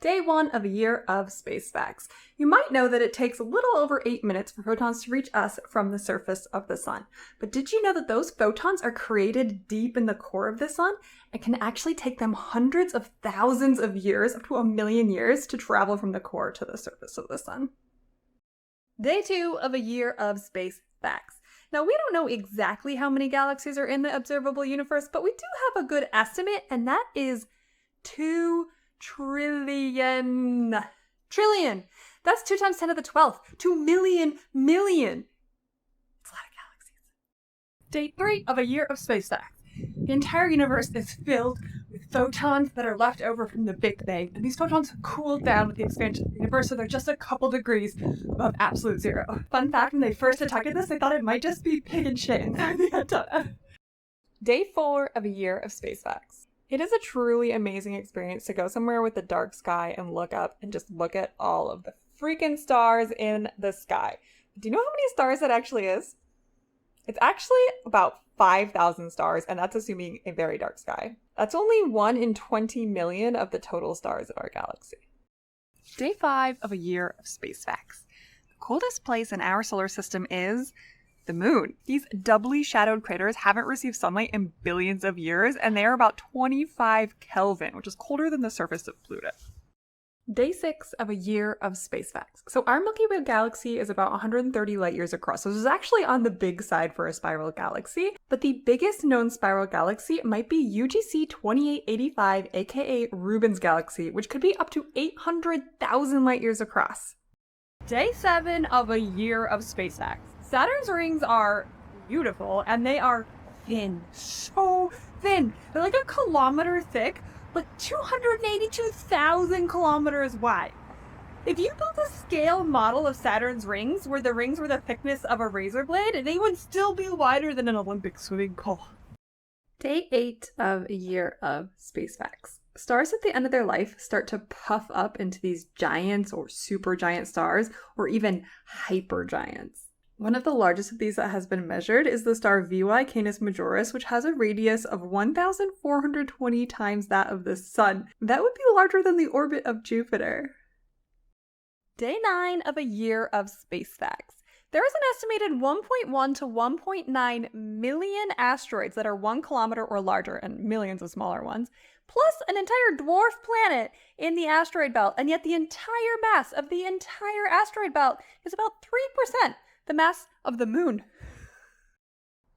Day 1 of a year of space facts. You might know that it takes a little over 8 minutes for photons to reach us from the surface of the sun. But did you know that those photons are created deep in the core of the sun? It can actually take them hundreds of thousands of years, up to 1,000,000 years, to travel from the core to the surface of the sun. Day 2 of a year of space facts. Now, we don't know exactly how many galaxies are in the observable universe, but we do have a good estimate, and that is 2 trillion. That's 2 times 10 to the 12th. 2 million. It's a lot of galaxies. Day 3 of a year of space facts. The entire universe is filled with photons that are left over from the Big Bang, and these photons cooled down with the expansion of the universe, so they're just a couple degrees above absolute zero. Fun fact, when they first detected this, they thought it might just be pig and shit inside the antenna. Day 4 of a year of space facts. It is a truly amazing experience to go somewhere with a dark sky and look up and just look at all of the freaking stars in the sky. Do you know how many stars that actually is? It's actually about 5,000 stars, and that's assuming a very dark sky. That's only 1 in 20 million of the total stars of our galaxy. Day 5 of a year of space facts. The coldest place in our solar system is the moon. These doubly shadowed craters haven't received sunlight in billions of years, and they are about 25 Kelvin, which is colder than the surface of Pluto. Day 6 of a year of space facts. So our Milky Way galaxy is about 130 light years across, so this is actually on the big side for a spiral galaxy, but the biggest known spiral galaxy might be UGC 2885, aka Rubin's galaxy, which could be up to 800,000 light years across. Day 7 of a year of space facts. Saturn's rings are beautiful, and they are thin, so thin. They're like 1 kilometer thick, but 282,000 kilometers wide. If you built a scale model of Saturn's rings, where the rings were the thickness of a razor blade, they would still be wider than an Olympic swimming pool. Day 8 of a year of space facts. Stars at the end of their life start to puff up into these giants or supergiant stars, or even hypergiants. One of the largest of these that has been measured is the star VY Canis Majoris, which has a radius of 1,420 times that of the Sun. That would be larger than the orbit of Jupiter. Day 9 of a year of space facts. There is an estimated 1.1 to 1.9 million asteroids that are 1 kilometer or larger, and millions of smaller ones, plus an entire dwarf planet in the asteroid belt, and yet the entire mass of the entire asteroid belt is about 3%. The mass of the moon.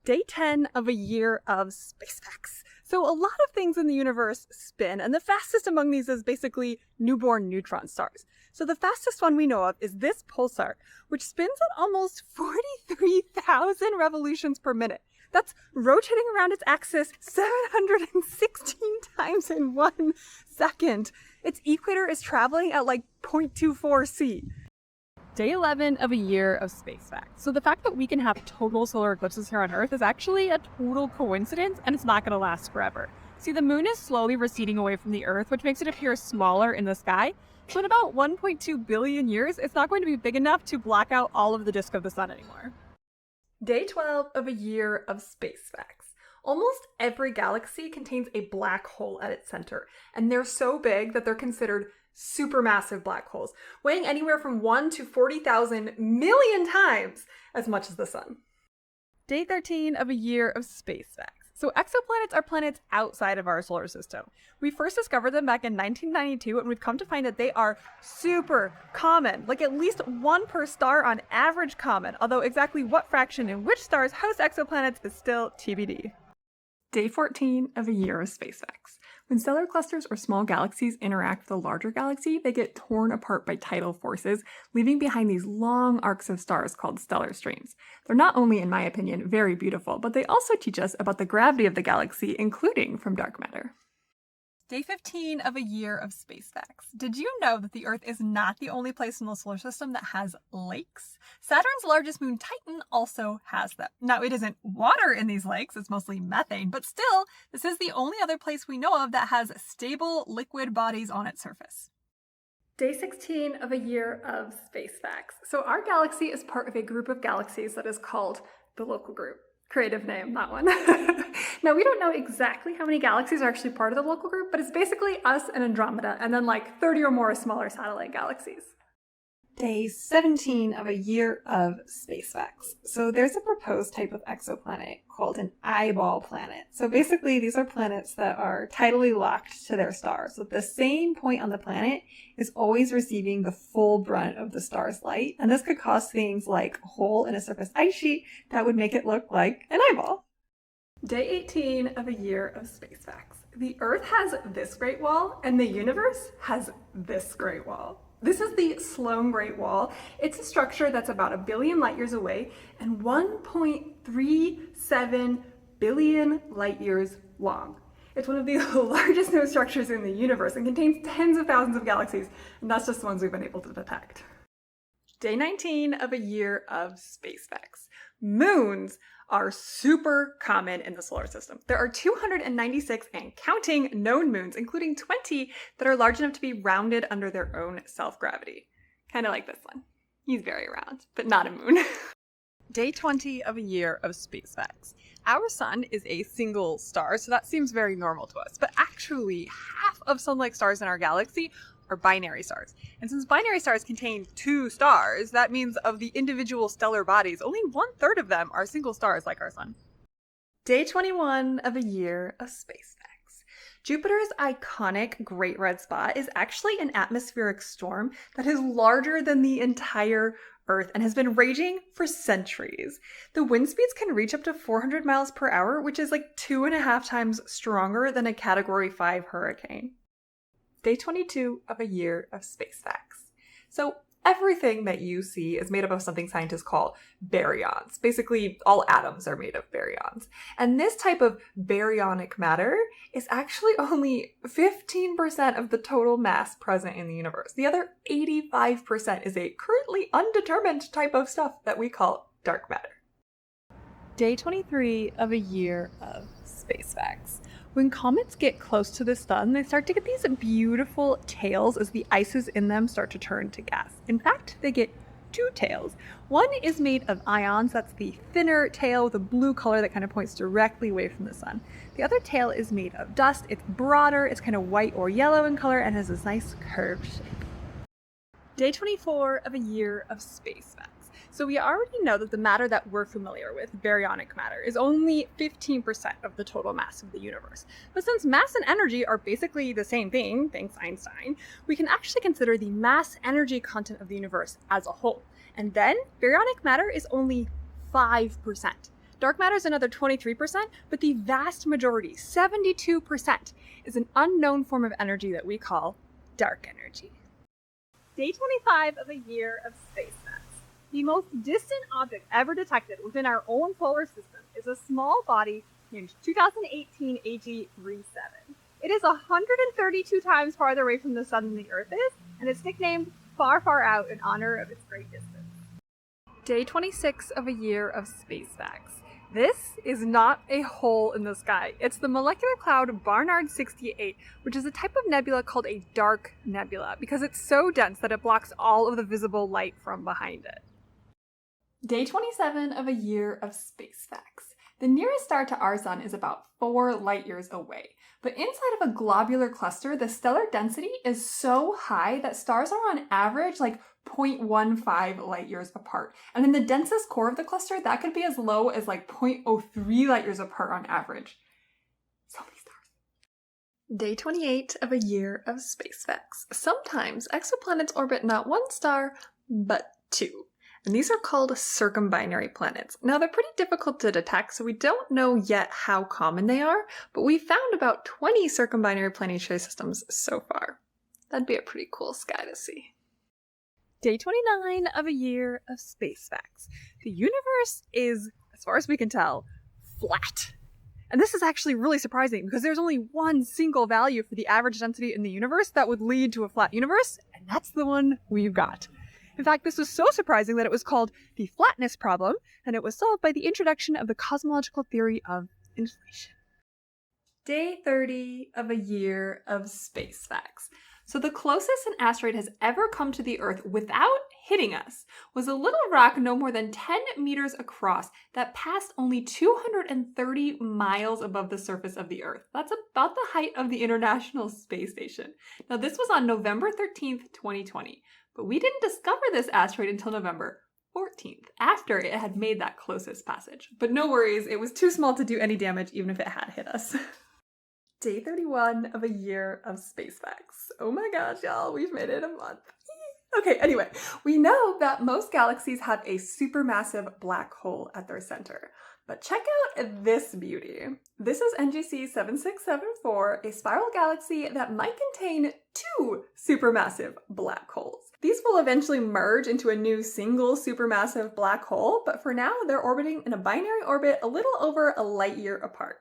Day 10 of a year of space facts. So a lot of things in the universe spin, and the fastest among these is basically newborn neutron stars. So the fastest one we know of is this pulsar, which spins at almost 43,000 revolutions per minute. That's rotating around its axis 716 times in 1 second. Its equator is traveling at like 0.24 C. Day 11 of a year of space facts. So the fact that we can have total solar eclipses here on Earth is actually a total coincidence, and it's not going to last forever. See, the moon is slowly receding away from the Earth, which makes it appear smaller in the sky. So in about 1.2 billion years, it's not going to be big enough to block out all of the disk of the sun anymore. Day 12 of a year of space facts. Almost every galaxy contains a black hole at its center, and they're so big that they're considered supermassive black holes, weighing anywhere from 1 to 40,000 million times as much as the sun. Day 13 of a year of space facts. So exoplanets are planets outside of our solar system. We first discovered them back in 1992, and we've come to find that they are super common, like at least 1 per star on average common, although exactly what fraction in which stars host exoplanets is still TBD. Day 14 of a year of space facts. When stellar clusters or small galaxies interact with a larger galaxy, they get torn apart by tidal forces, leaving behind these long arcs of stars called stellar streams. They're not only, in my opinion, very beautiful, but they also teach us about the gravity of the galaxy, including from dark matter. Day 15 of a year of space facts. Did you know that the Earth is not the only place in the solar system that has lakes? Saturn's largest moon, Titan, also has them. Now, it isn't water in these lakes, it's mostly methane, but still, this is the only other place we know of that has stable liquid bodies on its surface. Day 16 of a year of space facts. So our galaxy is part of a group of galaxies that is called the Local Group. Creative name, that one. Now, we don't know exactly how many galaxies are actually part of the local group, but it's basically us and Andromeda, and then like 30 or more smaller satellite galaxies. Day 17 of a year of space facts. So there's a proposed type of exoplanet called an eyeball planet. So basically these are planets that are tidally locked to their stars. So the same point on the planet is always receiving the full brunt of the star's light. And this could cause things like a hole in a surface ice sheet that would make it look like an eyeball. Day 18 of a year of space facts. The Earth has this Great Wall and the universe has this Great Wall. This is the Sloan Great Wall. It's a structure that's about 1 billion light years away and 1.37 billion light years long. It's one of the largest known structures in the universe and contains tens of thousands of galaxies, and that's just the ones we've been able to detect. Day 19 of a year of space facts. Moons are super common in the solar system. There are 296 and counting known moons, including 20 that are large enough to be rounded under their own self-gravity. Kind of like this one. He's very round, but not a moon. Day 20 of a year of space facts. Our sun is a single star, so that seems very normal to us. But actually, half of sun-like stars in our galaxy are binary stars. And since binary stars contain 2 stars, that means of the individual stellar bodies, only 1/3 of them are single stars like our sun. Day 21 of a year of space facts. Jupiter's iconic Great Red Spot is actually an atmospheric storm that is larger than the entire Earth and has been raging for centuries. The wind speeds can reach up to 400 miles per hour, which is like 2.5 times stronger than a Category 5 hurricane. Day 22 of a year of space facts. So everything that you see is made up of something scientists call baryons. Basically, all atoms are made of baryons. And this type of baryonic matter is actually only 15% of the total mass present in the universe. The other 85% is a currently undetermined type of stuff that we call dark matter. Day 23 of a year of space facts. When comets get close to the sun, they start to get these beautiful tails as the ices in them start to turn to gas. In fact, they get 2 tails. One is made of ions, that's the thinner tail with a blue color that kind of points directly away from the sun. The other tail is made of dust, it's broader, it's kind of white or yellow in color, and has this nice curved shape. Day 24 of a year of space facts. So we already know that the matter that we're familiar with, baryonic matter, is only 15% of the total mass of the universe. But since mass and energy are basically the same thing, thanks Einstein, we can actually consider the mass-energy content of the universe as a whole. And then baryonic matter is only 5%. Dark matter is another 23%, but the vast majority, 72%, is an unknown form of energy that we call dark energy. Day 25 of a year of space facts. The most distant object ever detected within our own solar system is a small body named 2018 AG37. It is 132 times farther away from the sun than the Earth is, and it's nicknamed Far Far Out in honor of its great distance. Day 26 of a year of space facts. This is not a hole in the sky. It's the molecular cloud Barnard 68, which is a type of nebula called a dark nebula because it's so dense that it blocks all of the visible light from behind it. Day 27 of a year of space facts. The nearest star to our sun is about 4 light years away, but inside of a globular cluster, the stellar density is so high that stars are on average like 0.15 light years apart. And in the densest core of the cluster, that could be as low as like 0.03 light years apart on average. So many stars. Day 28 of a year of space facts. Sometimes exoplanets orbit not 1 star, but 2. And these are called circumbinary planets. Now, they're pretty difficult to detect, so we don't know yet how common they are, but we found about 20 circumbinary planetary systems so far. That'd be a pretty cool sky to see. Day 29 of a year of space facts. The universe is, as far as we can tell, flat. And this is actually really surprising because there's only one single value for the average density in the universe that would lead to a flat universe, and that's the one we've got. In fact, this was so surprising that it was called the flatness problem, and it was solved by the introduction of the cosmological theory of inflation. Day 30 of a year of space facts. So the closest an asteroid has ever come to the Earth without hitting us was a little rock no more than 10 meters across that passed only 230 miles above the surface of the Earth. That's about the height of the International Space Station. Now this was on November 13th, 2020, but we didn't discover this asteroid until November 14th, after it had made that closest passage. But no worries, it was too small to do any damage even if it had hit us. Day 31 of a year of space facts. Oh my gosh, y'all, we've made it a month. Okay, anyway, we know that most galaxies have a supermassive black hole at their center. But check out this beauty. This is NGC 7674, a spiral galaxy that might contain two supermassive black holes. These will eventually merge into a new single supermassive black hole, but for now they're orbiting in a binary orbit a little over a light year apart.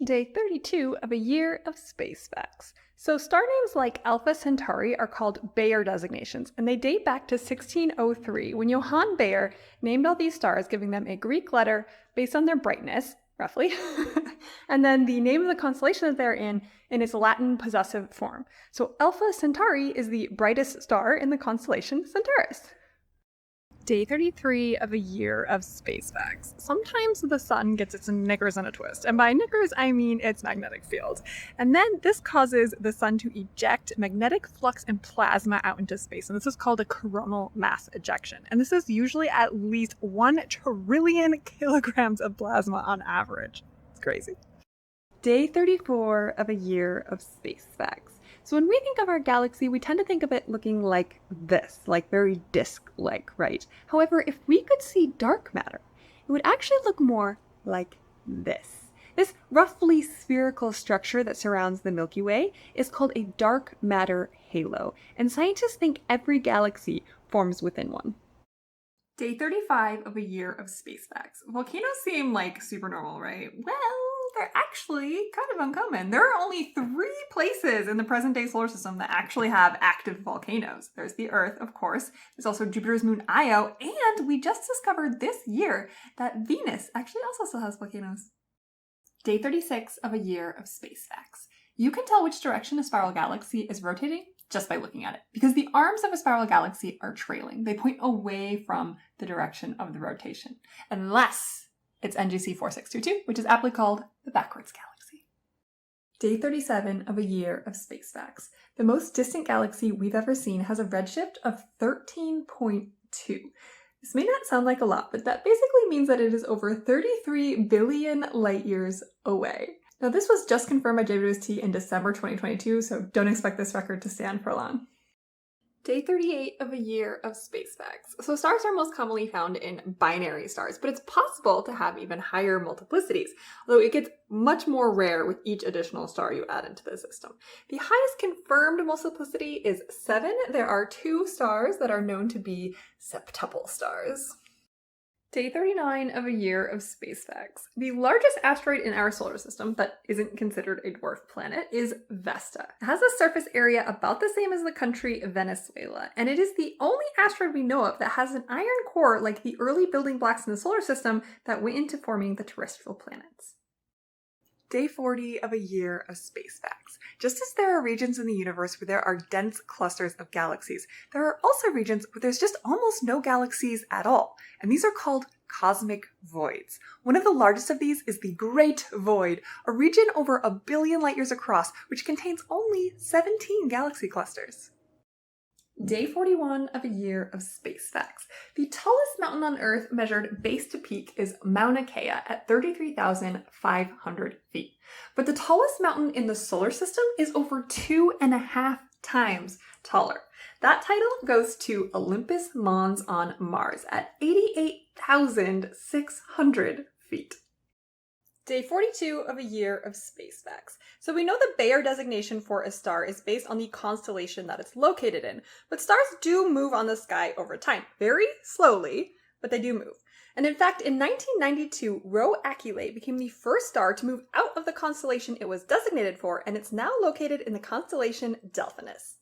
Day 32 of a year of space facts. So star names like Alpha Centauri are called Bayer designations, and they date back to 1603 when Johann Bayer named all these stars, giving them a Greek letter based on their brightness, roughly, and then the name of the constellation that they're in its Latin possessive form. So Alpha Centauri is the brightest star in the constellation Centaurus. Day 33 of a year of space facts. Sometimes the sun gets its knickers in a twist, and by knickers I mean its magnetic field. And then this causes the sun to eject magnetic flux and plasma out into space, and this is called a coronal mass ejection. And this is usually at least 1 trillion kilograms of plasma on average. It's crazy. Day 34 of a year of space facts. So when we think of our galaxy, we tend to think of it looking like this, like very disk-like, right? However, if we could see dark matter, it would actually look more like this. This roughly spherical structure that surrounds the Milky Way is called a dark matter halo, and scientists think every galaxy forms within one. Day 35 of a year of space facts. Volcanoes seem like super normal, right? Well, they're actually kind of uncommon. There are only 3 places in the present-day solar system that actually have active volcanoes. There's the Earth, of course. There's also Jupiter's moon Io, and we just discovered this year that Venus actually also still has volcanoes. Day 36 of a year of space facts. You can tell which direction a spiral galaxy is rotating just by looking at it, because the arms of a spiral galaxy are trailing. They point away from the direction of the rotation, unless it's NGC 4622, which is aptly called the backwards galaxy. Day 37 of a year of space facts. The most distant galaxy we've ever seen has a redshift of 13.2. This may not sound like a lot, but that basically means that it is over 33 billion light years away. Now this was just confirmed by JWST in December 2022, so don't expect this record to stand for long. Day 38 of a year of space facts. So stars are most commonly found in binary stars, but it's possible to have even higher multiplicities, although it gets much more rare with each additional star you add into the system. The highest confirmed multiplicity is 7. There are 2 stars that are known to be septuple stars. Day 39 of a year of space facts. The largest asteroid in our solar system that isn't considered a dwarf planet is Vesta. It has a surface area about the same as the country Venezuela, and it is the only asteroid we know of that has an iron core like the early building blocks in the solar system that went into forming the terrestrial planets. Day 40 of a year of space facts. Just as there are regions in the universe where there are dense clusters of galaxies, there are also regions where there's just almost no galaxies at all, and these are called cosmic voids. One of the largest of these is the Great Void, a region over 1 billion light years across, which contains only 17 galaxy clusters. Day 41 of a year of space facts. The tallest mountain on Earth measured base to peak is Mauna Kea at 33,500 feet. But the tallest mountain in the solar system is over 2.5 times taller. That title goes to Olympus Mons on Mars at 88,600 feet. Day 42 of a year of space facts. So we know the Bayer designation for a star is based on the constellation that it's located in, but stars do move on the sky over time, very slowly, but they do move. And in fact, in 1992, Rho Aculate became the first star to move out of the constellation it was designated for, and it's now located in the constellation Delphinus.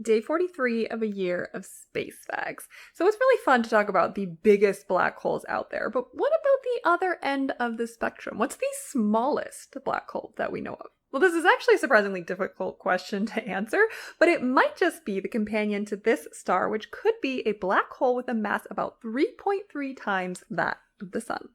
Day 43 of a year of space facts. So it's really fun to talk about the biggest black holes out there, but what about the other end of the spectrum? What's the smallest black hole that we know of? Well, this is actually a surprisingly difficult question to answer, but it might just be the companion to this star, which could be a black hole with a mass about 3.3 times that of the Sun.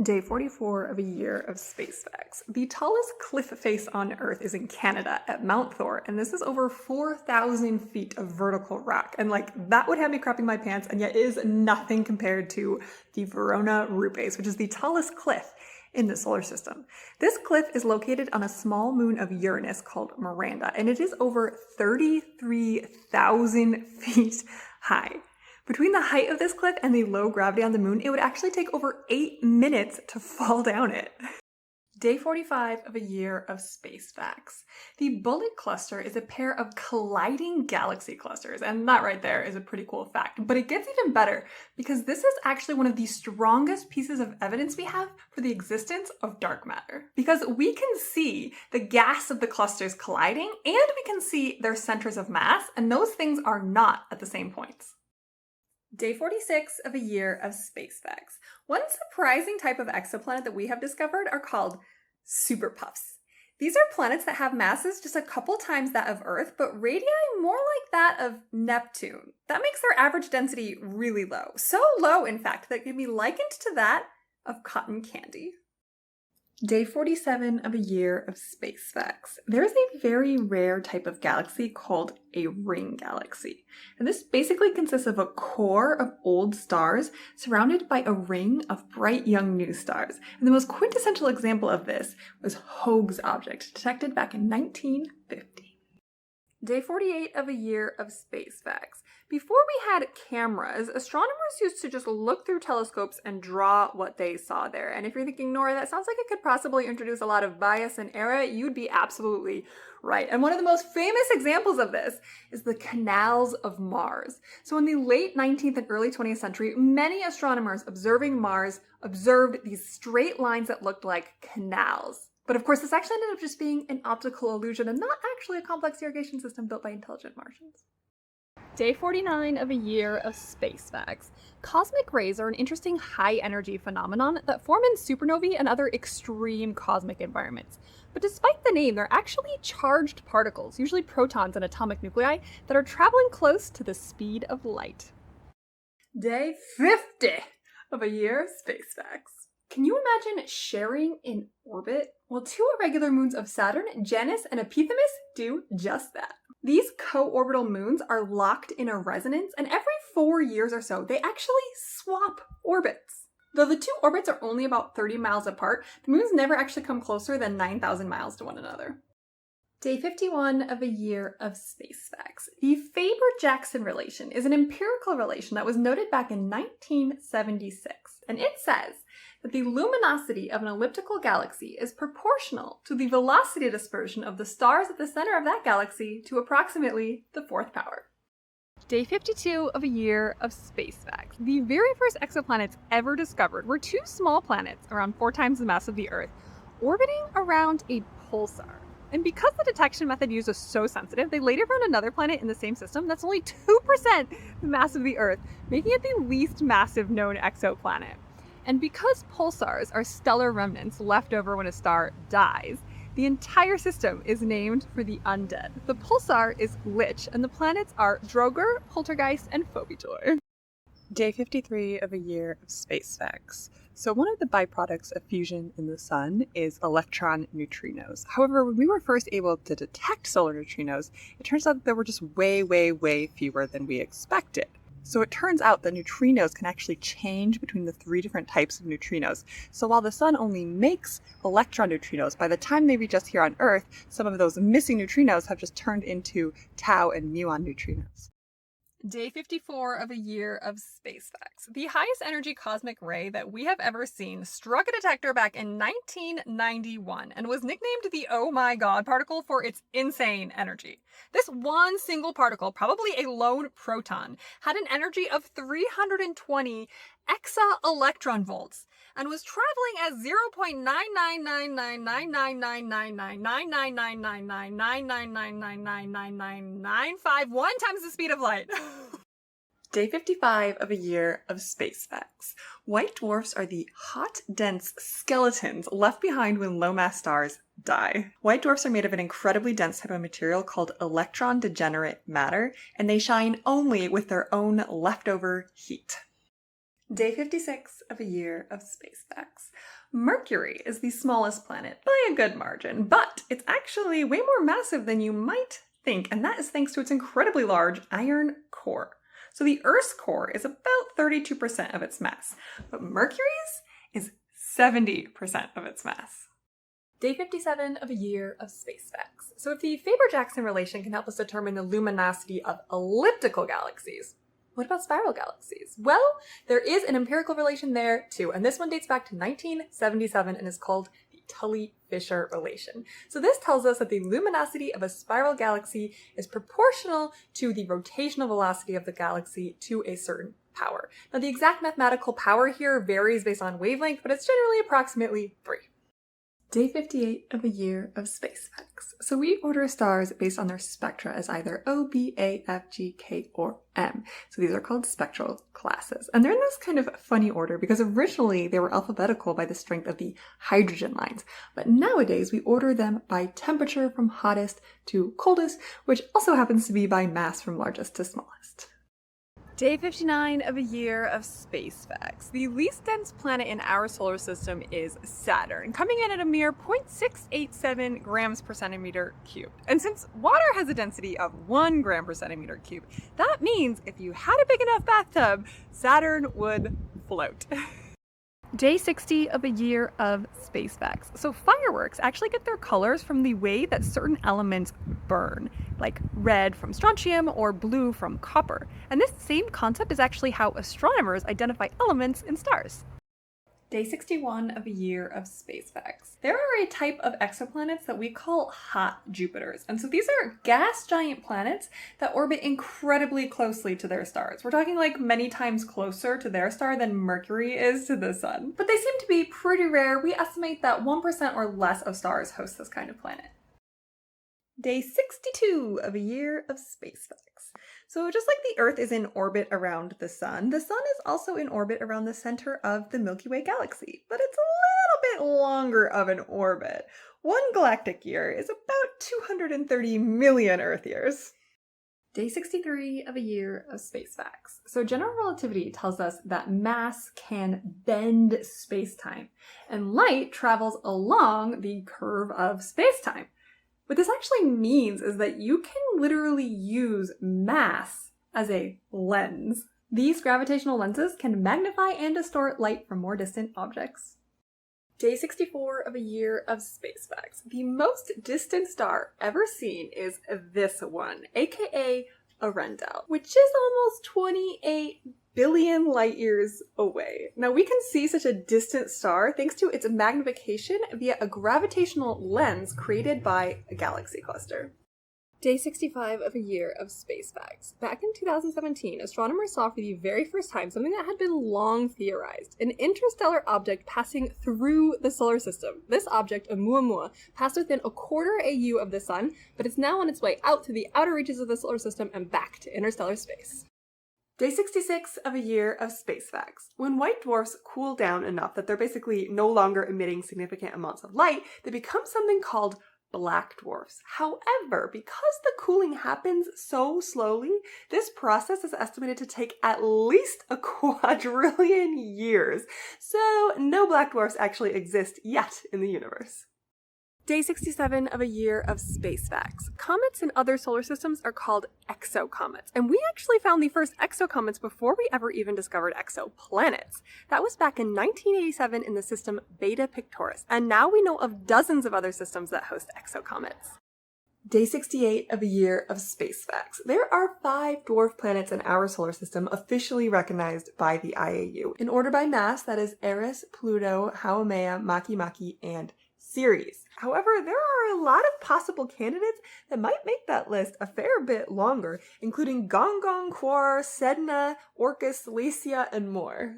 Day 44 of a year of space facts. The tallest cliff face on Earth is in Canada at Mount Thor, and this is over 4,000 feet of vertical rock. And that would have me crapping my pants, and yet is nothing compared to the Verona Rupes, which is the tallest cliff in the solar system. This cliff is located on a small moon of Uranus called Miranda, and it is over 33,000 feet high. Between the height of this cliff and the low gravity on the moon, it would actually take over 8 minutes to fall down it. Day 45 of a year of space facts. The Bullet Cluster is a pair of colliding galaxy clusters, and that right there is a pretty cool fact. But it gets even better because this is actually one of the strongest pieces of evidence we have for the existence of dark matter. Because we can see the gas of the clusters colliding, and we can see their centers of mass, and those things are not at the same points. Day 46 of a year of space facts. One surprising type of exoplanet that we have discovered are called superpuffs. These are planets that have masses just a couple times that of Earth, but radii more like that of Neptune. That makes their average density really low. So low, in fact, that it can be likened to that of cotton candy. Day 47 of a year of space facts. There is a very rare type of galaxy called a ring galaxy. And this basically consists of a core of old stars surrounded by a ring of bright young new stars. And the most quintessential example of this was Hoag's object, detected back in 1950. Day 48 of a year of space facts. Before we had cameras, astronomers used to just look through telescopes and draw what they saw there. And if you're thinking, Nora, that sounds like it could possibly introduce a lot of bias and error, you'd be absolutely right. And one of the most famous examples of this is the canals of Mars. So in the late 19th and early 20th century, many astronomers observing Mars observed these straight lines that looked like canals. But of course, this actually ended up just being an optical illusion and not actually a complex irrigation system built by intelligent Martians. Day 49 of a year of space facts. Cosmic rays are an interesting high-energy phenomenon that form in supernovae and other extreme cosmic environments. But despite the name, they're actually charged particles, usually protons and atomic nuclei, that are traveling close to the speed of light. Day 50 of a year of space facts. Can you imagine sharing an orbit? Well, two irregular moons of Saturn, Janus and Epithemus, do just that. These co-orbital moons are locked in a resonance, and every 4 years or so, they actually swap orbits. Though the two orbits are only about 30 miles apart, the moons never actually come closer than 9,000 miles to one another. Day 51 of a year of space facts. The Faber-Jackson relation is an empirical relation that was noted back in 1976, and it says that the luminosity of an elliptical galaxy is proportional to the velocity dispersion of the stars at the center of that galaxy to approximately the fourth power. Day 52 of a year of space facts. The very first exoplanets ever discovered were two small planets, around 4 times the mass of the Earth, orbiting around a pulsar. And because the detection method used was so sensitive, they later found another planet in the same system that's only 2% the mass of the Earth, making it the least massive known exoplanet. And because pulsars are stellar remnants left over when a star dies, the entire system is named for the undead. The pulsar is Lich, and the planets are Droger, Poltergeist, and Phobetor. Day 53 of a year of space facts. So one of the byproducts of fusion in the sun is electron neutrinos. However, when we were first able to detect solar neutrinos, it turns out that there were just way, way, way fewer than we expected. So it turns out that neutrinos can actually change between the 3 different types of neutrinos. So while the sun only makes electron neutrinos, by the time they reach us here on Earth, some of those missing neutrinos have just turned into tau and muon neutrinos. Day 54 of a year of space facts. The highest energy cosmic ray that we have ever seen struck a detector back in 1991 and was nicknamed the Oh My God particle for its insane energy. This one single particle, probably a lone proton, had an energy of 320 exa-electron volts and was traveling at 0.9999999999999999999999999999999999999999999 times the speed of light. Day 55 of a year of space facts. White dwarfs are the hot, dense skeletons left behind when low-mass stars die. White dwarfs are made of an incredibly dense type of material called electron-degenerate matter, and they shine only with their own leftover heat. Day 56 of a year of space facts. Mercury is the smallest planet by a good margin, but it's actually way more massive than you might think, and that is thanks to its incredibly large iron core. So the Earth's core is about 32% of its mass, but Mercury's is 70% of its mass. Day 57 of a year of space facts. So if the Faber-Jackson relation can help us determine the luminosity of elliptical galaxies, what about spiral galaxies? Well, there is an empirical relation there too, and this one dates back to 1977 and is called the Tully-Fisher relation. So this tells us that the luminosity of a spiral galaxy is proportional to the rotational velocity of the galaxy to a certain power. Now the exact mathematical power here varies based on wavelength, but it's generally approximately 3. Day 58 of a year of space facts. So we order stars based on their spectra as either O, B, A, F, G, K, or M. So these are called spectral classes. And they're in this kind of funny order because originally they were alphabetical by the strength of the hydrogen lines. But nowadays we order them by temperature from hottest to coldest, which also happens to be by mass from largest to smallest. Day 59 of a year of space facts. The least dense planet in our solar system is Saturn, coming in at a mere 0.687 grams per centimeter cubed. And since water has a density of 1 gram per centimeter cubed, that means if you had a big enough bathtub, Saturn would float. Day 60 of a year of space facts. So fireworks actually get their colors from the way that certain elements burn, like red from strontium or blue from copper. And this same concept is actually how astronomers identify elements in stars. Day 61 of a year of space facts. There are a type of exoplanets that we call hot Jupiters. And so these are gas giant planets that orbit incredibly closely to their stars. We're talking like many times closer to their star than Mercury is to the sun. But they seem to be pretty rare. We estimate that 1% or less of stars host this kind of planet. Day 62 of a year of space facts. So just like the Earth is in orbit around the sun is also in orbit around the center of the Milky Way galaxy, but it's a little bit longer of an orbit. One galactic year is about 230 million Earth years. Day 63 of a year of space facts. So general relativity tells us that mass can bend space-time, and light travels along the curve of space-time. What this actually means is that you can literally use mass as a lens. These gravitational lenses can magnify and distort light from more distant objects. Day 64 of a year of space facts. The most distant star ever seen is this one, aka Earendel, which is almost 28 billion light years away. Now we can see such a distant star thanks to its magnification via a gravitational lens created by a galaxy cluster. Day 65 of a year of space facts. Back in 2017, astronomers saw for the very first time something that had been long theorized, an interstellar object passing through the solar system. This object, Oumuamua, passed within a quarter AU of the sun, but it's now on its way out to the outer reaches of the solar system and back to interstellar space. Day 66 of a year of space facts. When white dwarfs cool down enough that they're basically no longer emitting significant amounts of light, they become something called black dwarfs. However, because the cooling happens so slowly, this process is estimated to take at least a quadrillion years. So no black dwarfs actually exist yet in the universe. Day 67 of a year of space facts. Comets in other solar systems are called exocomets, and we actually found the first exocomets before we ever even discovered exoplanets. That was back in 1987 in the system Beta Pictoris, and now we know of dozens of other systems that host exocomets. Day 68 of a year of space facts. There are 5 dwarf planets in our solar system officially recognized by the IAU. In order by mass, that is Eris, Pluto, Haumea, Makemake, and Ceres. However, there are a lot of possible candidates that might make that list a fair bit longer, including Gongon, Quar, Sedna, Orcus, Lycia, and more.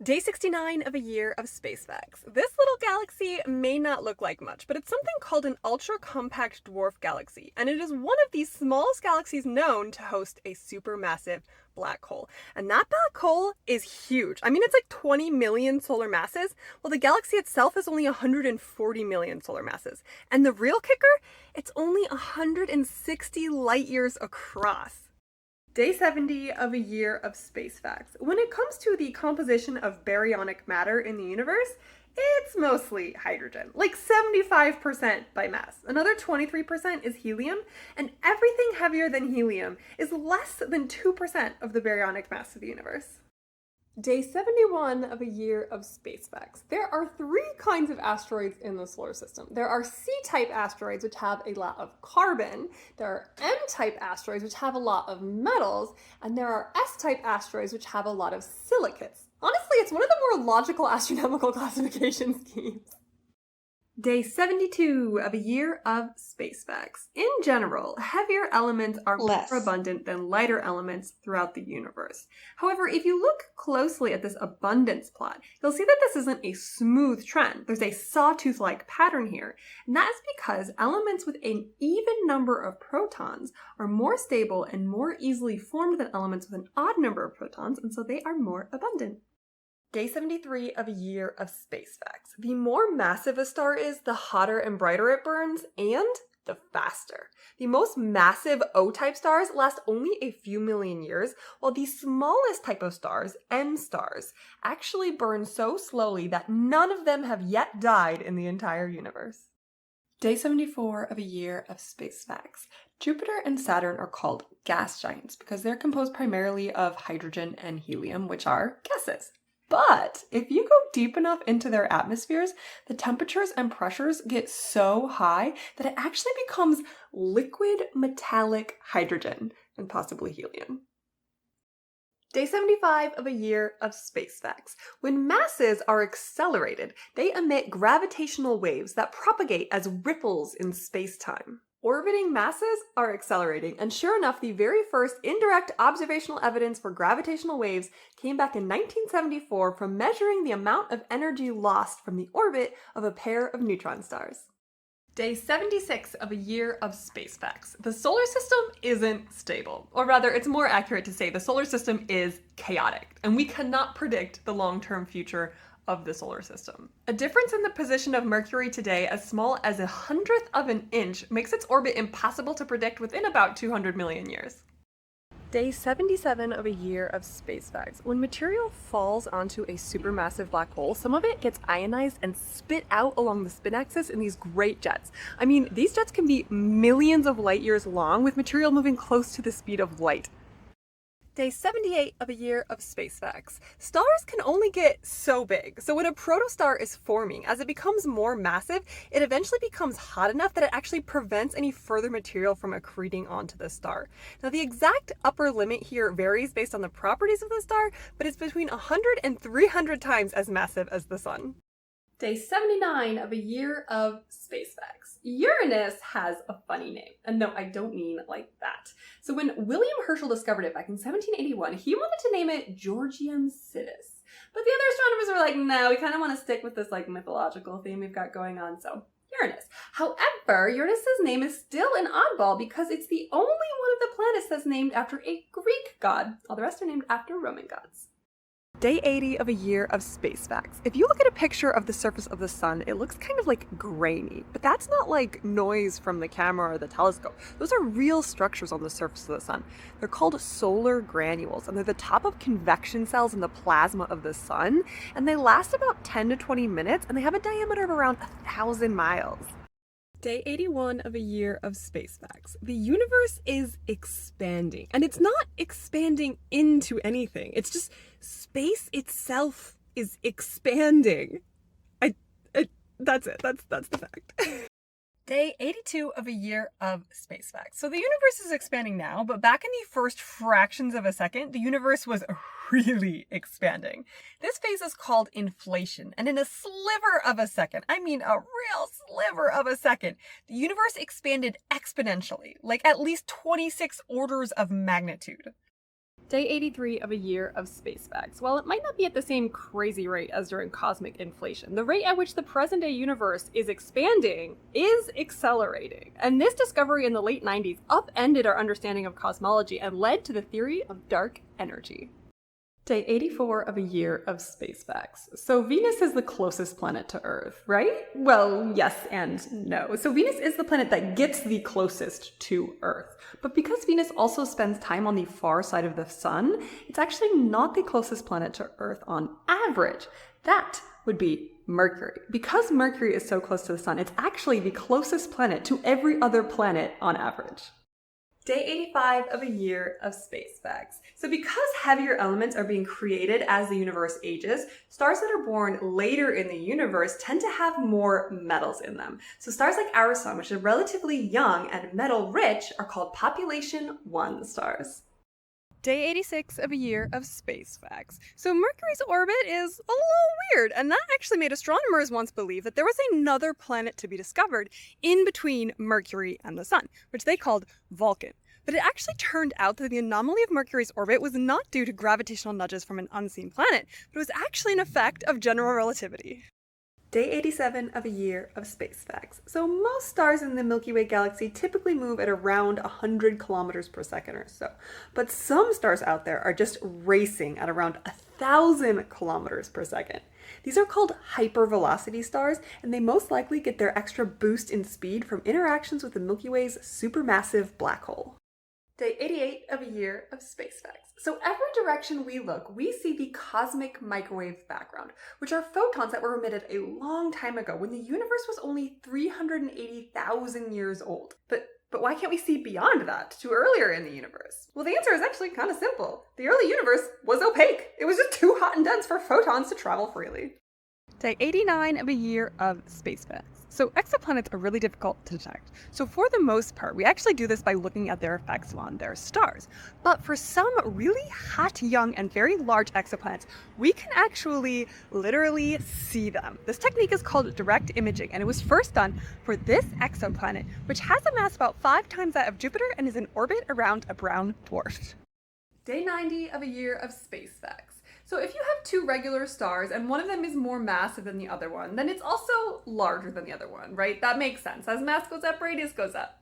Day 69 of a year of space facts. This little galaxy may not look like much, but it's something called an ultra-compact dwarf galaxy, and it is one of the smallest galaxies known to host a supermassive black hole. And that black hole is huge. I mean, it's like 20 million solar masses, while the galaxy itself is only 140 million solar masses. And the real kicker? It's only 160 light years across. Day 70 of a year of space facts. When it comes to the composition of baryonic matter in the universe, it's mostly hydrogen, like 75% by mass. Another 23% is helium, and everything heavier than helium is less than 2% of the baryonic mass of the universe. Day 71 of a year of space facts. There are three kinds of asteroids in the solar system. There are C-type asteroids, which have a lot of carbon. There are M-type asteroids, which have a lot of metals. And there are S-type asteroids, which have a lot of silicates. Honestly, it's one of the more logical astronomical classification schemes. Day 72 of a year of space facts. In general, heavier elements are more abundant than lighter elements throughout the universe. However, if you look closely at this abundance plot, you'll see that this isn't a smooth trend. There's a sawtooth-like pattern here, and that is because elements with an even number of protons are more stable and more easily formed than elements with an odd number of protons, and so they are more abundant. Day 73 of a year of space facts. The more massive a star is, the hotter and brighter it burns, and the faster. The most massive O-type stars last only a few million years, while the smallest type of stars, M stars, actually burn so slowly that none of them have yet died in the entire universe. Day 74 of a year of space facts. Jupiter and Saturn are called gas giants because they're composed primarily of hydrogen and helium, which are gases. But if you go deep enough into their atmospheres, the temperatures and pressures get so high that it actually becomes liquid metallic hydrogen and possibly helium. Day 75 of a year of space facts. When masses are accelerated, they emit gravitational waves that propagate as ripples in space-time. Orbiting masses are accelerating, and sure enough, the very first indirect observational evidence for gravitational waves came back in 1974 from measuring the amount of energy lost from the orbit of a pair of neutron stars. Day 76 of a year of space facts. The solar system isn't stable, or rather, it's more accurate to say the solar system is chaotic, and we cannot predict the long-term future of the solar system. A difference in the position of Mercury today as small as 1/100th of an inch makes its orbit impossible to predict within about 200 million years. Day 77 of a year of space facts. When material falls onto a supermassive black hole, some of it gets ionized and spit out along the spin axis in these great jets. I mean, these jets can be millions of light years long with material moving close to the speed of light. Day 78 of a year of space facts. Stars can only get so big, so when a protostar is forming, as it becomes more massive, it eventually becomes hot enough that it actually prevents any further material from accreting onto the star. Now, the exact upper limit here varies based on the properties of the star, but it's between 100 and 300 times as massive as the Sun. Day 79 of a year of space facts. Uranus has a funny name. And no, I don't mean like that. So when William Herschel discovered it back in 1781, he wanted to name it Georgium Sidus. But the other astronomers were like, no, we kind of want to stick with this like mythological theme we've got going on, so Uranus. However, Uranus's name is still an oddball because it's the only one of the planets that's named after a Greek god. All the rest are named after Roman gods. Day 80 of a year of space facts. If you look at a picture of the surface of the sun, it looks kind of like grainy, but that's not like noise from the camera or the telescope. Those are real structures on the surface of the sun. They're called solar granules, and they're the top of convection cells in the plasma of the sun, and they last about 10 to 20 minutes, and they have a diameter of around 1,000 miles. Day 81 of a year of space facts. The universe is expanding, and it's not expanding into anything. It's just space itself is expanding. That's it. That's the fact. Day 82 of a year of space facts. So the universe is expanding now, but back in the first fractions of a second, the universe was really expanding. This phase is called inflation, and in a sliver of a second, I mean a real sliver of a second, the universe expanded exponentially, like at least 26 orders of magnitude. Day 83 of a year of space facts. While it might not be at the same crazy rate as during cosmic inflation, the rate at which the present-day universe is expanding is accelerating. And this discovery in the late 90s upended our understanding of cosmology and led to the theory of dark energy. Day 84 of a year of space facts. So Venus is the closest planet to Earth, right? Well, yes and no. So Venus is the planet that gets the closest to Earth. But because Venus also spends time on the far side of the sun, it's actually not the closest planet to Earth on average. That would be Mercury. Because Mercury is so close to the sun, it's actually the closest planet to every other planet on average. Day 85 of a year of space facts. So because heavier elements are being created as the universe ages, stars that are born later in the universe tend to have more metals in them. So stars like our sun, which are relatively young and metal rich, are called population 1 stars. Day 86 of a year of space facts. So Mercury's orbit is a little weird, and that actually made astronomers once believe that there was another planet to be discovered in between Mercury and the sun, which they called Vulcan. But it actually turned out that the anomaly of Mercury's orbit was not due to gravitational nudges from an unseen planet, but it was actually an effect of general relativity. Day 87 of a year of space facts. So most stars in the Milky Way galaxy typically move at around 100 kilometers per second or so. But some stars out there are just racing at around 1,000 kilometers per second. These are called hypervelocity stars, and they most likely get their extra boost in speed from interactions with the Milky Way's supermassive black hole. Day 88 of a year of space facts. So every direction we look, we see the cosmic microwave background, which are photons that were emitted a long time ago when the universe was only 380,000 years old. But why can't we see beyond that to earlier in the universe? Well, the answer is actually kind of simple. The early universe was opaque. It was just too hot and dense for photons to travel freely. Day 89 of a year of space facts. So exoplanets are really difficult to detect. So for the most part, we actually do this by looking at their effects on their stars. But for some really hot, young, and very large exoplanets, we can actually literally see them. This technique is called direct imaging, and it was first done for this exoplanet, which has a mass about 5 times that of Jupiter and is in orbit around a brown dwarf. Day 90 of a year of space facts. So if you have 2 regular stars and one of them is more massive than the other one, then it's also larger than the other one, right? That makes sense. As mass goes up, radius goes up.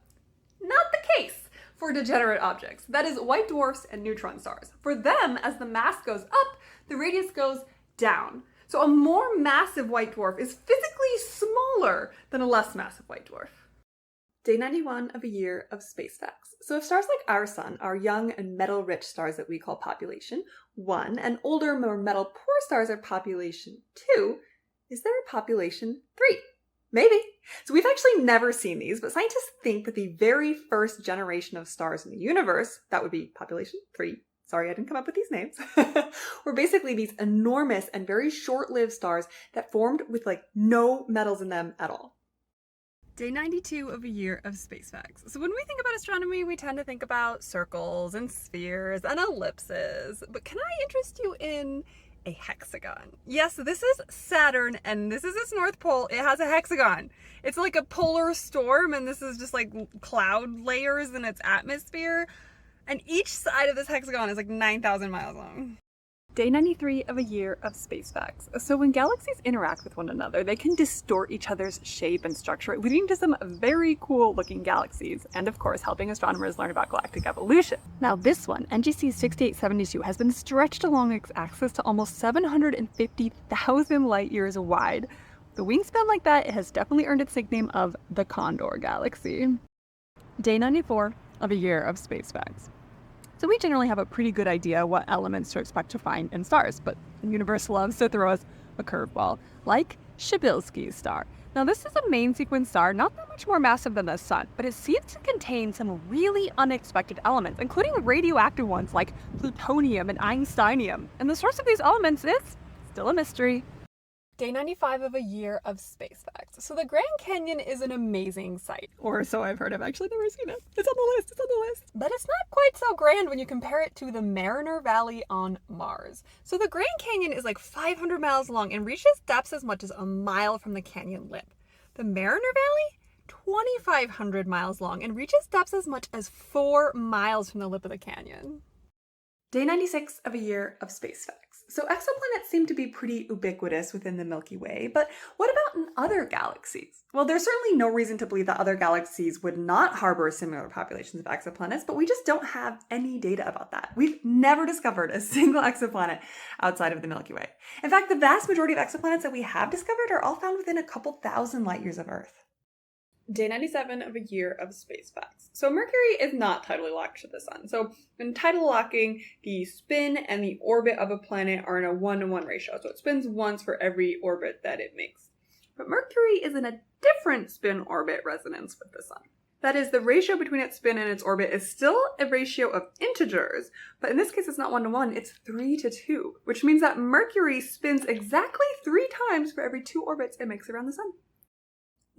Not the case for degenerate objects. That is white dwarfs and neutron stars. For them, as the mass goes up, the radius goes down. So a more massive white dwarf is physically smaller than a less massive white dwarf. Day 91 of a year of space facts. So if stars like our sun are young and metal-rich stars that we call population 1, and older, more metal-poor stars are population 2, is there a population 3? Maybe. So we've actually never seen these, but scientists think that the very first generation of stars in the universe, that would be population 3, sorry I didn't come up with these names, were basically these enormous and very short-lived stars that formed with no metals in them at all. Day 92 of a year of space facts. So when we think about astronomy, we tend to think about circles and spheres and ellipses. But can I interest you in a hexagon? Yes, this is Saturn and this is its North Pole. It has a hexagon. It's like a polar storm and this is just like cloud layers in its atmosphere. And each side of this hexagon is like 9,000 miles long. Day 93 of a year of space facts. So when galaxies interact with one another, they can distort each other's shape and structure, leading to some very cool looking galaxies, and of course helping astronomers learn about galactic evolution. Now this one, NGC 6872, has been stretched along its axis to almost 750,000 light years wide. The wingspan like that, it has definitely earned its nickname of the Condor Galaxy. Day 94 of a year of space facts. So we generally have a pretty good idea what elements to expect to find in stars, but the universe loves to throw us a curveball, like Cybulski's star. Now this is a main sequence star, not that much more massive than the sun, but it seems to contain some really unexpected elements, including radioactive ones like plutonium and Einsteinium. And the source of these elements is still a mystery. Day 95 of a year of space facts. So the Grand Canyon is an amazing sight. Or so I've heard. I've actually never seen it. It's on the list. It's on the list. But it's not quite so grand when you compare it to the Mariner Valley on Mars. So the Grand Canyon is like 500 miles long and reaches depths as much as a mile from the canyon lip. The Mariner Valley? 2,500 miles long and reaches depths as much as 4 miles from the lip of the canyon. Day 96 of a year of space facts. So exoplanets seem to be pretty ubiquitous within the Milky Way, but what about in other galaxies? Well, there's certainly no reason to believe that other galaxies would not harbor similar populations of exoplanets, but we just don't have any data about that. We've never discovered a single exoplanet outside of the Milky Way. In fact, the vast majority of exoplanets that we have discovered are all found within a couple thousand light years of Earth. Day 97 of a year of space facts. So Mercury is not tidally locked to the sun. So in tidal locking, the spin and the orbit of a planet are in a 1-to-1 ratio. So it spins once for every orbit that it makes. But Mercury is in a different spin-orbit resonance with the sun. That is, the ratio between its spin and its orbit is still a ratio of integers, but in this case it's not 1-to-1, it's 3-to-2, which means that Mercury spins exactly 3 times for every 2 orbits it makes around the sun.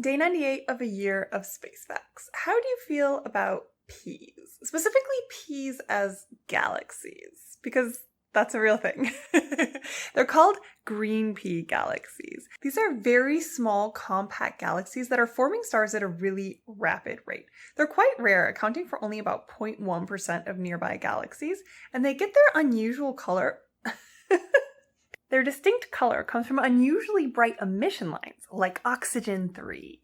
Day 98 of a year of space facts. How do you feel about peas? Specifically peas as galaxies, because that's a real thing. They're called green pea galaxies. These are very small, compact galaxies that are forming stars at a really rapid rate. They're quite rare, accounting for only about 0.1% of nearby galaxies, and they get their unusual color. Their distinct color comes from unusually bright emission lines, like oxygen-3.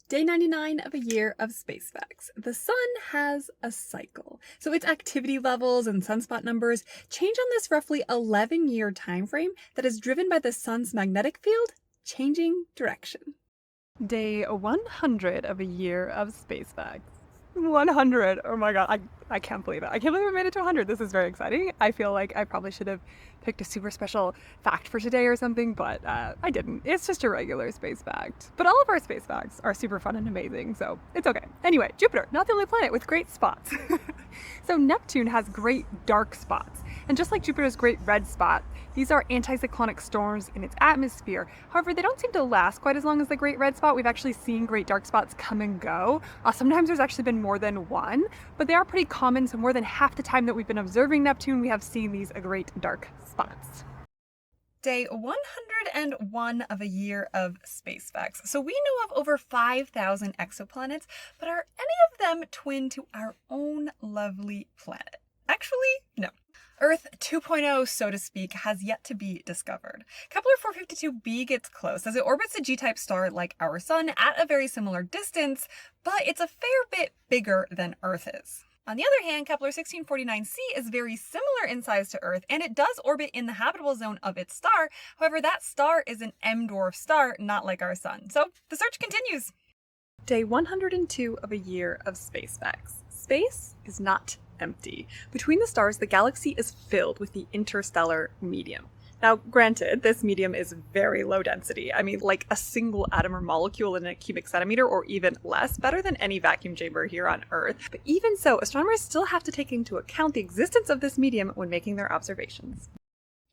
Day 99 of a year of space facts. The sun has a cycle, so its activity levels and sunspot numbers change on this roughly 11-year time frame that is driven by the sun's magnetic field changing direction. Day 100 of a year of space facts. 100! Oh my god, I can't believe it. I can't believe I made it to 100. This is very exciting. I feel like I probably should have picked a super special fact for today or something, but I didn't. It's just a regular space fact. But all of our space facts are super fun and amazing, so it's okay. Anyway, Jupiter, not the only planet with great spots. So Neptune has great dark spots. And just like Jupiter's great red spot, these are anticyclonic storms in its atmosphere. However, they don't seem to last quite as long as the great red spot. We've actually seen great dark spots come and go. Sometimes there's actually been more than one, but they are pretty common. So more than half the time that we've been observing Neptune, we have seen these great dark spots. Day 101 of a year of space facts. So we know of over 5,000 exoplanets, but are any of them twin to our own lovely planet? Actually, no. Earth 2.0, so to speak, has yet to be discovered. Kepler 452b gets close as it orbits a G-type star like our Sun at a very similar distance, but it's a fair bit bigger than Earth is. On the other hand, Kepler 1649c is very similar in size to Earth, and it does orbit in the habitable zone of its star. However, that star is an M-dwarf star, not like our Sun. So the search continues. Day 102 of a year of space facts. Space is not empty. Between the stars, the galaxy is filled with the interstellar medium. Now, granted, this medium is very low density. I mean, like a single atom or molecule in a cubic centimeter or even less, better than any vacuum chamber here on Earth. But even so, astronomers still have to take into account the existence of this medium when making their observations.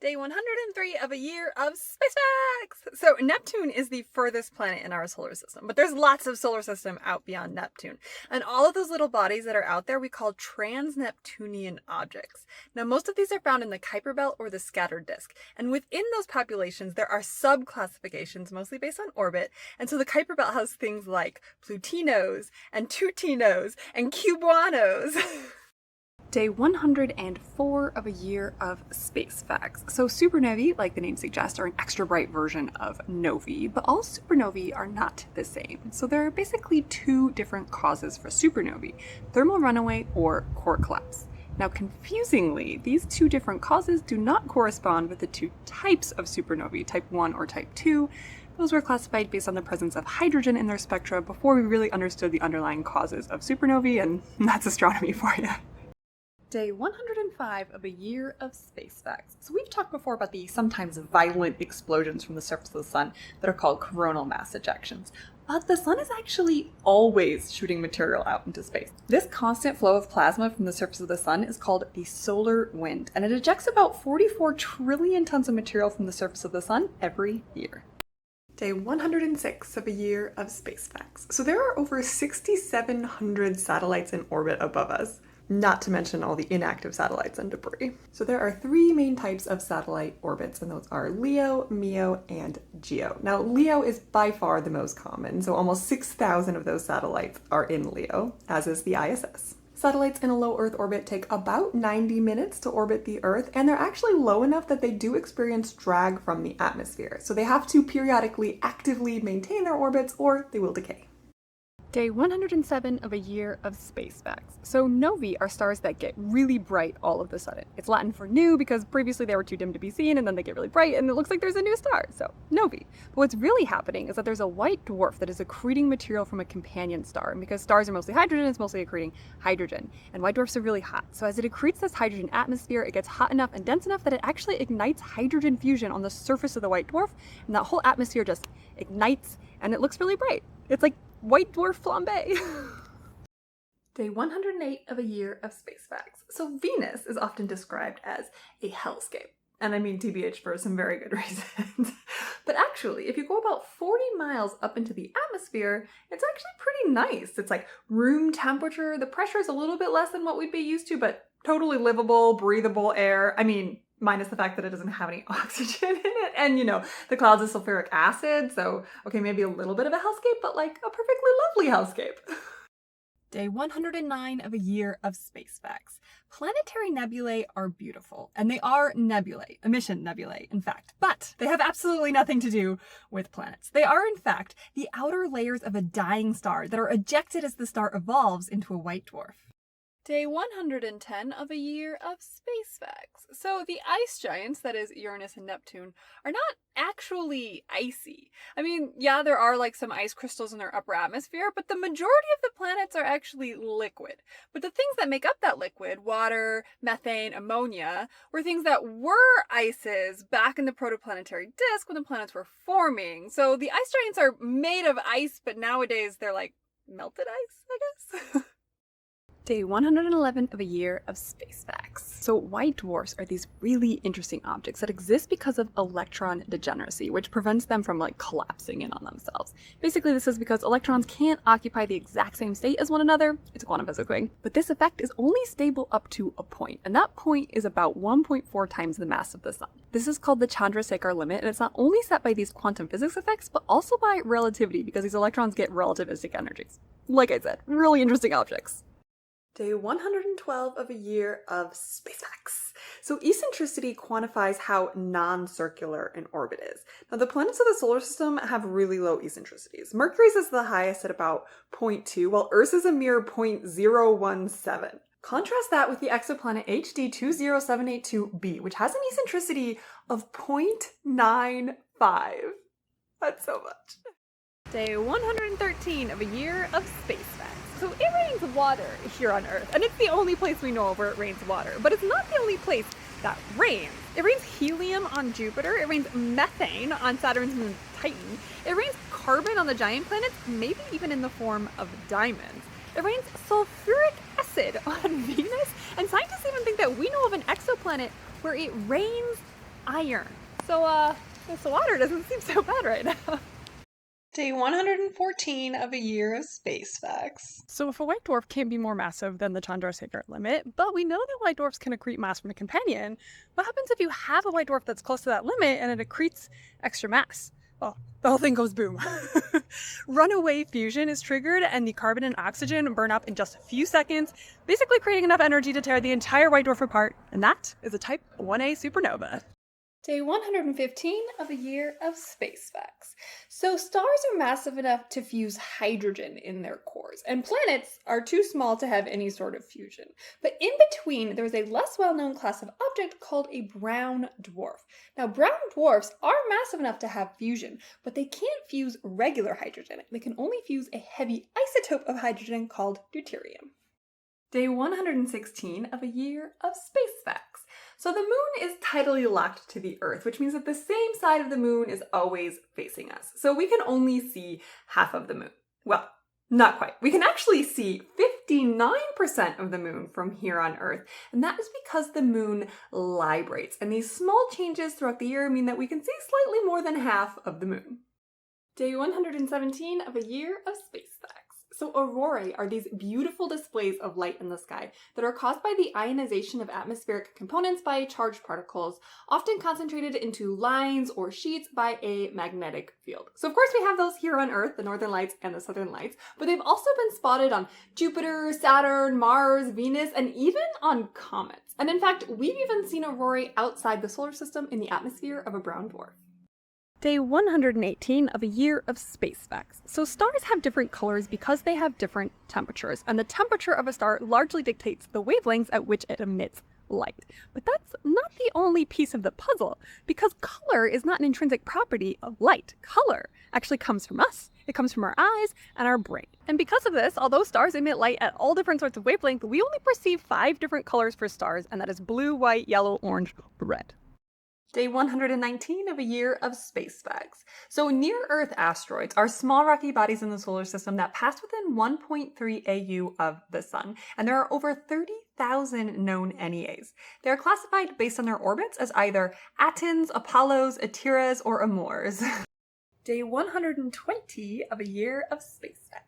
Day 103 of a year of space facts! So Neptune is the furthest planet in our solar system, but there's lots of solar system out beyond Neptune. And all of those little bodies that are out there we call trans-Neptunian objects. Now most of these are found in the Kuiper Belt or the scattered disk. And within those populations there are sub-classifications, mostly based on orbit. And so the Kuiper Belt has things like Plutinos and Tutinos and Cubanos. Day 104 of a year of space facts. So supernovae, like the name suggests, are an extra bright version of novae, but all supernovae are not the same. So there are basically 2 different causes for supernovae: thermal runaway or core collapse. Now confusingly, these 2 different causes do not correspond with the 2 types of supernovae, type 1 or type 2. Those were classified based on the presence of hydrogen in their spectra before we really understood the underlying causes of supernovae, and that's astronomy for you. Day 105 of a year of space facts. So we've talked before about the sometimes violent explosions from the surface of the sun that are called coronal mass ejections. But the sun is actually always shooting material out into space. This constant flow of plasma from the surface of the sun is called the solar wind, and it ejects about 44 trillion tons of material from the surface of the sun every year. Day 106 of a year of space facts. So there are over 6,700 satellites in orbit above us, not to mention all the inactive satellites and debris. So there are 3 main types of satellite orbits, and those are LEO, MEO, and GEO. Now, LEO is by far the most common, so almost 6,000 of those satellites are in LEO, as is the ISS. Satellites in a low Earth orbit take about 90 minutes to orbit the Earth, and they're actually low enough that they do experience drag from the atmosphere. So they have to periodically actively maintain their orbits or they will decay. Day 107 of a year of space facts. So novae are stars that get really bright all of a sudden. It's Latin for new because previously they were too dim to be seen, and then they get really bright and it looks like there's a new star, so novae. But what's really happening is that there's a white dwarf that is accreting material from a companion star, and because stars are mostly hydrogen, it's mostly accreting hydrogen. And white dwarfs are really hot, so as it accretes this hydrogen atmosphere, it gets hot enough and dense enough that it actually ignites hydrogen fusion on the surface of the white dwarf, and that whole atmosphere just ignites and it looks really bright. It's like white dwarf flambe. Day 108 of a year of space facts. So Venus is often described as a hellscape. And I mean TBH for some very good reasons. But actually, if you go about 40 miles up into the atmosphere, it's actually pretty nice. It's like room temperature. The pressure is a little bit less than what we'd be used to, but totally livable, breathable air. I mean, minus the fact that it doesn't have any oxygen in it. And, you know, the clouds of sulfuric acid. So, okay, maybe a little bit of a hellscape, but like a perfectly lovely hellscape. Day 109 of a year of space facts. Planetary nebulae are beautiful, and they are nebulae, emission nebulae, in fact, but they have absolutely nothing to do with planets. They are, in fact, the outer layers of a dying star that are ejected as the star evolves into a white dwarf. Day 110 of a year of space facts. So the ice giants, that is Uranus and Neptune, are not actually icy. I mean, yeah, there are like some ice crystals in their upper atmosphere, but the majority of the planets are actually liquid. But the things that make up that liquid, water, methane, ammonia, were things that were ices back in the protoplanetary disk when the planets were forming. So the ice giants are made of ice, but nowadays they're like melted ice, I guess. Day 111 of a year of space facts. So white dwarfs are these really interesting objects that exist because of electron degeneracy, which prevents them from like collapsing in on themselves. Basically, this is because electrons can't occupy the exact same state as one another. It's a quantum physics thing. But this effect is only stable up to a point, and that point is about 1.4 times the mass of the sun. This is called the Chandrasekhar limit, and it's not only set by these quantum physics effects, but also by relativity, because these electrons get relativistic energies. Like I said, really interesting objects. Day 112 of a year of space facts. So eccentricity quantifies how non-circular an orbit is. Now the planets of the solar system have really low eccentricities. Mercury's is the highest at about 0.2, while Earth's is a mere 0.017. Contrast that with the exoplanet HD 20782b, which has an eccentricity of 0.95. That's so much. Day 113 of a year of space facts. So it rains water here on Earth, and it's the only place we know of where it rains water, but it's not the only place that rains. It rains helium on Jupiter, it rains methane on Saturn's moon Titan, it rains carbon on the giant planets, maybe even in the form of diamonds. It rains sulfuric acid on Venus, and scientists even think that we know of an exoplanet where it rains iron. So, this water doesn't seem so bad right now. Day 114 of a year of space facts. So if a white dwarf can't be more massive than the Chandrasekhar limit, but we know that white dwarfs can accrete mass from a companion, what happens if you have a white dwarf that's close to that limit and it accretes extra mass? Well, the whole thing goes boom. Runaway fusion is triggered and the carbon and oxygen burn up in just a few seconds, basically creating enough energy to tear the entire white dwarf apart, and that is a type 1a supernova. Day 115 of a year of space facts. So stars are massive enough to fuse hydrogen in their cores, and planets are too small to have any sort of fusion. But in between, there is a less well-known class of object called a brown dwarf. Now, brown dwarfs are massive enough to have fusion, but they can't fuse regular hydrogen. They can only fuse a heavy isotope of hydrogen called deuterium. Day 116 of a year of space facts. So the moon is tidally locked to the Earth, which means that the same side of the moon is always facing us. So we can only see half of the moon. Well, not quite. We can actually see 59% of the moon from here on Earth, and that is because the moon librates. And these small changes throughout the year mean that we can see slightly more than half of the moon. Day 117 of a year of space facts. So aurorae are these beautiful displays of light in the sky that are caused by the ionization of atmospheric components by charged particles, often concentrated into lines or sheets by a magnetic field. So of course we have those here on Earth, the northern lights and the southern lights, but they've also been spotted on Jupiter, Saturn, Mars, Venus, and even on comets. And in fact, we've even seen aurorae outside the solar system in the atmosphere of a brown dwarf. Day 118 of a year of space facts. So stars have different colors because they have different temperatures, and the temperature of a star largely dictates the wavelengths at which it emits light. But that's not the only piece of the puzzle, because color is not an intrinsic property of light. Color actually comes from us. It comes from our eyes and our brain. And because of this, although stars emit light at all different sorts of wavelengths, we only perceive 5 different colors for stars, and that is blue, white, yellow, orange, red. Day 119 of a year of space facts. So near-Earth asteroids are small rocky bodies in the solar system that pass within 1.3 AU of the Sun, and there are over 30,000 known NEAs. They are classified based on their orbits as either Atens, Apollos, Atiras, or Amors. Day 120 of a year of space facts.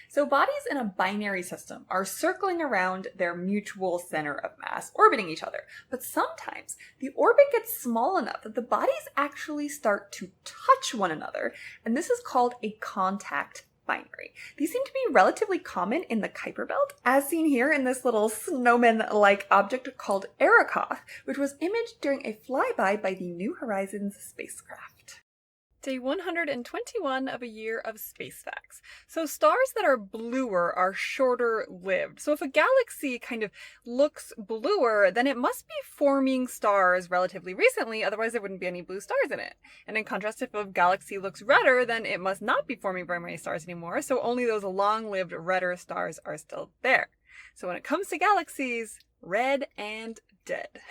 So bodies in a binary system are circling around their mutual center of mass, orbiting each other. But sometimes the orbit gets small enough that the bodies actually start to touch one another, and this is called a contact binary. These seem to be relatively common in the Kuiper Belt, as seen here in this little snowman-like object called Arrokoth, which was imaged during a flyby by the New Horizons spacecraft. Day 121 of a year of space facts. So stars that are bluer are shorter lived. So if a galaxy kind of looks bluer, then it must be forming stars relatively recently, otherwise there wouldn't be any blue stars in it. And in contrast, if a galaxy looks redder, then it must not be forming very many stars anymore, so only those long-lived redder stars are still there. So when it comes to galaxies, red and dead.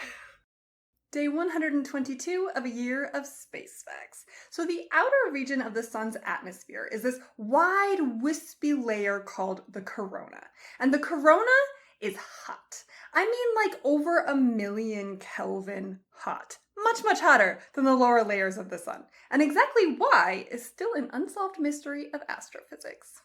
Day 122 of a year of space facts. So the outer region of the sun's atmosphere is this wide, wispy layer called the corona. And the corona is hot. I mean like over 1,000,000 Kelvin hot. Much, much hotter than the lower layers of the sun. And exactly why is still an unsolved mystery of astrophysics.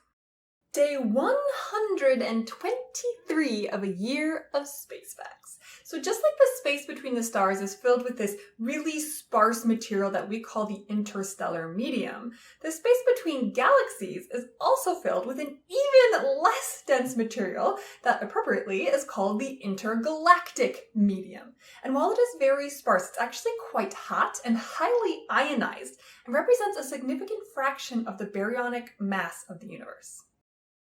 Day 123 of a year of space facts. So just like the space between the stars is filled with this really sparse material that we call the interstellar medium, the space between galaxies is also filled with an even less dense material that appropriately is called the intergalactic medium. And while it is very sparse, it's actually quite hot and highly ionized and represents a significant fraction of the baryonic mass of the universe.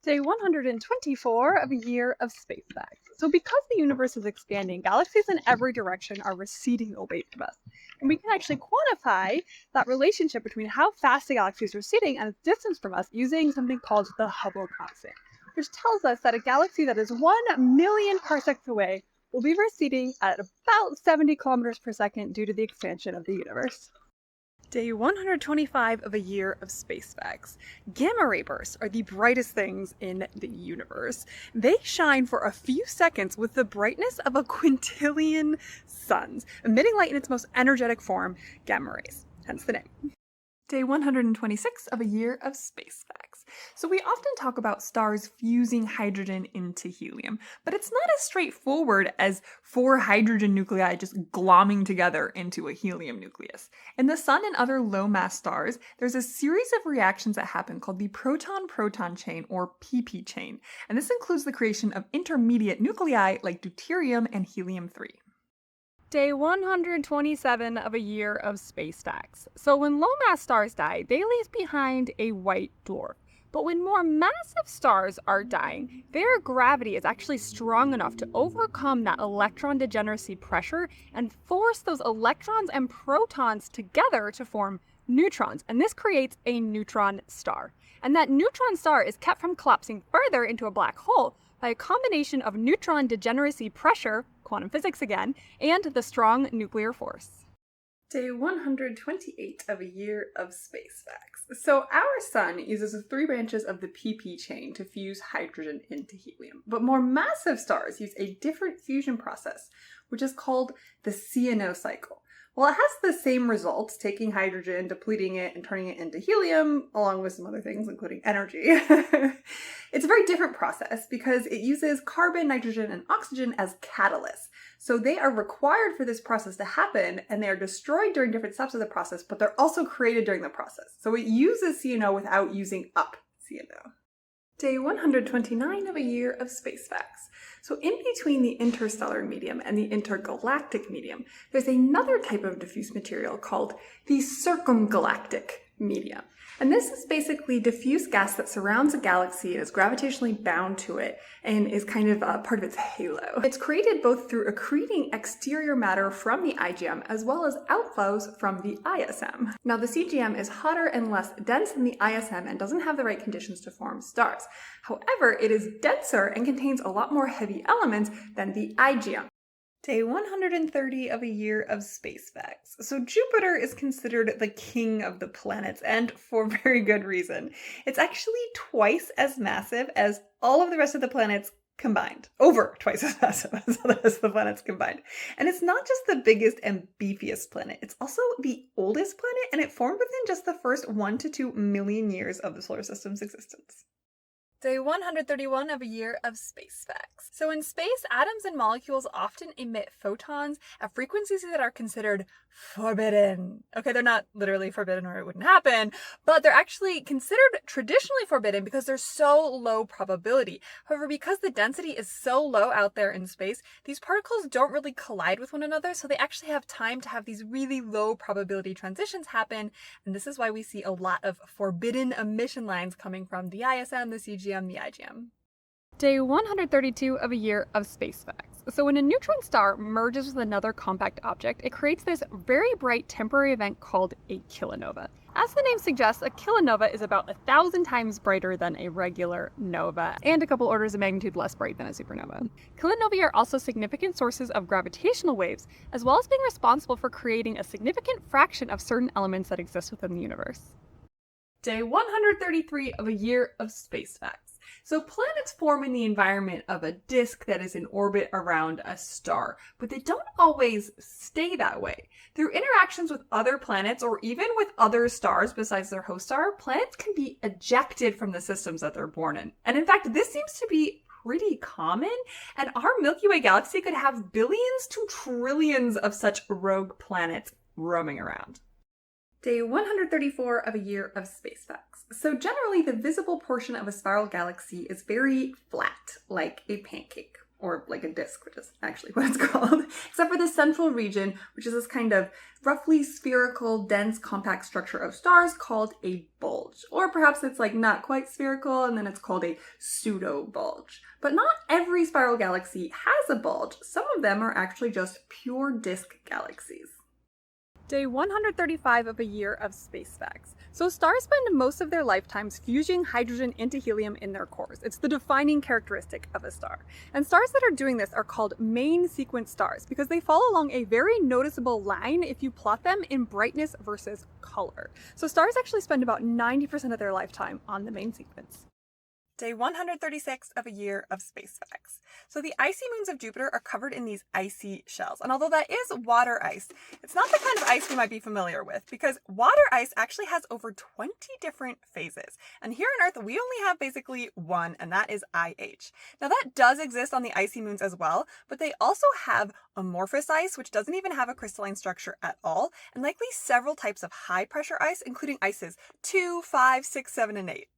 Day 124 of a year of space facts. So because the universe is expanding, galaxies in every direction are receding away from us. And we can actually quantify that relationship between how fast a galaxy is receding and its distance from us using something called the Hubble constant, which tells us that a galaxy that is 1,000,000 parsecs away will be receding at about 70 kilometers per second due to the expansion of the universe. Day 125 of a year of space facts. Gamma ray bursts are the brightest things in the universe. They shine for a few seconds with the brightness of a quintillion suns, emitting light in its most energetic form, gamma rays, hence the name. Day 126 of a year of space facts. So we often talk about stars fusing hydrogen into helium, but it's not as straightforward as 4 hydrogen nuclei just glomming together into a helium nucleus. In the sun and other low-mass stars, there's a series of reactions that happen called the proton-proton chain, or PP chain, and this includes the creation of intermediate nuclei like deuterium and helium-3. Day 127 of a year of space facts. So when low-mass stars die, they leave behind a white dwarf. But when more massive stars are dying, their gravity is actually strong enough to overcome that electron degeneracy pressure and force those electrons and protons together to form neutrons. And this creates a neutron star. And that neutron star is kept from collapsing further into a black hole by a combination of neutron degeneracy pressure, quantum physics again, and the strong nuclear force. Day 128 of a year of space facts. So our sun uses the 3 branches of the PP chain to fuse hydrogen into helium, but more massive stars use a different fusion process, which is called the CNO cycle, Well, it has the same results, taking hydrogen, depleting it, and turning it into helium, along with some other things, including energy. It's a very different process because it uses carbon, nitrogen, and oxygen as catalysts. So they are required for this process to happen, and they are destroyed during different steps of the process, but they're also created during the process. So it uses CNO without using up CNO. Day 129 of a year of space facts. So in between the interstellar medium and the intergalactic medium, there's another type of diffuse material called the circumgalactic medium. And this is basically diffuse gas that surrounds a galaxy and is gravitationally bound to it and is kind of part of its halo. It's created both through accreting exterior matter from the IGM as well as outflows from the ISM. Now the CGM is hotter and less dense than the ISM and doesn't have the right conditions to form stars. However, it is denser and contains a lot more heavy elements than the IGM. Day 130 of a year of space facts. So Jupiter is considered the king of the planets, and for very good reason. It's actually twice as massive as all of the rest of the planets combined. Over twice as massive as all the rest of the planets combined. And it's not just the biggest and beefiest planet, it's also the oldest planet, and it formed within just the first 1 to 2 million years of the solar system's existence. Day 131 of a year of space facts. So in space, atoms and molecules often emit photons at frequencies that are considered forbidden. Okay, they're not literally forbidden or it wouldn't happen, but they're actually considered traditionally forbidden because they're so low probability. However, because the density is so low out there in space, these particles don't really collide with one another, so they actually have time to have these really low probability transitions happen, and this is why we see a lot of forbidden emission lines coming from the ISM, the CGM, the IGM. Day 132 of a year of space facts. So when a neutron star merges with another compact object, it creates this very bright temporary event called a kilonova. As the name suggests, a kilonova is about 1,000 times brighter than a regular nova, and a couple orders of magnitude less bright than a supernova. Kilonovae are also significant sources of gravitational waves, as well as being responsible for creating a significant fraction of certain elements that exist within the universe. Day 133 of a year of space facts. So planets form in the environment of a disk that is in orbit around a star, but they don't always stay that way. Through interactions with other planets or even with other stars besides their host star, planets can be ejected from the systems that they're born in. And in fact, this seems to be pretty common, and our Milky Way galaxy could have billions to trillions of such rogue planets roaming around. Day 134 of a year of space facts. So generally, the visible portion of a spiral galaxy is very flat, like a pancake, or like a disk, which is actually what it's called, except for the central region, which is this kind of roughly spherical, dense, compact structure of stars called a bulge. Or perhaps it's like not quite spherical, and then it's called a pseudo-bulge. But not every spiral galaxy has a bulge. Some of them are actually just pure disk galaxies. Day 135 of a year of space facts. So stars spend most of their lifetimes fusing hydrogen into helium in their cores. It's the defining characteristic of a star. And stars that are doing this are called main sequence stars because they follow along a very noticeable line if you plot them in brightness versus color. So stars actually spend about 90% of their lifetime on the main sequence. Day 136 of a year of space facts. So the icy moons of Jupiter are covered in these icy shells. And although that is water ice, it's not the kind of ice we might be familiar with because water ice actually has over 20 different phases. And here on Earth, we only have basically one, and that is IH. Now that does exist on the icy moons as well, but they also have amorphous ice, which doesn't even have a crystalline structure at all, and likely several types of high pressure ice, including ices 2, 5, 6, 7, and 8.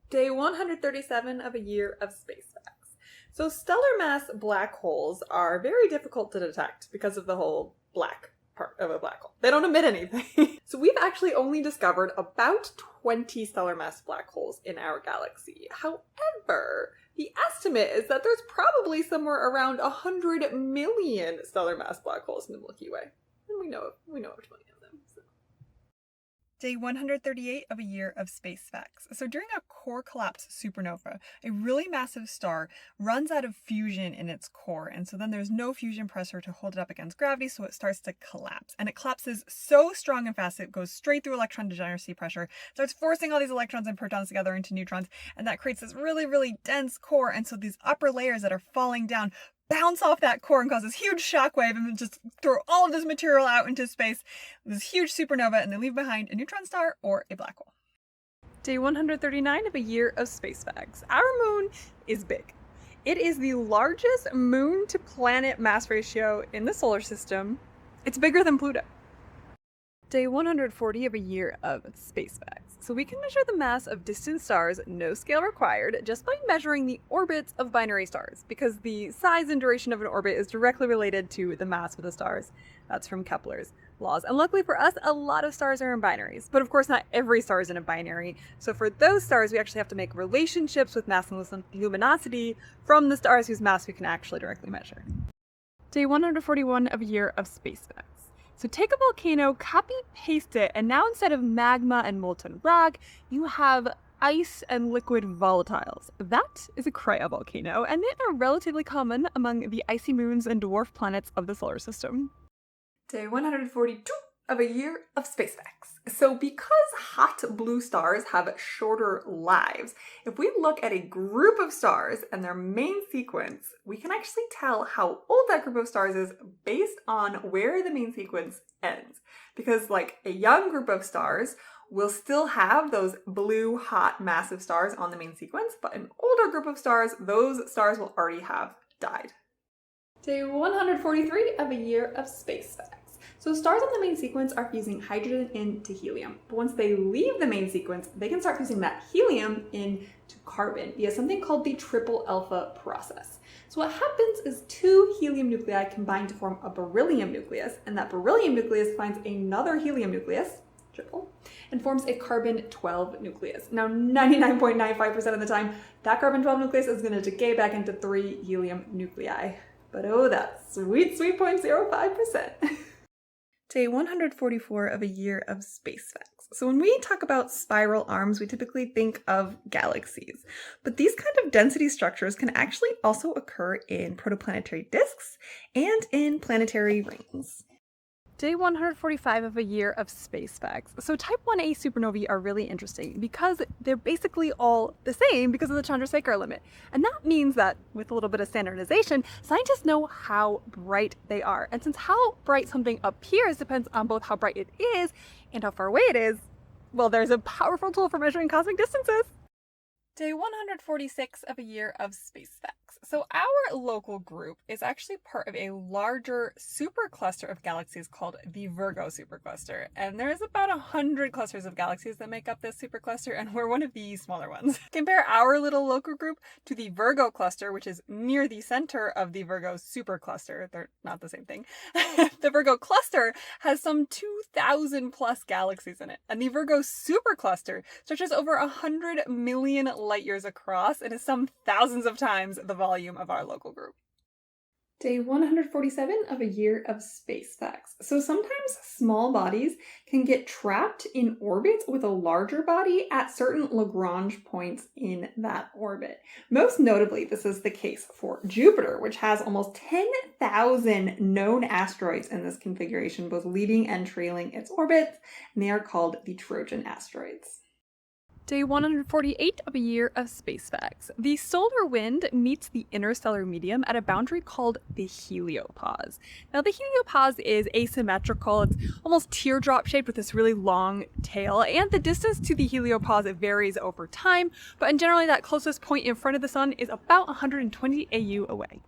Day 137 of a year of space facts. So stellar mass black holes are very difficult to detect because of the whole black part of a black hole. They don't emit anything. So we've actually only discovered about 20 stellar mass black holes in our galaxy. However, the estimate is that there's probably somewhere around 100 million stellar mass black holes in the Milky Way. And we know of 20 of them. Day 138 of a year of space facts. So during a core collapse supernova, a really massive star runs out of fusion in its core, and so then there's no fusion pressure to hold it up against gravity, so it starts to collapse. And it collapses so strong and fast it goes straight through electron degeneracy pressure, starts forcing all these electrons and protons together into neutrons, and that creates this really, really dense core, and so these upper layers that are falling down bounce off that core and cause this huge shockwave and then just throw all of this material out into space, this huge supernova, and they leave behind a neutron star or a black hole. Day 139 of a year of space facts. Our moon is big. It is the largest moon to planet mass ratio in the solar system. It's bigger than Pluto. Day 140 of a year of space facts. So we can measure the mass of distant stars, no scale required, just by measuring the orbits of binary stars, because the size and duration of an orbit is directly related to the mass of the stars. That's from Kepler's laws. And luckily for us, a lot of stars are in binaries. But of course, not every star is in a binary. So for those stars, we actually have to make relationships with mass and luminosity from the stars whose mass we can actually directly measure. Day 141 of a year of space facts. So take a volcano, copy, paste it, and now instead of magma and molten rock, you have ice and liquid volatiles. That is a cryovolcano, and they are relatively common among the icy moons and dwarf planets of the solar system. Day 142 of a year of space facts. So because hot blue stars have shorter lives, if we look at a group of stars and their main sequence, we can actually tell how old that group of stars is based on where the main sequence ends. Because like a young group of stars will still have those blue, hot, massive stars on the main sequence, but an older group of stars, those stars will already have died. Day 143 of a year of space facts. So stars on the main sequence are fusing hydrogen into helium, but once they leave the main sequence, they can start fusing that helium into carbon via something called the triple alpha process. So what happens is two helium nuclei combine to form a beryllium nucleus, and that beryllium nucleus finds another helium nucleus, triple, and forms a carbon-12 nucleus. Now 99.95% of the time, that carbon-12 nucleus is going to decay back into 3 helium nuclei. But oh, that sweet 0.05%. Day 144 of a year of space facts. So when we talk about spiral arms, we typically think of galaxies. But these kind of density structures can actually also occur in protoplanetary disks and in planetary rings. Day 145 of a year of space facts. So type 1a supernovae are really interesting because they're basically all the same because of the Chandrasekhar limit. And that means that with a little bit of standardization, scientists know how bright they are. And since how bright something appears depends on both how bright it is and how far away it is, well, there's a powerful tool for measuring cosmic distances. Day 146 of a year of space facts. So our local group is actually part of a larger supercluster of galaxies called the Virgo supercluster. And there's about 100 clusters of galaxies that make up this supercluster, and we're one of the smaller ones. Compare our little local group to the Virgo cluster, which is near the center of the Virgo supercluster. They're not the same thing. The Virgo cluster has some 2,000 plus galaxies in it, and the Virgo supercluster stretches over 100 million light years across and is some thousands of times the volume of our local group. Day 147 of a year of space facts. So sometimes small bodies can get trapped in orbits with a larger body at certain Lagrange points in that orbit. Most notably, this is the case for Jupiter, which has almost 10,000 known asteroids in this configuration, both leading and trailing its orbits, and they are called the Trojan asteroids. Day 148 of a year of space facts. The solar wind meets the interstellar medium at a boundary called the heliopause. Now the heliopause is asymmetrical, it's almost teardrop shaped with this really long tail, and the distance to the heliopause varies over time, but in generally that closest point in front of the sun is about 120 AU away.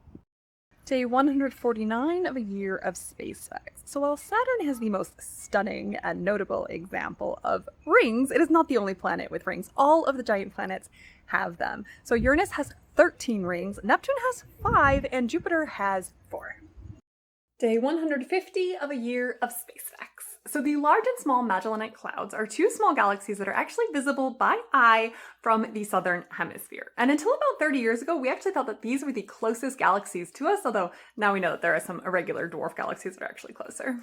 Day 149 of a year of space facts. So while Saturn has the most stunning and notable example of rings, it is not the only planet with rings. All of the giant planets have them. So Uranus has 13 rings, Neptune has 5, and Jupiter has 4. Day 150 of a year of space facts. So the Large and Small Magellanite Clouds are two small galaxies that are actually visible by eye from the southern hemisphere. And until about 30 years ago, we actually thought that these were the closest galaxies to us, although now we know that there are some irregular dwarf galaxies that are actually closer.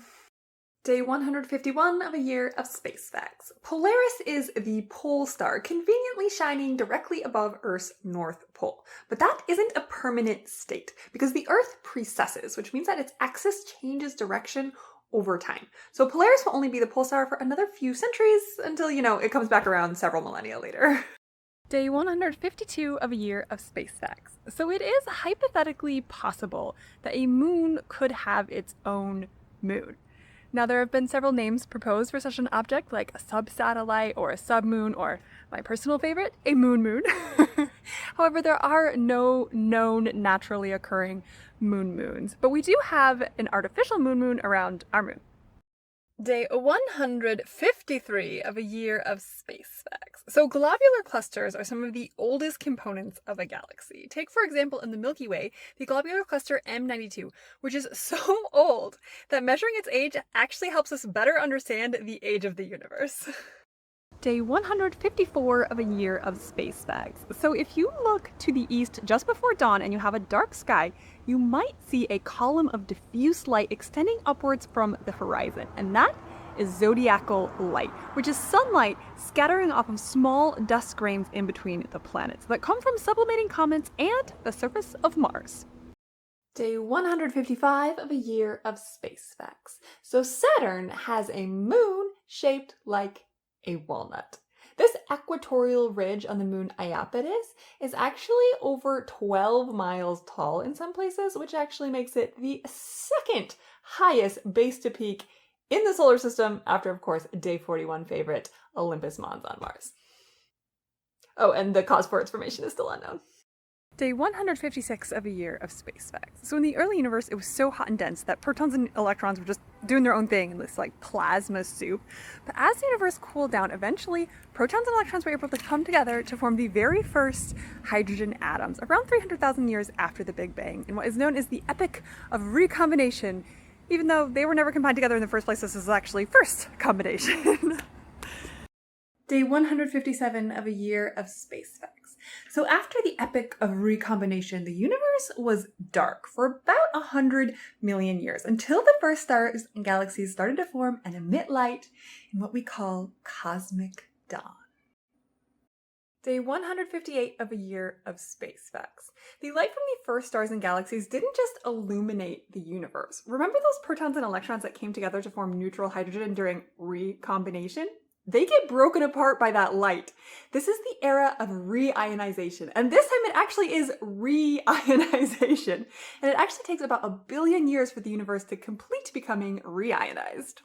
Day 151 of a year of space facts. Polaris is the pole star, conveniently shining directly above Earth's North Pole. But that isn't a permanent state, because the Earth precesses, which means that its axis changes direction over time. So Polaris will only be the pole star for another few centuries until, it comes back around several millennia later. Day 152 of a year of space facts. So it is hypothetically possible that a moon could have its own moon. Now, there have been several names proposed for such an object, like a subsatellite or a submoon, or my personal favorite, a moon. However, there are no known naturally occurring moons, but we do have an artificial moon around our moon. Day 153 of a year of space facts. So globular clusters are some of the oldest components of a galaxy. Take, for example, in the Milky Way, the globular cluster M92, which is so old that measuring its age actually helps us better understand the age of the universe. Day 154 of a year of space facts. So if you look to the east just before dawn and you have a dark sky, you might see a column of diffuse light extending upwards from the horizon, and that is zodiacal light, which is sunlight scattering off of small dust grains in between the planets that come from sublimating comets and the surface of Mars. Day 155 of a year of space facts. So Saturn has a moon shaped like a walnut. This equatorial ridge on the moon Iapetus is actually over 12 miles tall in some places, which actually makes it the second highest base to peak in the solar system after, of course, Day 41 favorite Olympus Mons on Mars. Oh, and the cause for its formation is still unknown. Day 156 of a year of space facts. So in the early universe, it was so hot and dense that protons and electrons were just doing their own thing in this plasma soup. But as the universe cooled down, eventually protons and electrons were able to come together to form the very first hydrogen atoms around 300,000 years after the Big Bang, in what is known as the epoch of recombination. Even though they were never combined together in the first place, this is actually first combination. Day 157 of a year of space facts. So after the epoch of recombination, the universe was dark for about 100 million years, until the first stars and galaxies started to form and emit light in what we call cosmic dawn. Day 158 of a year of space facts. The light from the first stars and galaxies didn't just illuminate the universe. Remember those protons and electrons that came together to form neutral hydrogen during recombination? They get broken apart by that light. This is the era of reionization. And this time it actually is reionization. And it actually takes about 1 billion years for the universe to complete becoming reionized.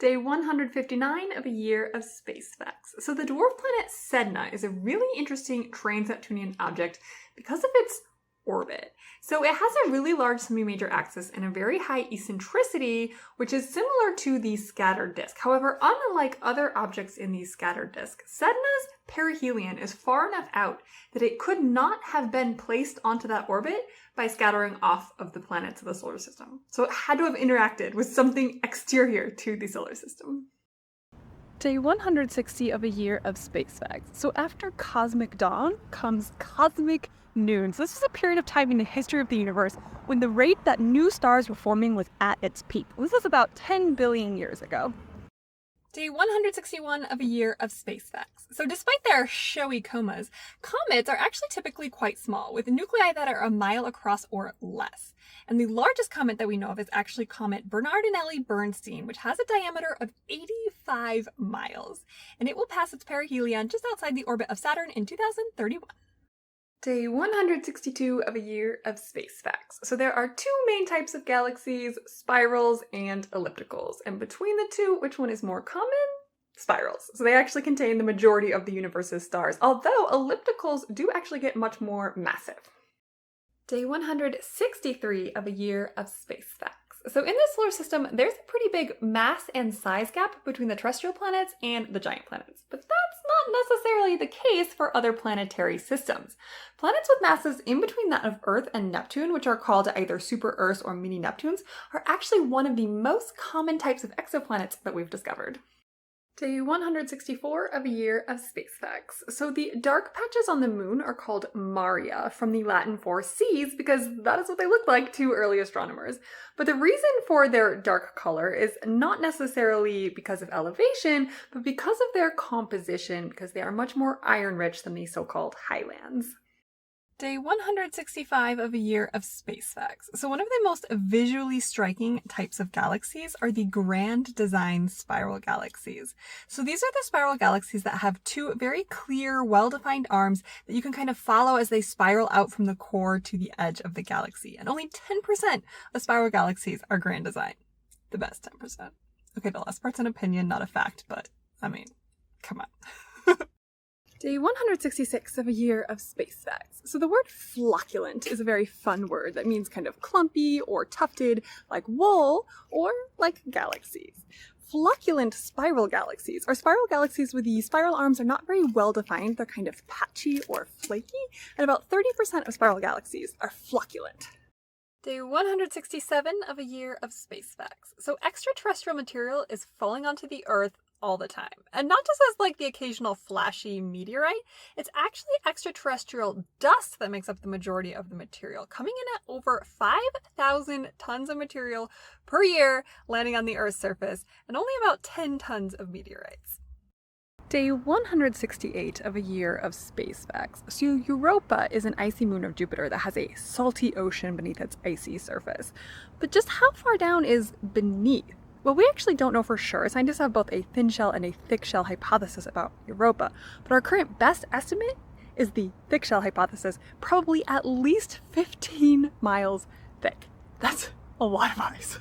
Day 159 of a year of space facts. So the dwarf planet Sedna is a really interesting trans-Neptunian object because of its orbit. So it has a really large semi-major axis and a very high eccentricity, which is similar to the scattered disk. However, unlike other objects in the scattered disk, Sedna's perihelion is far enough out that it could not have been placed onto that orbit by scattering off of the planets of the solar system. So it had to have interacted with something exterior to the solar system. Day 160 of a year of space facts. So after cosmic dawn comes cosmic noon. So this is a period of time in the history of the universe when the rate that new stars were forming was at its peak. This was about 10 billion years ago. Day 161 of a year of space facts. So despite their showy comas, comets are actually typically quite small, with nuclei that are a mile across or less. And the largest comet that we know of is actually comet Bernardinelli-Bernstein, which has a diameter of 85 miles. And it will pass its perihelion just outside the orbit of Saturn in 2031. Day 162 of a year of space facts. So there are two main types of galaxies, spirals and ellipticals. And between the two, which one is more common? Spirals. So they actually contain the majority of the universe's stars, although ellipticals do actually get much more massive. Day 163 of a year of space facts. So in the solar system, there's a pretty big mass and size gap between the terrestrial planets and the giant planets. But that's not necessarily the case for other planetary systems. Planets with masses in between that of Earth and Neptune, which are called either super-Earths or mini-Neptunes, are actually one of the most common types of exoplanets that we've discovered. Day 164 of a year of space facts. So the dark patches on the moon are called Maria, from the Latin for seas, because that is what they look like to early astronomers. But the reason for their dark color is not necessarily because of elevation, but because of their composition, because they are much more iron-rich than the so-called highlands. Day 165 of a year of space facts. So one of the most visually striking types of galaxies are the grand design spiral galaxies. So these are the spiral galaxies that have two very clear, well-defined arms that you can kind of follow as they spiral out from the core to the edge of the galaxy. And only 10% of spiral galaxies are grand design. The best 10%. Okay, the last part's an opinion, not a fact, but I mean, come on. Day 166 of a year of space facts. So the word flocculent is a very fun word that means kind of clumpy or tufted like wool or like galaxies. Flocculent spiral galaxies are spiral galaxies where the spiral arms are not very well defined. They're kind of patchy or flaky, and about 30% of spiral galaxies are flocculent. Day 167 of a year of space facts. So extraterrestrial material is falling onto the Earth all the time. And not just as like the occasional flashy meteorite, it's actually extraterrestrial dust that makes up the majority of the material, coming in at over 5,000 tons of material per year landing on the Earth's surface, and only about 10 tons of meteorites. Day 168 of a year of space facts. So Europa is an icy moon of Jupiter that has a salty ocean beneath its icy surface. But just how far down is beneath? Well, we actually don't know for sure. Scientists have both a thin shell and a thick shell hypothesis about Europa, but our current best estimate is the thick shell hypothesis, probably at least 15 miles thick. That's a lot of ice.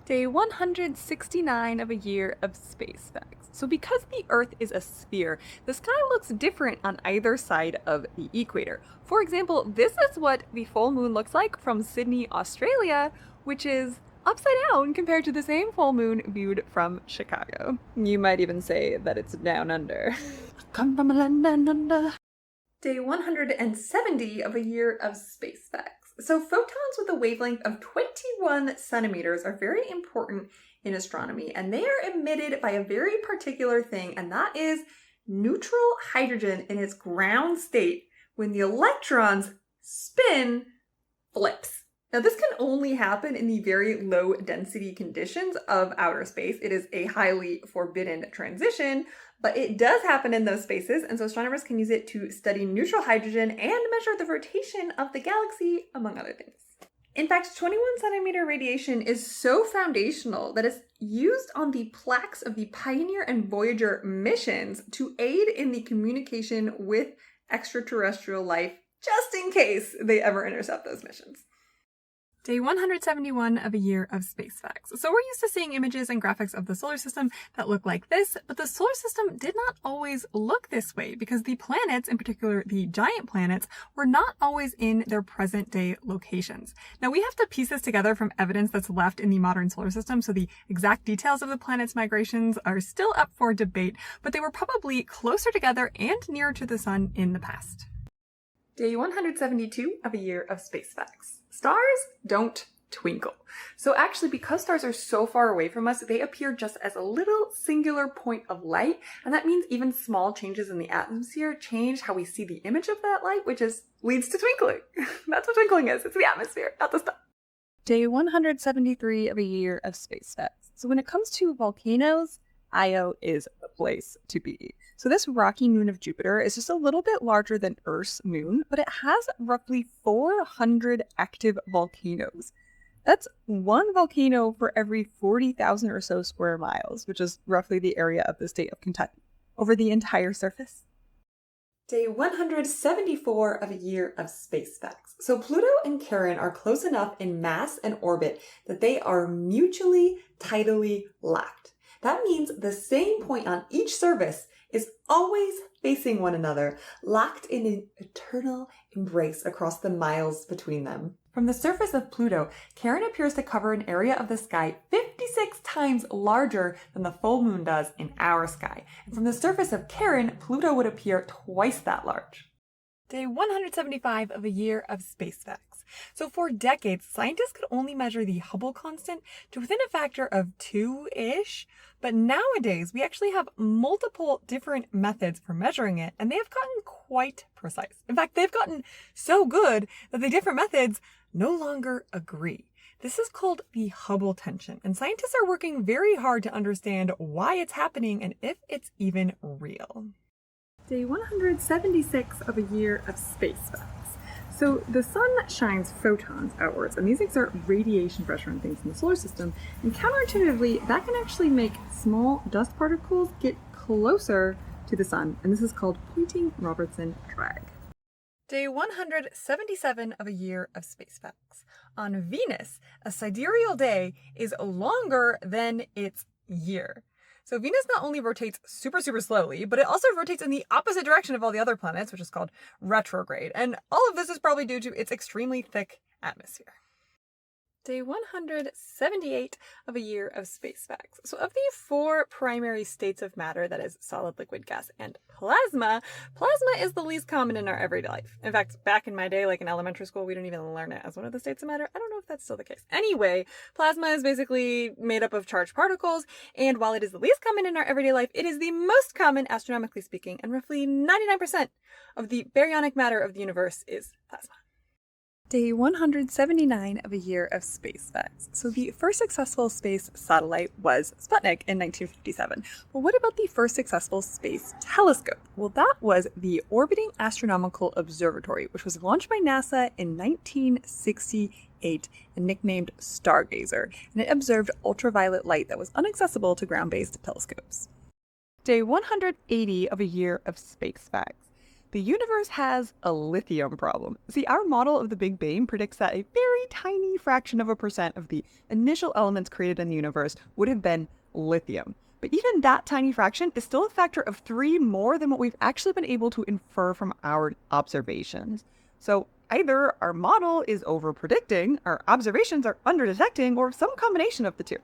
Day 169 of a year of space facts. So because the Earth is a sphere, the sky looks different on either side of the equator. For example, this is what the full moon looks like from Sydney, Australia, which is upside down compared to the same full moon viewed from Chicago. You might even say that it's down under. Come from a land down under. Day 170 of a year of space facts. So photons with a wavelength of 21 centimeters are very important in astronomy, and they are emitted by a very particular thing, and that is neutral hydrogen in its ground state when the electrons spin flips. Now, this can only happen in the very low density conditions of outer space. It is a highly forbidden transition, but it does happen in those spaces, and so astronomers can use it to study neutral hydrogen and measure the rotation of the galaxy, among other things. In fact, 21 centimeter radiation is so foundational that it's used on the plaques of the Pioneer and Voyager missions to aid in the communication with extraterrestrial life, just in case they ever intercept those missions. Day 171 of a year of space facts. So we're used to seeing images and graphics of the solar system that look like this, but the solar system did not always look this way because the planets, in particular the giant planets, were not always in their present day locations. Now we have to piece this together from evidence that's left in the modern solar system, so the exact details of the planets' migrations are still up for debate, but they were probably closer together and nearer to the sun in the past. Day 172 of a year of space facts. Stars don't twinkle. So actually, because stars are so far away from us, they appear just as a little singular point of light, and that means even small changes in the atmosphere change how we see the image of that light, which leads to twinkling. That's what twinkling is. It's the atmosphere, not the star. Day 173 of a year of space facts. So when it comes to volcanoes, Io is the place to be. So this rocky moon of Jupiter is just a little bit larger than Earth's moon, but it has roughly 400 active volcanoes. That's one volcano for every 40,000 or so square miles, which is roughly the area of the state of Kentucky, over the entire surface. Day 174 of a year of space facts. So Pluto and Charon are close enough in mass and orbit that they are mutually tidally locked. That means the same point on each surface is always facing one another, locked in an eternal embrace across the miles between them. From the surface of Pluto, Charon appears to cover an area of the sky 56 times larger than the full moon does in our sky. And from the surface of Charon, Pluto would appear twice that large. Day 175 of a year of space facts. So for decades, scientists could only measure the Hubble constant to within a factor of 2-ish, but nowadays we actually have multiple different methods for measuring it, and they have gotten quite precise. In fact, they've gotten so good that the different methods no longer agree. This is called the Hubble tension, and scientists are working very hard to understand why it's happening and if it's even real. Day 176 of a year of space facts. So the sun shines photons outwards, and these exert radiation pressure on things in the solar system, and counterintuitively, that can actually make small dust particles get closer to the sun, and this is called Poynting-Robertson drag. Day 177 of a year of space facts. On Venus, a sidereal day is longer than its year. So Venus not only rotates super slowly, but it also rotates in the opposite direction of all the other planets, which is called retrograde. And all of this is probably due to its extremely thick atmosphere. Day 178 of a year of space facts. So of the four primary states of matter, that is solid, liquid, gas, and plasma is the least common in our everyday life. In fact, back in my day, like in elementary school, we didn't even learn it as one of the states of matter. I don't know if that's still the case. Anyway, plasma is basically made up of charged particles, and while it is the least common in our everyday life, it is the most common, astronomically speaking, and roughly 99% of the baryonic matter of the universe is plasma. Day 179 of a year of space facts. So the first successful space satellite was Sputnik in 1957. Well, what about the first successful space telescope? Well, that was the Orbiting Astronomical Observatory, which was launched by NASA in 1968 and nicknamed Stargazer, and it observed ultraviolet light that was inaccessible to ground-based telescopes. Day 180 of a year of space facts. The universe has a lithium problem. See, our model of the Big Bang predicts that a very tiny fraction of a percent of the initial elements created in the universe would have been lithium. But even that tiny fraction is still a factor of 3 more than what we've actually been able to infer from our observations. So either our model is over-predicting, our observations are under-detecting, or some combination of the two.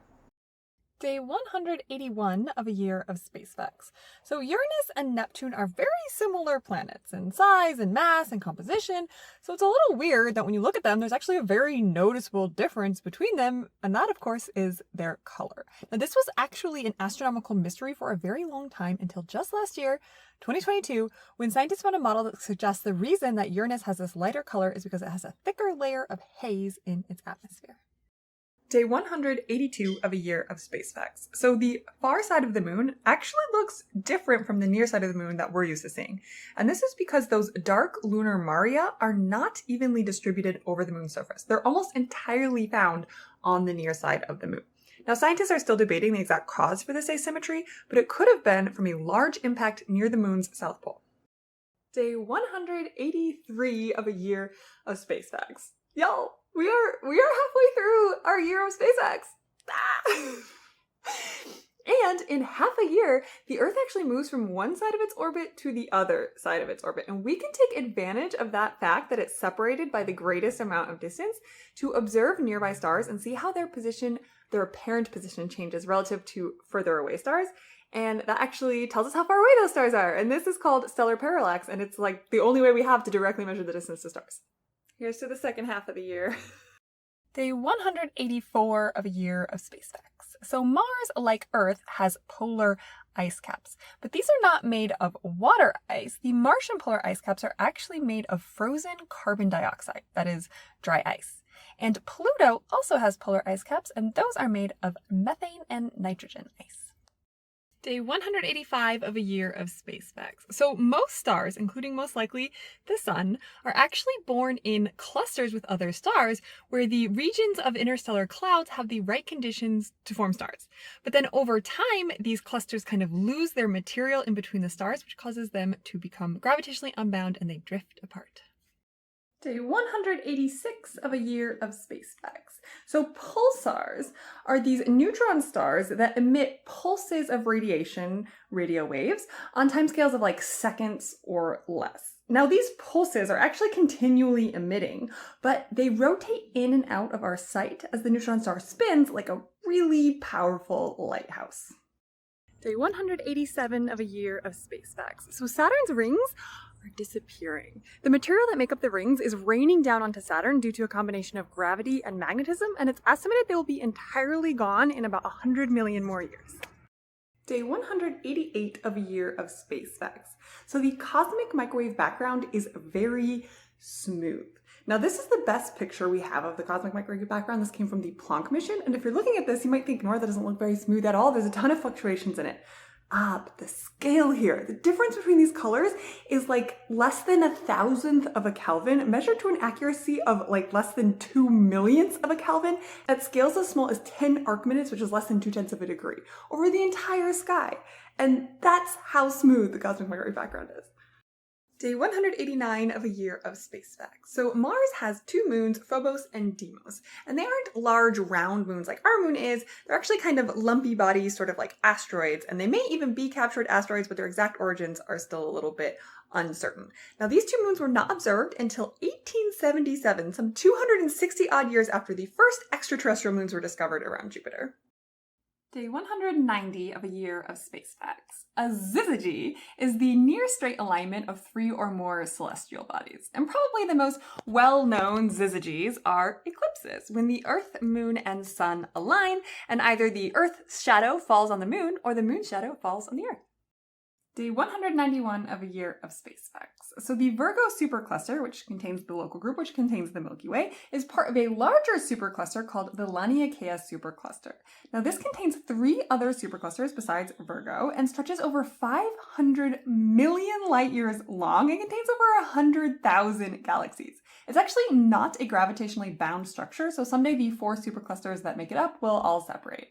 Day 181 of a year of space facts. So Uranus and Neptune are very similar planets in size and mass and composition, so it's a little weird that when you look at them, there's actually a very noticeable difference between them, and that, of course, is their color. Now, this was actually an astronomical mystery for a very long time until just last year, 2022, when scientists found a model that suggests the reason that Uranus has this lighter color is because it has a thicker layer of haze in its atmosphere. Day 182 of a year of space facts. So the far side of the moon actually looks different from the near side of the moon that we're used to seeing. And this is because those dark lunar maria are not evenly distributed over the moon's surface. They're almost entirely found on the near side of the moon. Now, scientists are still debating the exact cause for this asymmetry, but it could have been from a large impact near the moon's south pole. Day 183 of a year of space facts. Y'all, we are halfway through our year of SpaceX. And in half a year, the Earth actually moves from one side of its orbit to the other side of its orbit. And we can take advantage of that fact that it's separated by the greatest amount of distance to observe nearby stars and see how their apparent position changes relative to further away stars. And that actually tells us how far away those stars are. And this is called stellar parallax, and it's like the only way we have to directly measure the distance to stars. Here's to the second half of the year. Day 184 of a year of space facts. So Mars, like Earth, has polar ice caps. But these are not made of water ice. The Martian polar ice caps are actually made of frozen carbon dioxide, that is, dry ice. And Pluto also has polar ice caps, and those are made of methane and nitrogen ice. Day 185 of a year of space facts. So most stars, including most likely the Sun, are actually born in clusters with other stars where the regions of interstellar clouds have the right conditions to form stars. But then over time, these clusters kind of lose their material in between the stars, which causes them to become gravitationally unbound and they drift apart. Day 186 of a year of space facts. So pulsars are these neutron stars that emit pulses of radiation, radio waves, on timescales of like seconds or less. Now these pulses are actually continually emitting, but they rotate in and out of our sight as the neutron star spins like a really powerful lighthouse. Day 187 of a year of space facts. So Saturn's rings are disappearing. The material that make up the rings is raining down onto Saturn due to a combination of gravity and magnetism, and it's estimated they will be entirely gone in about 100 million more years. Day 188 of a year of space facts. So the cosmic microwave background is very smooth. Now this is the best picture we have of the cosmic microwave background. This came from the Planck mission, and if you're looking at this, you might think, Nora, that doesn't look very smooth at all. There's a ton of fluctuations in it. But the scale here, the difference between these colors is like less than 1,000th of a Kelvin, measured to an accuracy of like less than 2 millionths of a Kelvin, at scales as small as 10 arc minutes, which is less than 2/10 of a degree, over the entire sky. And that's how smooth the cosmic microwave background is. Day 189 of a year of space facts. So Mars has 2 moons, Phobos and Deimos, and they aren't large round moons like our moon is. They're actually kind of lumpy bodies, sort of like asteroids, and they may even be captured asteroids, but their exact origins are still a little bit uncertain. Now, these 2 moons were not observed until 1877, some 260 odd years after the first extraterrestrial moons were discovered around Jupiter. Day 190 of a year of space facts. A syzygy is the near straight alignment of 3 or more celestial bodies. And probably the most well-known syzygies are eclipses, when the Earth, Moon, and Sun align, and either the Earth's shadow falls on the Moon or the Moon's shadow falls on the Earth. Day 191 of a year of space facts. So the Virgo supercluster, which contains the local group, which contains the Milky Way, is part of a larger supercluster called the Laniakea supercluster. Now this contains 3 other superclusters besides Virgo and stretches over 500 million light years long and contains over 100,000 galaxies. It's actually not a gravitationally bound structure, so someday the 4 superclusters that make it up will all separate.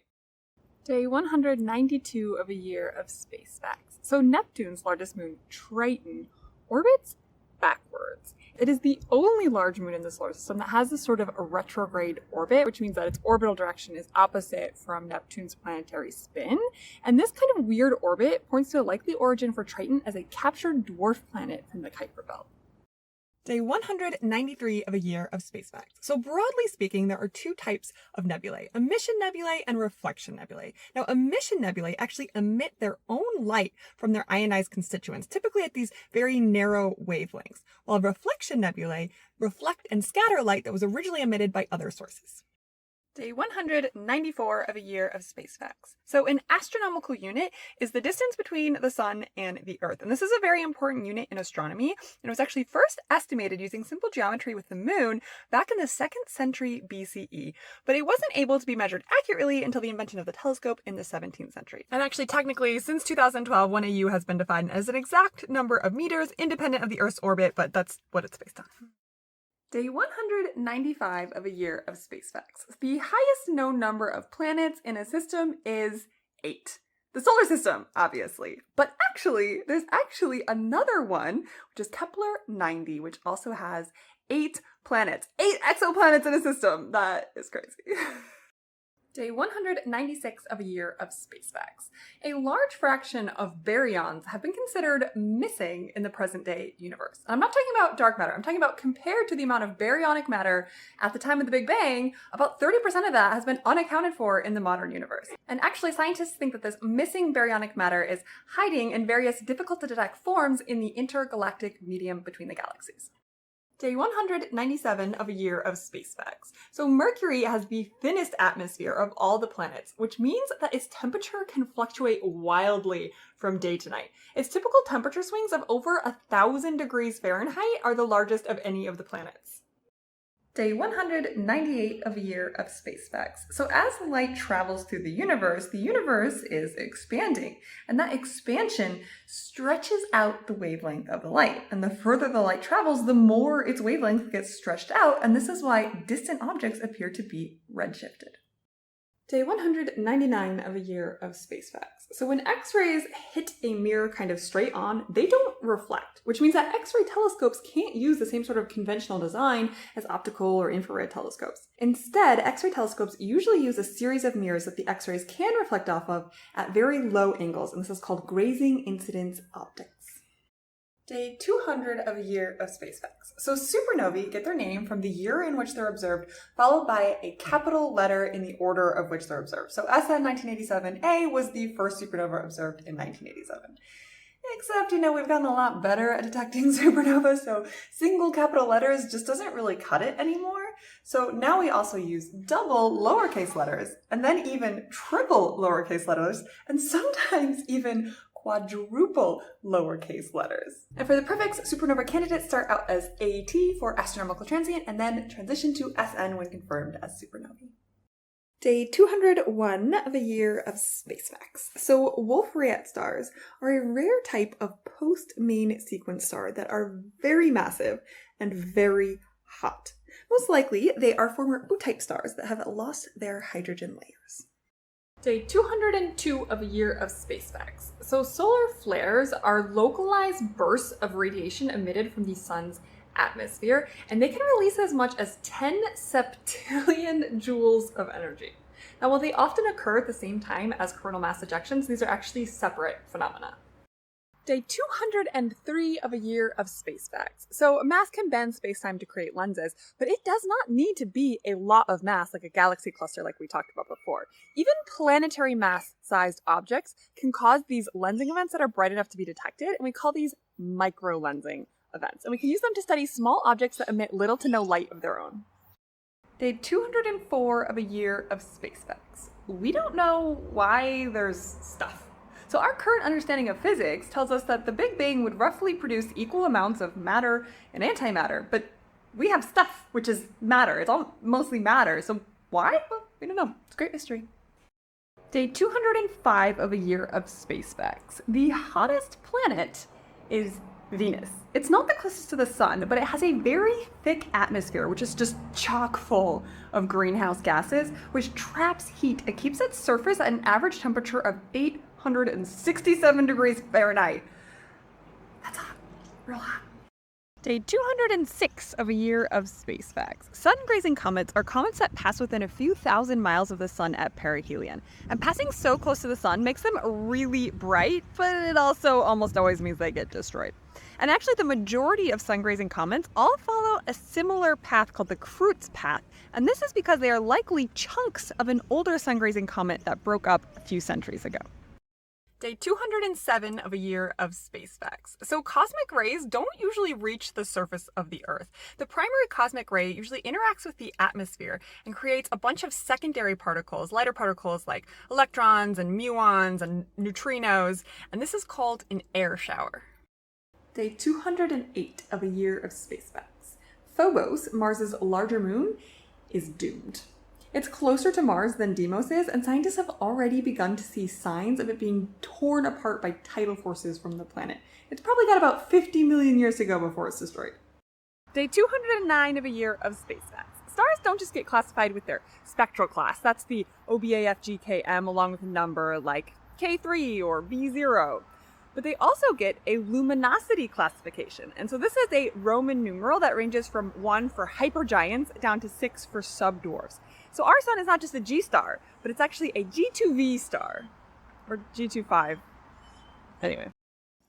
Day 192 of a year of space facts. So Neptune's largest moon, Triton, orbits backwards. It is the only large moon in the solar system that has this sort of a retrograde orbit, which means that its orbital direction is opposite from Neptune's planetary spin. And this kind of weird orbit points to a likely origin for Triton as a captured dwarf planet from the Kuiper Belt. Day 193 of a year of space facts. So broadly speaking, there are 2 types of nebulae, emission nebulae and reflection nebulae. Now, emission nebulae actually emit their own light from their ionized constituents, typically at these very narrow wavelengths, while reflection nebulae reflect and scatter light that was originally emitted by other sources. Day 194 of a year of space facts. So an astronomical unit is the distance between the sun and the Earth. And this is a very important unit in astronomy. And it was actually first estimated using simple geometry with the moon back in the 2nd century BCE. But it wasn't able to be measured accurately until the invention of the telescope in the 17th century. And actually, technically, since 2012, 1 AU has been defined as an exact number of meters independent of the Earth's orbit, but that's what it's based on. Day 195 of a year of space facts. The highest known number of planets in a system is 8. The solar system, obviously. But actually, there's actually another one, which is Kepler 90, which also has 8 planets. 8 exoplanets in a system. That is crazy. Day 196 of a year of space facts. A large fraction of baryons have been considered missing in the present-day universe. And I'm not talking about dark matter. I'm talking about compared to the amount of baryonic matter at the time of the Big Bang, about 30% of that has been unaccounted for in the modern universe. And actually, scientists think that this missing baryonic matter is hiding in various difficult-to-detect forms in the intergalactic medium between the galaxies. Day 197 of a year of space facts. So Mercury has the thinnest atmosphere of all the planets, which means that its temperature can fluctuate wildly from day to night. Its typical temperature swings of over 1,000 degrees Fahrenheit are the largest of any of the planets. Day 198 of a year of space facts. So as light travels through the universe is expanding. And that expansion stretches out the wavelength of the light. And the further the light travels, the more its wavelength gets stretched out. And this is why distant objects appear to be redshifted. Day 199 of a year of space facts. So when X-rays hit a mirror kind of straight on, they don't reflect, which means that X-ray telescopes can't use the same sort of conventional design as optical or infrared telescopes. Instead, X-ray telescopes usually use a series of mirrors that the X-rays can reflect off of at very low angles, and this is called grazing incidence optics. Day 200 of a year of space facts. So supernovae get their name from the year in which they're observed, followed by a capital letter in the order of which they're observed. So SN 1987A was the first supernova observed in 1987. Except, we've gotten a lot better at detecting supernovas, so single capital letters just doesn't really cut it anymore. So now we also use double lowercase letters, and then even triple lowercase letters, and sometimes even quadruple lowercase letters. And for the prefix, supernova candidates start out as AT for astronomical transient and then transition to SN when confirmed as supernovae. Day 201 of a year of space facts. So Wolf-Rayet stars are a rare type of post-main sequence star that are very massive and very hot. Most likely, they are former O-type stars that have lost their hydrogen layers. Day 202 of a year of space facts. So solar flares are localized bursts of radiation emitted from the sun's atmosphere, and they can release as much as 10 septillion joules of energy. Now, while they often occur at the same time as coronal mass ejections, these are actually separate phenomena. Day 203 of a year of space facts. So mass can bend spacetime to create lenses, but it does not need to be a lot of mass like a galaxy cluster like we talked about before. Even planetary mass-sized objects can cause these lensing events that are bright enough to be detected, and we call these microlensing events. And we can use them to study small objects that emit little to no light of their own. Day 204 of a year of space facts. We don't know why there's stuff. So our current understanding of physics tells us that the Big Bang would roughly produce equal amounts of matter and antimatter, but we have stuff, which is matter. It's all mostly matter. So why? Well, we don't know. It's a great mystery. Day 205 of a year of space facts. The hottest planet is Venus. It's not the closest to the sun, but it has a very thick atmosphere, which is just chock full of greenhouse gases, which traps heat. It keeps its surface at an average temperature of 867 degrees Fahrenheit. That's hot. Real hot. Day 206 of a year of space facts. Sun-grazing comets are comets that pass within a few thousand miles of the sun at perihelion. And passing so close to the sun makes them really bright, but it also almost always means they get destroyed. And actually, the majority of sun-grazing comets all follow a similar path called the Kreutz path. And this is because they are likely chunks of an older sun-grazing comet that broke up a few centuries ago. Day 207 of a year of space facts. So cosmic rays don't usually reach the surface of the Earth. The primary cosmic ray usually interacts with the atmosphere and creates a bunch of secondary particles, lighter particles like electrons and muons and neutrinos, and this is called an air shower. Day 208 of a year of space facts. Phobos, Mars's larger moon, is doomed. It's closer to Mars than Deimos is, and scientists have already begun to see signs of it being torn apart by tidal forces from the planet. It's probably got about 50 million years to go before it's destroyed. Day 209 of a year of space facts. Stars don't just get classified with their spectral class. That's the OBAFGKM along with a number like K3 or B0. But they also get a luminosity classification. And so this is a Roman numeral that ranges from 1 for hypergiants down to 6 for subdwarfs. So our sun is not just a G star, but it's actually a G2V star. Or G25. Anyway.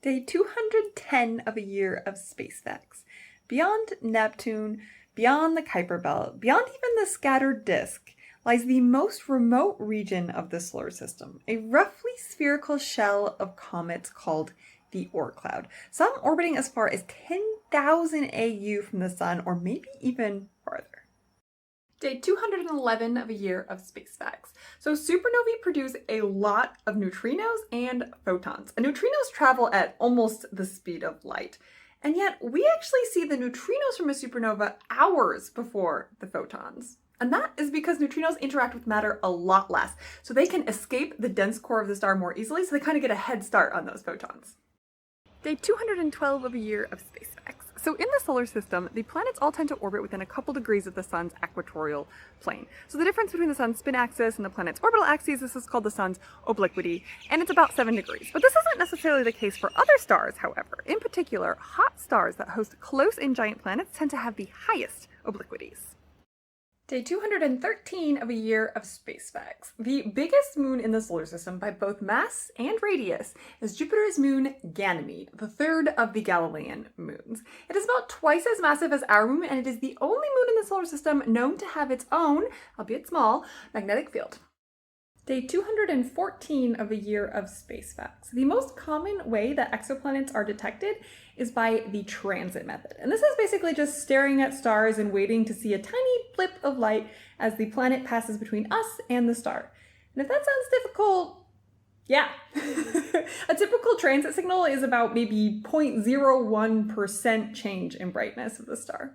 Day 210 of a year of space facts. Beyond Neptune, beyond the Kuiper Belt, beyond even the scattered disk, lies the most remote region of the solar system, a roughly spherical shell of comets called the Oort cloud, some orbiting as far as 10,000 AU from the sun, or maybe even farther. Day 211 of a year of space facts. So supernovae produce a lot of neutrinos and photons. And neutrinos travel at almost the speed of light. And yet we actually see the neutrinos from a supernova hours before the photons. And that is because neutrinos interact with matter a lot less. So they can escape the dense core of the star more easily, so they kind of get a head start on those photons. Day 212 of a year of space facts. So in the solar system, the planets all tend to orbit within a couple degrees of the sun's equatorial plane. So the difference between the sun's spin axis and the planet's orbital axes, this is called the sun's obliquity, and it's about 7 degrees. But this isn't necessarily the case for other stars, however. In particular, hot stars that host close-in giant planets tend to have the highest obliquities. Day 213 of a year of space facts. The biggest moon in the solar system by both mass and radius is Jupiter's moon Ganymede, the third of the Galilean moons. It is about twice as massive as our moon, and it is the only moon in the solar system known to have its own, albeit small, magnetic field. Day 214 of a year of space facts. The most common way that exoplanets are detected is by the transit method. And this is basically just staring at stars and waiting to see a tiny blip of light as the planet passes between us and the star. And if that sounds difficult, yeah. A typical transit signal is about maybe 0.01% change in brightness of the star.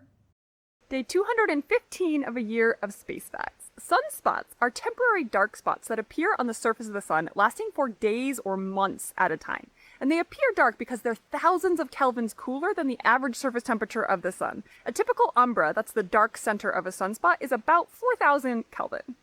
Day 215 of a year of space facts. Sunspots are temporary dark spots that appear on the surface of the sun, lasting for days or months at a time. And they appear dark because they're thousands of kelvins cooler than the average surface temperature of the sun. A typical umbra, that's the dark center of a sunspot, is about 4,000 Kelvin.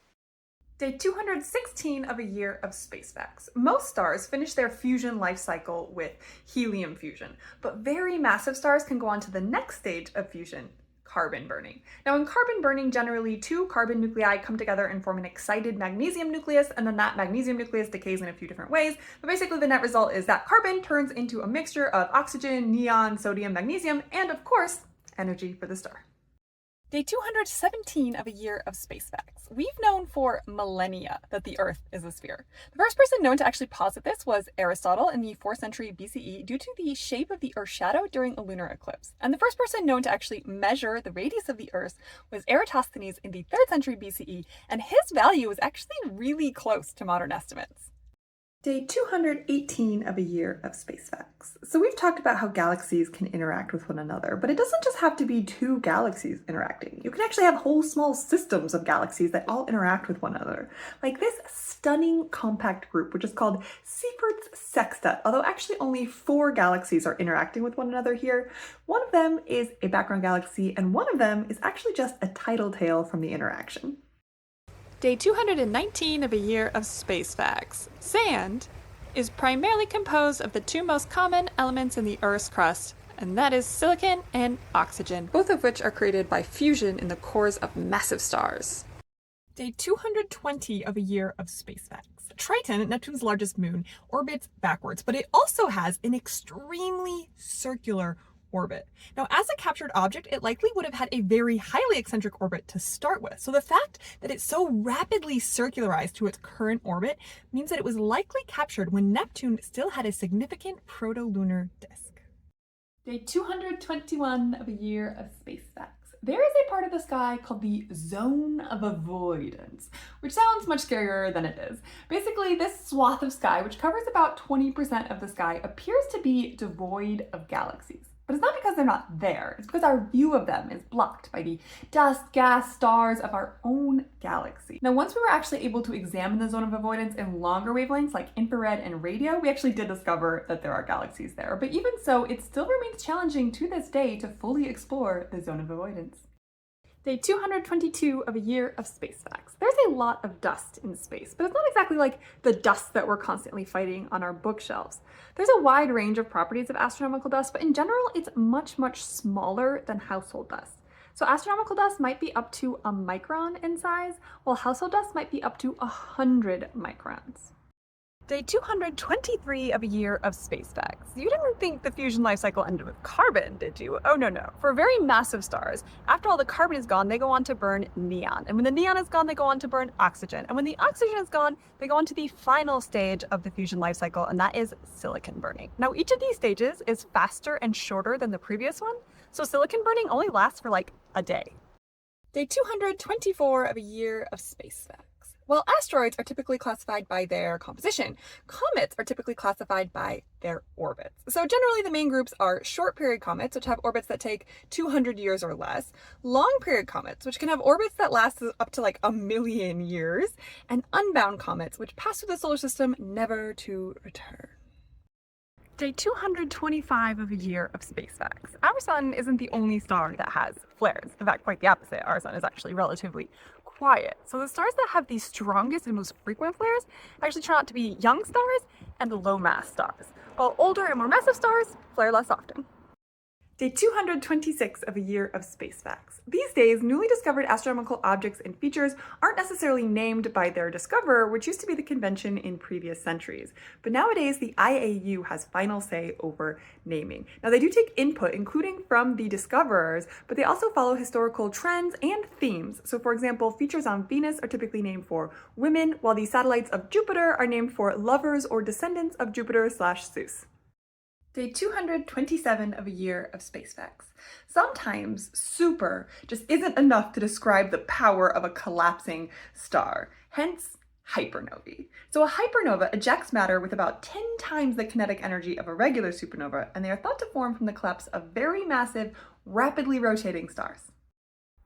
Day 216 of a year of space facts. Most stars finish their fusion life cycle with helium fusion, but very massive stars can go on to the next stage of fusion, carbon burning. Now in carbon burning, generally two carbon nuclei come together and form an excited magnesium nucleus, and then that magnesium nucleus decays in a few different ways, but basically the net result is that carbon turns into a mixture of oxygen, neon, sodium, magnesium, and of course, energy for the star. Day 217 of a year of space facts. We've known for millennia that the Earth is a sphere. The first person known to actually posit this was Aristotle in the 4th century BCE due to the shape of the Earth's shadow during a lunar eclipse. And the first person known to actually measure the radius of the Earth was Eratosthenes in the 3rd century BCE, and his value was actually really close to modern estimates. Day 218 of a year of space facts. So we've talked about how galaxies can interact with one another, but it doesn't just have to be two galaxies interacting. You can actually have whole small systems of galaxies that all interact with one another. Like this stunning compact group, which is called Seyfert's Sextet, although actually only 4 galaxies are interacting with one another here. One of them is a background galaxy, and one of them is actually just a tidal tail from the interaction. Day 219 of a year of space facts. Sand is primarily composed of the two most common elements in the Earth's crust, and that is silicon and oxygen, both of which are created by fusion in the cores of massive stars. Day 220 of a year of space facts. Triton, Neptune's largest moon, orbits backwards, but it also has an extremely circular orbit. Now, as a captured object, it likely would have had a very highly eccentric orbit to start with. So the fact that it's so rapidly circularized to its current orbit means that it was likely captured when Neptune still had a significant proto-lunar disk. Day 221 of a year of space facts. There is a part of the sky called the zone of avoidance, which sounds much scarier than it is. Basically, this swath of sky, which covers about 20% of the sky, appears to be devoid of galaxies. But it's not because they're not there, it's because our view of them is blocked by the dust, gas, stars of our own galaxy. Now, once we were actually able to examine the zone of avoidance in longer wavelengths like infrared and radio, we actually did discover that there are galaxies there. But even so, it still remains challenging to this day to fully explore the zone of avoidance. Day 222 of a year of space facts. There's a lot of dust in space, but it's not exactly like the dust that we're constantly fighting on our bookshelves. There's a wide range of properties of astronomical dust, but in general, it's much, much smaller than household dust. So astronomical dust might be up to a micron in size, while household dust might be up to 100 microns. Day 223 of a year of space facts. You didn't think the fusion life cycle ended with carbon, did you? Oh no. For very massive stars, after all the carbon is gone, they go on to burn neon. And when the neon is gone, they go on to burn oxygen. And when the oxygen is gone, they go on to the final stage of the fusion life cycle, and that is silicon burning. Now, each of these stages is faster and shorter than the previous one, so silicon burning only lasts for like a day. Day 224 of a year of space facts. While asteroids are typically classified by their composition, comets are typically classified by their orbits. So generally the main groups are short period comets, which have orbits that take 200 years or less, long period comets, which can have orbits that last up to like 1,000,000 years, and unbound comets, which pass through the solar system never to return. Day 225 of a year of space facts. Our sun isn't the only star that has flares. In fact, quite the opposite. Our sun is actually relatively quiet. So the stars that have the strongest and most frequent flares actually turn out to be young stars and low mass stars, while older and more massive stars flare less often. Day 226 of a year of space facts. These days, newly discovered astronomical objects and features aren't necessarily named by their discoverer, which used to be the convention in previous centuries. But nowadays, the IAU has final say over naming. Now, they do take input, including from the discoverers, but they also follow historical trends and themes. So, for example, features on Venus are typically named for women, while the satellites of Jupiter are named for lovers or descendants of Jupiter/Zeus. Day 227 of a year of space facts. Sometimes super just isn't enough to describe the power of a collapsing star, hence hypernovae. So a hypernova ejects matter with about 10 times the kinetic energy of a regular supernova, and they are thought to form from the collapse of very massive, rapidly rotating stars.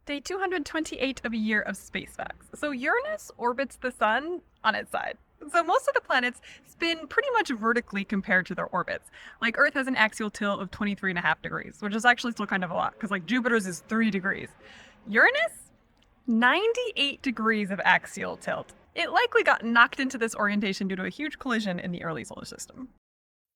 Day 228 of a year of space facts. So Uranus orbits the sun on its side. So most of the planets spin pretty much vertically compared to their orbits. Like Earth has an axial tilt of 23.5 degrees, which is actually still kind of a lot, because like Jupiter's is 3 degrees. Uranus? 98 degrees of axial tilt. It likely got knocked into this orientation due to a huge collision in the early solar system.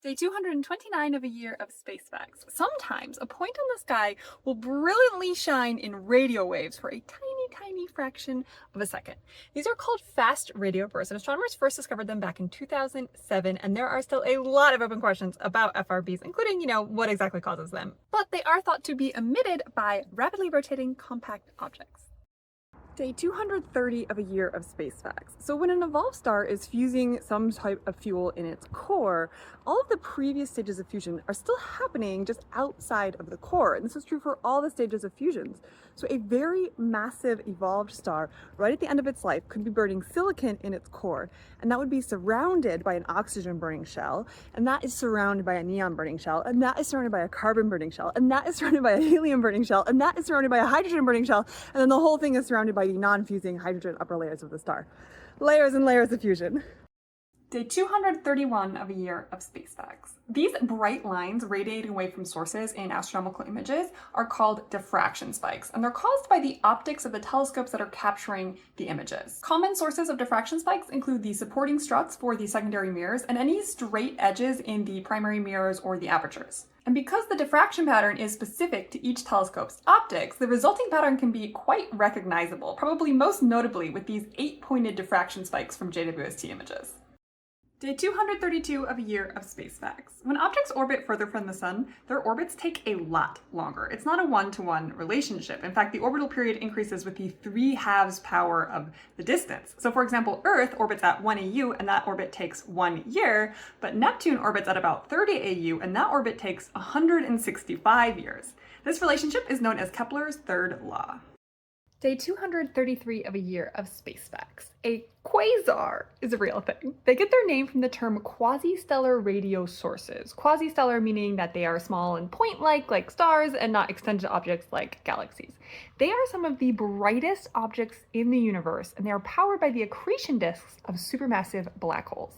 Day 229 of a year of space facts. Sometimes a point in the sky will brilliantly shine in radio waves for a tiny fraction of a second. These are called fast radio bursts, and astronomers first discovered them back in 2007, and there are still a lot of open questions about FRBs, including, what exactly causes them. But they are thought to be emitted by rapidly rotating compact objects. Day 230 of a year of space facts. So when an evolved star is fusing some type of fuel in its core, all of the previous stages of fusion are still happening just outside of the core. And this is true for all the stages of fusions. So a very massive evolved star right at the end of its life could be burning silicon in its core, and that would be surrounded by an oxygen burning shell, and that is surrounded by a neon burning shell, and that is surrounded by a carbon burning shell, and that is surrounded by a helium burning shell, and that is surrounded by a hydrogen burning shell, and then the whole thing is surrounded by the non-fusing hydrogen upper layers of the star. Layers and layers of fusion. Day 231 of a year of space facts. These bright lines radiating away from sources in astronomical images are called diffraction spikes, and they're caused by the optics of the telescopes that are capturing the images. Common sources of diffraction spikes include the supporting struts for the secondary mirrors and any straight edges in the primary mirrors or the apertures. And because the diffraction pattern is specific to each telescope's optics, the resulting pattern can be quite recognizable, probably most notably with these 8-pointed diffraction spikes from JWST images. Day 232 of a year of space facts. When objects orbit further from the sun, their orbits take a lot longer. It's not a one-to-one relationship. In fact, the orbital period increases with the 3/2 power of the distance. So for example, Earth orbits at 1 AU and that orbit takes 1 year, but Neptune orbits at about 30 AU and that orbit takes 165 years. This relationship is known as Kepler's third law. Day 233 of a year of space facts. A quasar is a real thing. They get their name from the term quasi-stellar radio sources. Quasi-stellar meaning that they are small and point-like, like stars, and not extended objects like galaxies. They are some of the brightest objects in the universe, and they are powered by the accretion disks of supermassive black holes.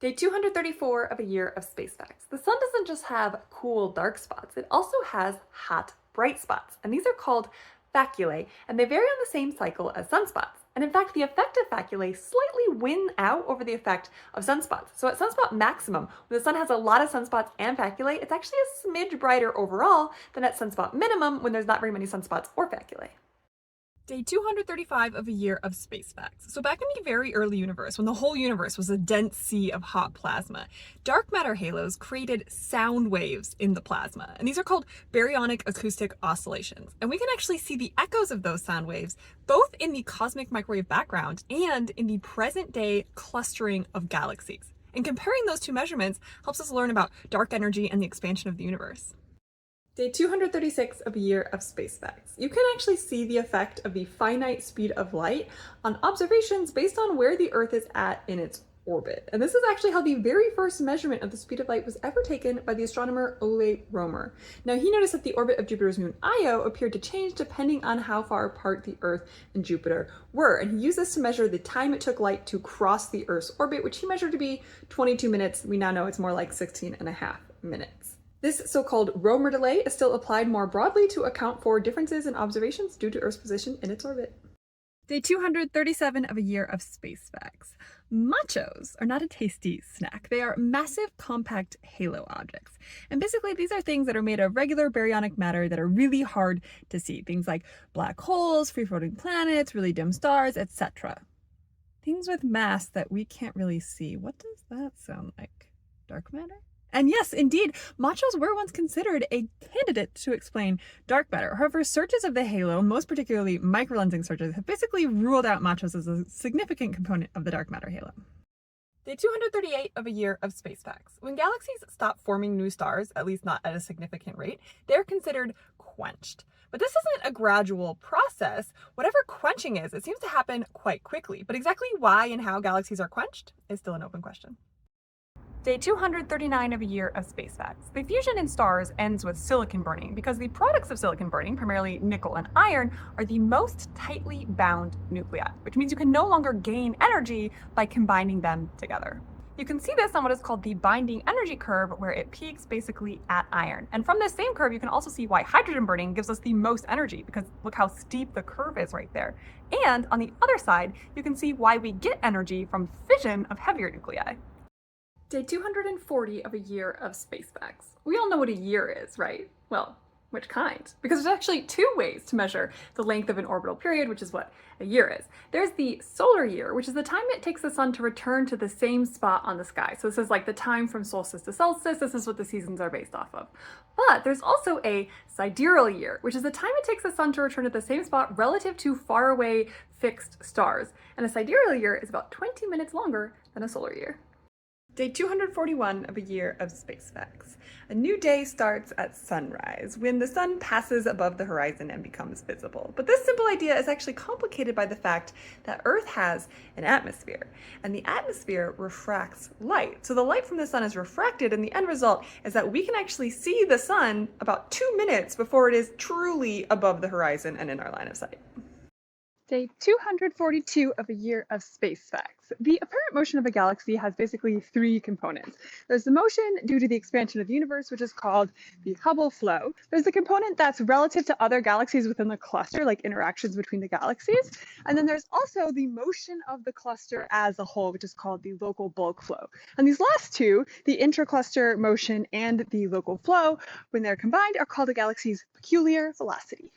Day 234 of a year of space facts. The sun doesn't just have cool dark spots, it also has hot bright spots, and these are called faculae, and they vary on the same cycle as sunspots. And in fact, the effect of faculae slightly win out over the effect of sunspots. So at sunspot maximum, when the sun has a lot of sunspots and faculae, it's actually a smidge brighter overall than at sunspot minimum when there's not very many sunspots or faculae. Day 235 of a year of space facts. So back in the very early universe, when the whole universe was a dense sea of hot plasma, dark matter halos created sound waves in the plasma. And these are called baryonic acoustic oscillations. And we can actually see the echoes of those sound waves both in the cosmic microwave background and in the present day clustering of galaxies. And comparing those two measurements helps us learn about dark energy and the expansion of the universe. Day 236 of a year of space facts. You can actually see the effect of the finite speed of light on observations based on where the Earth is at in its orbit. And this is actually how the very first measurement of the speed of light was ever taken by the astronomer Ole Romer. Now he noticed that the orbit of Jupiter's moon Io appeared to change depending on how far apart the Earth and Jupiter were. And he used this to measure the time it took light to cross the Earth's orbit, which he measured to be 22 minutes. We now know it's more like 16.5 minutes. This so-called Romer delay is still applied more broadly to account for differences in observations due to Earth's position in its orbit. Day 237 of a year of space facts. Machos are not a tasty snack. They are massive compact halo objects. And basically these are things that are made of regular baryonic matter that are really hard to see. Things like black holes, free-floating planets, really dim stars, etc. Things with mass that we can't really see. What does that sound like? Dark matter? And yes, indeed, machos were once considered a candidate to explain dark matter. However, searches of the halo, most particularly microlensing searches, have basically ruled out machos as a significant component of the dark matter halo. Day 238 of a year of space facts. When galaxies stop forming new stars, at least not at a significant rate, they're considered quenched. But this isn't a gradual process. Whatever quenching is, it seems to happen quite quickly. But exactly why and how galaxies are quenched is still an open question. Day 239 of a year of space facts. The fusion in stars ends with silicon burning because the products of silicon burning, primarily nickel and iron, are the most tightly bound nuclei, which means you can no longer gain energy by combining them together. You can see this on what is called the binding energy curve, where it peaks basically at iron. And from this same curve, you can also see why hydrogen burning gives us the most energy, because look how steep the curve is right there. And on the other side, you can see why we get energy from fission of heavier nuclei. Day 240 of a year of space facts. We all know what a year is, right? Well, which kind? Because there's actually two ways to measure the length of an orbital period, which is what a year is. There's the solar year, which is the time it takes the sun to return to the same spot on the sky. So this is like the time from solstice to solstice. This is what the seasons are based off of. But there's also a sidereal year, which is the time it takes the sun to return to the same spot relative to faraway fixed stars. And a sidereal year is about 20 minutes longer than a solar year. Day 241 of a year of space facts. A new day starts at sunrise, when the sun passes above the horizon and becomes visible. But this simple idea is actually complicated by the fact that Earth has an atmosphere, and the atmosphere refracts light. So the light from the sun is refracted, and the end result is that we can actually see the sun about 2 minutes before it is truly above the horizon and in our line of sight. Day 242 of a year of space facts. The apparent motion of a galaxy has basically three components. There's the motion due to the expansion of the universe, which is called the Hubble flow. There's the component that's relative to other galaxies within the cluster, like interactions between the galaxies. And then there's also the motion of the cluster as a whole, which is called the local bulk flow. And these last two, the intercluster motion and the local flow, when they're combined, are called a galaxy's peculiar velocity.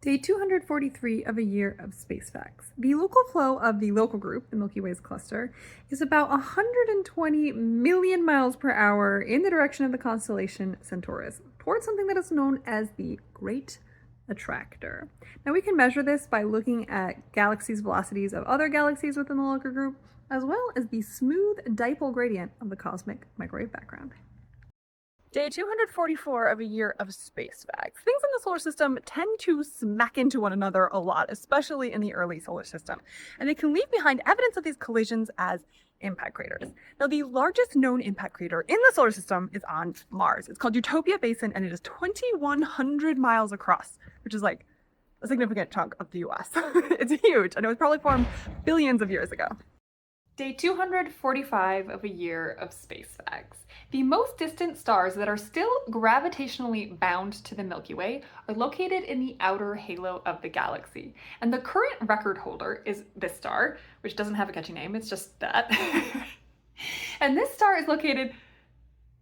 Day 243 of a year of space facts. The local flow of the local group, the Milky Way's cluster, is about 120 million miles per hour in the direction of the constellation Centaurus, towards something that is known as the Great Attractor. Now we can measure this by looking at galaxies' velocities of other galaxies within the local group, as well as the smooth dipole gradient of the cosmic microwave background. Day 244 of a year of space facts. Things in the solar system tend to smack into one another a lot, especially in the early solar system, and they can leave behind evidence of these collisions as impact craters. Now, the largest known impact crater in the solar system is on Mars. It's called Utopia Basin, and it is 2,100 miles across, which is like a significant chunk of the US. It's huge, and it was probably formed billions of years ago. Day 245 of a year of space facts. The most distant stars that are still gravitationally bound to the Milky Way are located in the outer halo of the galaxy. And the current record holder is this star, which doesn't have a catchy name, it's just that. And this star is located,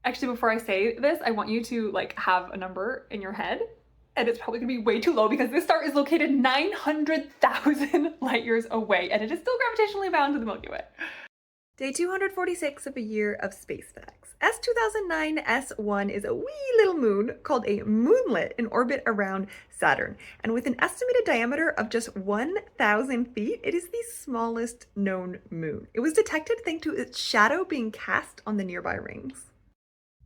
actually before I say this, I want you to have a number in your head. And it's probably gonna be way too low because this star is located 900,000 light years away, and it is still gravitationally bound to the Milky Way. Day 246 of a year of space facts. S2009 S1 is a wee little moon called a moonlet in orbit around Saturn. And with an estimated diameter of just 1,000 feet, it is the smallest known moon. It was detected thanks to its shadow being cast on the nearby rings.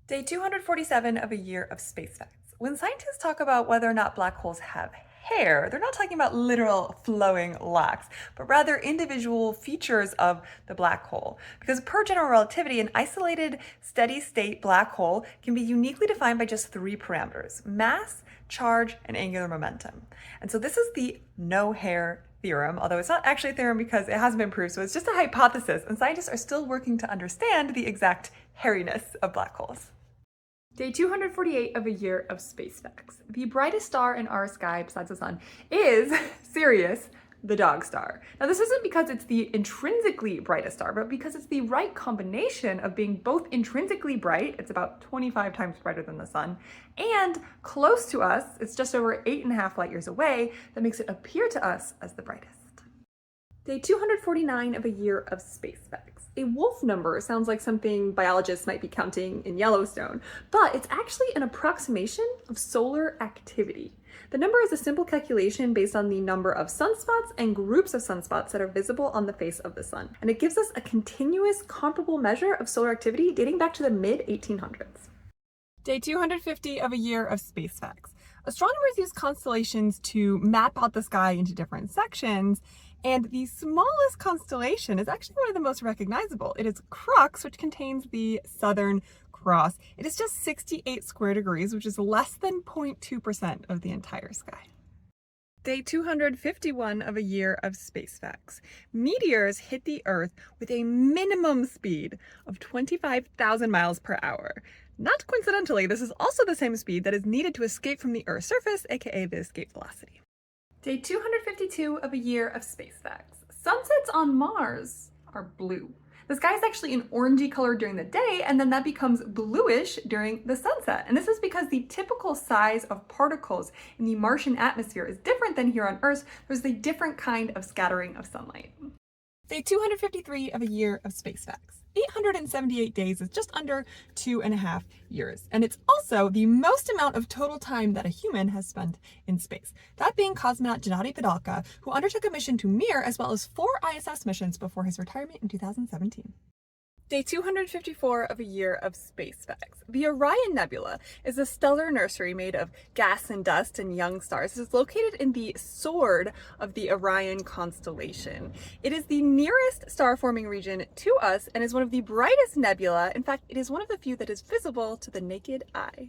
Day 247 of a year of space facts. When scientists talk about whether or not black holes have hair, they're not talking about literal flowing locks, but rather individual features of the black hole. Because per general relativity, an isolated steady-state black hole can be uniquely defined by just three parameters: mass, charge, and angular momentum. And so this is the no-hair theorem, although it's not actually a theorem because it hasn't been proved, so it's just a hypothesis, and scientists are still working to understand the exact hairiness of black holes. Day 248 of a year of space facts. The brightest star in our sky besides the sun is Sirius, the dog star. Now this isn't because it's the intrinsically brightest star, but because it's the right combination of being both intrinsically bright, it's about 25 times brighter than the sun, and close to us, it's just over 8.5 light years away, that makes it appear to us as the brightest. Day 249 of a year of space facts. A Wolf number sounds like something biologists might be counting in Yellowstone, but it's actually an approximation of solar activity. The number is a simple calculation based on the number of sunspots and groups of sunspots that are visible on the face of the sun, and it gives us a continuous comparable measure of solar activity dating back to the mid-1800s. Day 250 of a year of space facts. Astronomers use constellations to map out the sky into different sections, And the smallest constellation is actually one of the most recognizable. It is Crux, which contains the Southern Cross. It is just 68 square degrees, which is less than 0.2% of the entire sky. Day 251 of a year of space facts. Meteors hit the Earth with a minimum speed of 25,000 miles per hour. Not coincidentally, this is also the same speed that is needed to escape from the Earth's surface, aka the escape velocity. Day 252 of a year of space facts. Sunsets on Mars are blue. The sky is actually an orangey color during the day, and then that becomes bluish during the sunset. And this is because the typical size of particles in the Martian atmosphere is different than here on Earth. There's a different kind of scattering of sunlight. Day 253 of a year of space facts. 878 days is just under 2.5 years. And it's also the most amount of total time that a human has spent in space. That being cosmonaut Gennady Padalka, who undertook a mission to Mir as well as 4 ISS missions before his retirement in 2017. Day 254 of a year of space facts. The Orion Nebula is a stellar nursery made of gas and dust and young stars. It is located in the sword of the Orion constellation. It is the nearest star-forming region to us and is one of the brightest nebula. In fact, it is one of the few that is visible to the naked eye.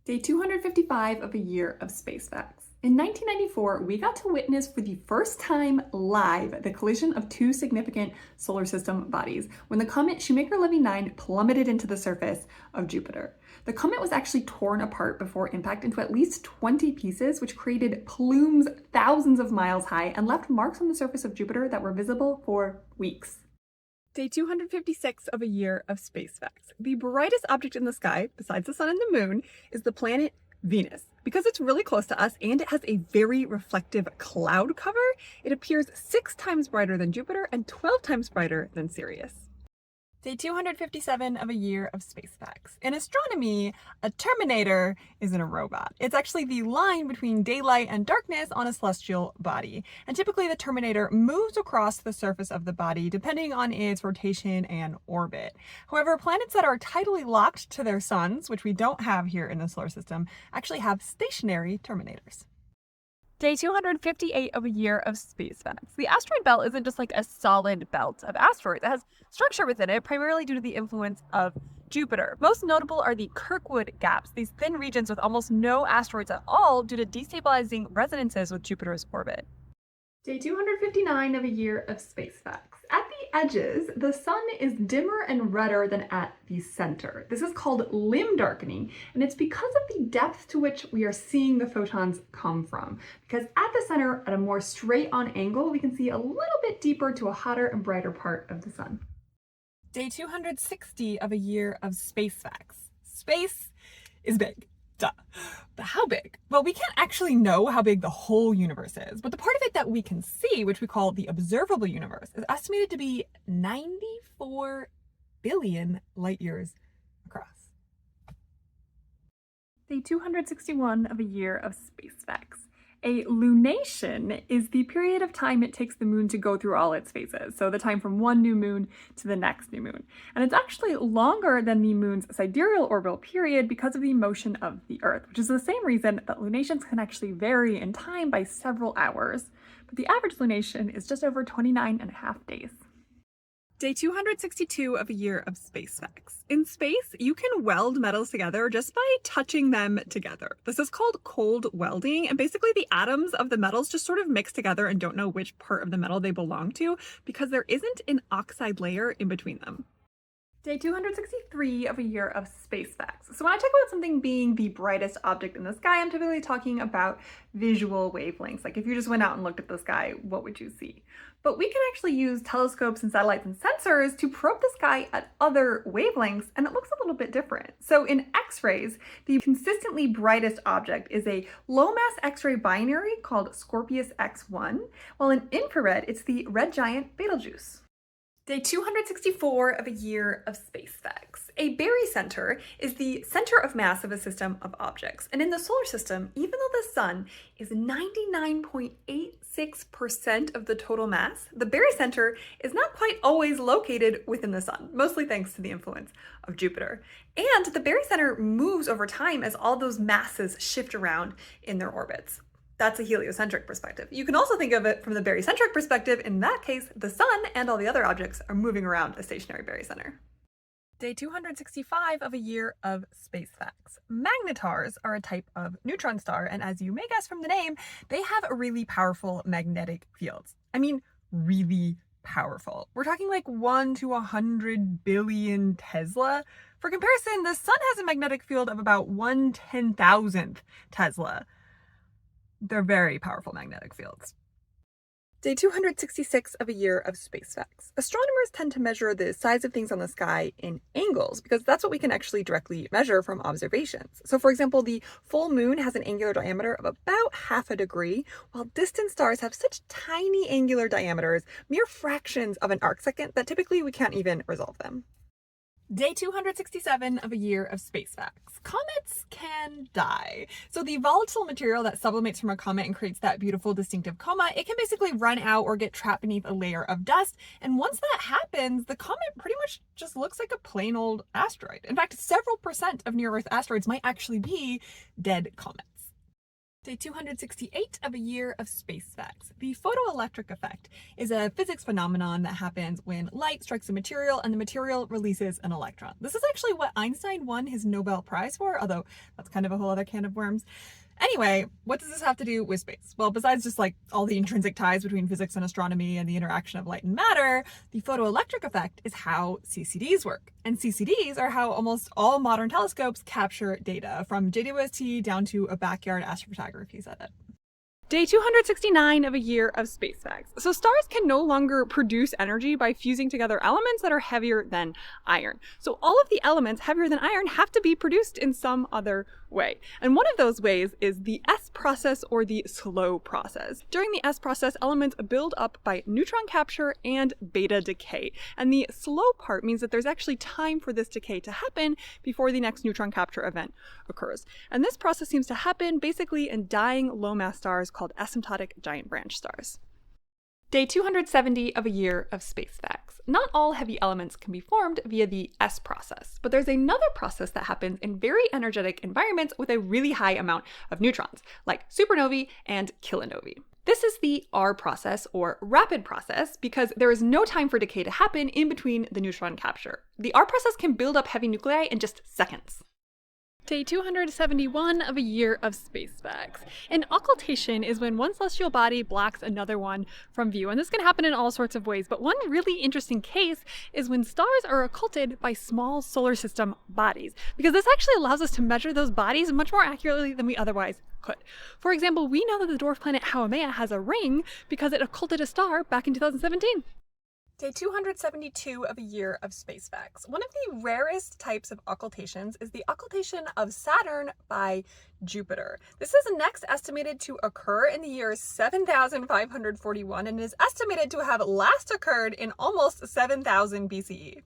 Day 255 of a year of space facts. In 1994, we got to witness for the first time live the collision of 2 significant solar system bodies when the comet Shoemaker-Levy 9 plummeted into the surface of Jupiter. The comet was actually torn apart before impact into at least 20 pieces, which created plumes thousands of miles high and left marks on the surface of Jupiter that were visible for weeks. Day 256 of a year of space facts. The brightest object in the sky, besides the sun and the moon, is the planet Venus. Because it's really close to us and it has a very reflective cloud cover, it appears 6 times brighter than Jupiter and 12 times brighter than Sirius. Day 257 of a year of space facts. In astronomy, a terminator isn't a robot. It's actually the line between daylight and darkness on a celestial body. And typically the terminator moves across the surface of the body depending on its rotation and orbit. However, planets that are tidally locked to their suns, which we don't have here in the solar system, actually have stationary terminators. Day 258 of a year of space facts. The asteroid belt isn't just like a solid belt of asteroids. It has structure within it, primarily due to the influence of Jupiter. Most notable are the Kirkwood gaps, these thin regions with almost no asteroids at all due to destabilizing resonances with Jupiter's orbit. Day 259 of a year of space facts. At the edges, the sun is dimmer and redder than at the center. This is called limb darkening, and it's because of the depth to which we are seeing the photons come from. Because at the center, at a more straight-on angle, we can see a little bit deeper to a hotter and brighter part of the sun. Day 260 of a year of space facts. Space is big. Duh. But how big? Well, we can't actually know how big the whole universe is, but the part of it that we can see, which we call the observable universe, is estimated to be 94 billion light years across. Day 261 of a year of space facts. A lunation is the period of time it takes the moon to go through all its phases, so the time from one new moon to the next new moon. And it's actually longer than the moon's sidereal orbital period because of the motion of the Earth, which is the same reason that lunations can actually vary in time by several hours. But the average lunation is just over 29.5 days. Day 262 of a year of space facts. In space, you can weld metals together just by touching them together. This is called cold welding, and basically the atoms of the metals just sort of mix together and don't know which part of the metal they belong to because there isn't an oxide layer in between them. Day 263 of a year of space facts. So when I talk about something being the brightest object in the sky, I'm typically talking about visual wavelengths. Like if you just went out and looked at the sky, what would you see? But we can actually use telescopes and satellites and sensors to probe the sky at other wavelengths, and it looks a little bit different. So in X-rays, the consistently brightest object is a low-mass X-ray binary called Scorpius X1, while in infrared, it's the red giant Betelgeuse. Day 264 of a year of space facts. A barycenter is the center of mass of a system of objects. And in the solar system, even though the sun is 99.86% of the total mass, the barycenter is not quite always located within the sun, mostly thanks to the influence of Jupiter. And the barycenter moves over time as all those masses shift around in their orbits. That's a heliocentric perspective. You can also think of it from the barycentric perspective. In that case, the sun and all the other objects are moving around a stationary barycenter. Day 265 of a year of space facts. Magnetars are a type of neutron star, and as you may guess from the name, they have really powerful magnetic fields. I mean, really powerful. We're talking like 1 to 100 billion Tesla. For comparison, the sun has a magnetic field of about 1/10,000th Tesla. They're very powerful magnetic fields. Day 266 of a year of space facts. Astronomers tend to measure the size of things on the sky in angles because that's what we can actually directly measure from observations. So for example, the full moon has an angular diameter of about half a degree, while distant stars have such tiny angular diameters, mere fractions of an arcsecond, that typically we can't even resolve them. Day 267 of a year of space facts. Comets can die. So the volatile material that sublimates from a comet and creates that beautiful distinctive coma, it can basically run out or get trapped beneath a layer of dust. And once that happens, the comet pretty much just looks like a plain old asteroid. In fact, several % of near-Earth asteroids might actually be dead comets. Day 268 of a year of space facts. The photoelectric effect is a physics phenomenon that happens when light strikes a material and the material releases an electron. This is actually what Einstein won his Nobel Prize for, although that's kind of a whole other can of worms. Anyway, what does this have to do with space? Well, besides just like all the intrinsic ties between physics and astronomy and the interaction of light and matter, the photoelectric effect is how CCDs work. And CCDs are how almost all modern telescopes capture data, from JWST down to a backyard astrophotography setup. Day 269 of a year of space facts. So stars can no longer produce energy by fusing together elements that are heavier than iron. So all of the elements heavier than iron have to be produced in some other way. And one of those ways is the S process, or the slow process. During the S process, elements build up by neutron capture and beta decay. And the slow part means that there's actually time for this decay to happen before the next neutron capture event occurs. And this process seems to happen basically in dying low mass stars called asymptotic giant branch stars. Day 270 of a year of space facts. Not all heavy elements can be formed via the S process, but there's another process that happens in very energetic environments with a really high amount of neutrons, like supernovae and kilonovae. This is the R process, or rapid process, because there is no time for decay to happen in between the neutron capture. The R process can build up heavy nuclei in just seconds. Day 271 of a year of space facts. An occultation is when one celestial body blocks another one from view, and this can happen in all sorts of ways, but one really interesting case is when stars are occulted by small solar system bodies, because this actually allows us to measure those bodies much more accurately than we otherwise could. For example, we know that the dwarf planet Haumea has a ring because it occulted a star back in 2017. Day 272 of a year of space facts. One of the rarest types of occultations is the occultation of Saturn by Jupiter. This is next estimated to occur in the year 7541 and is estimated to have last occurred in almost 7000 BCE.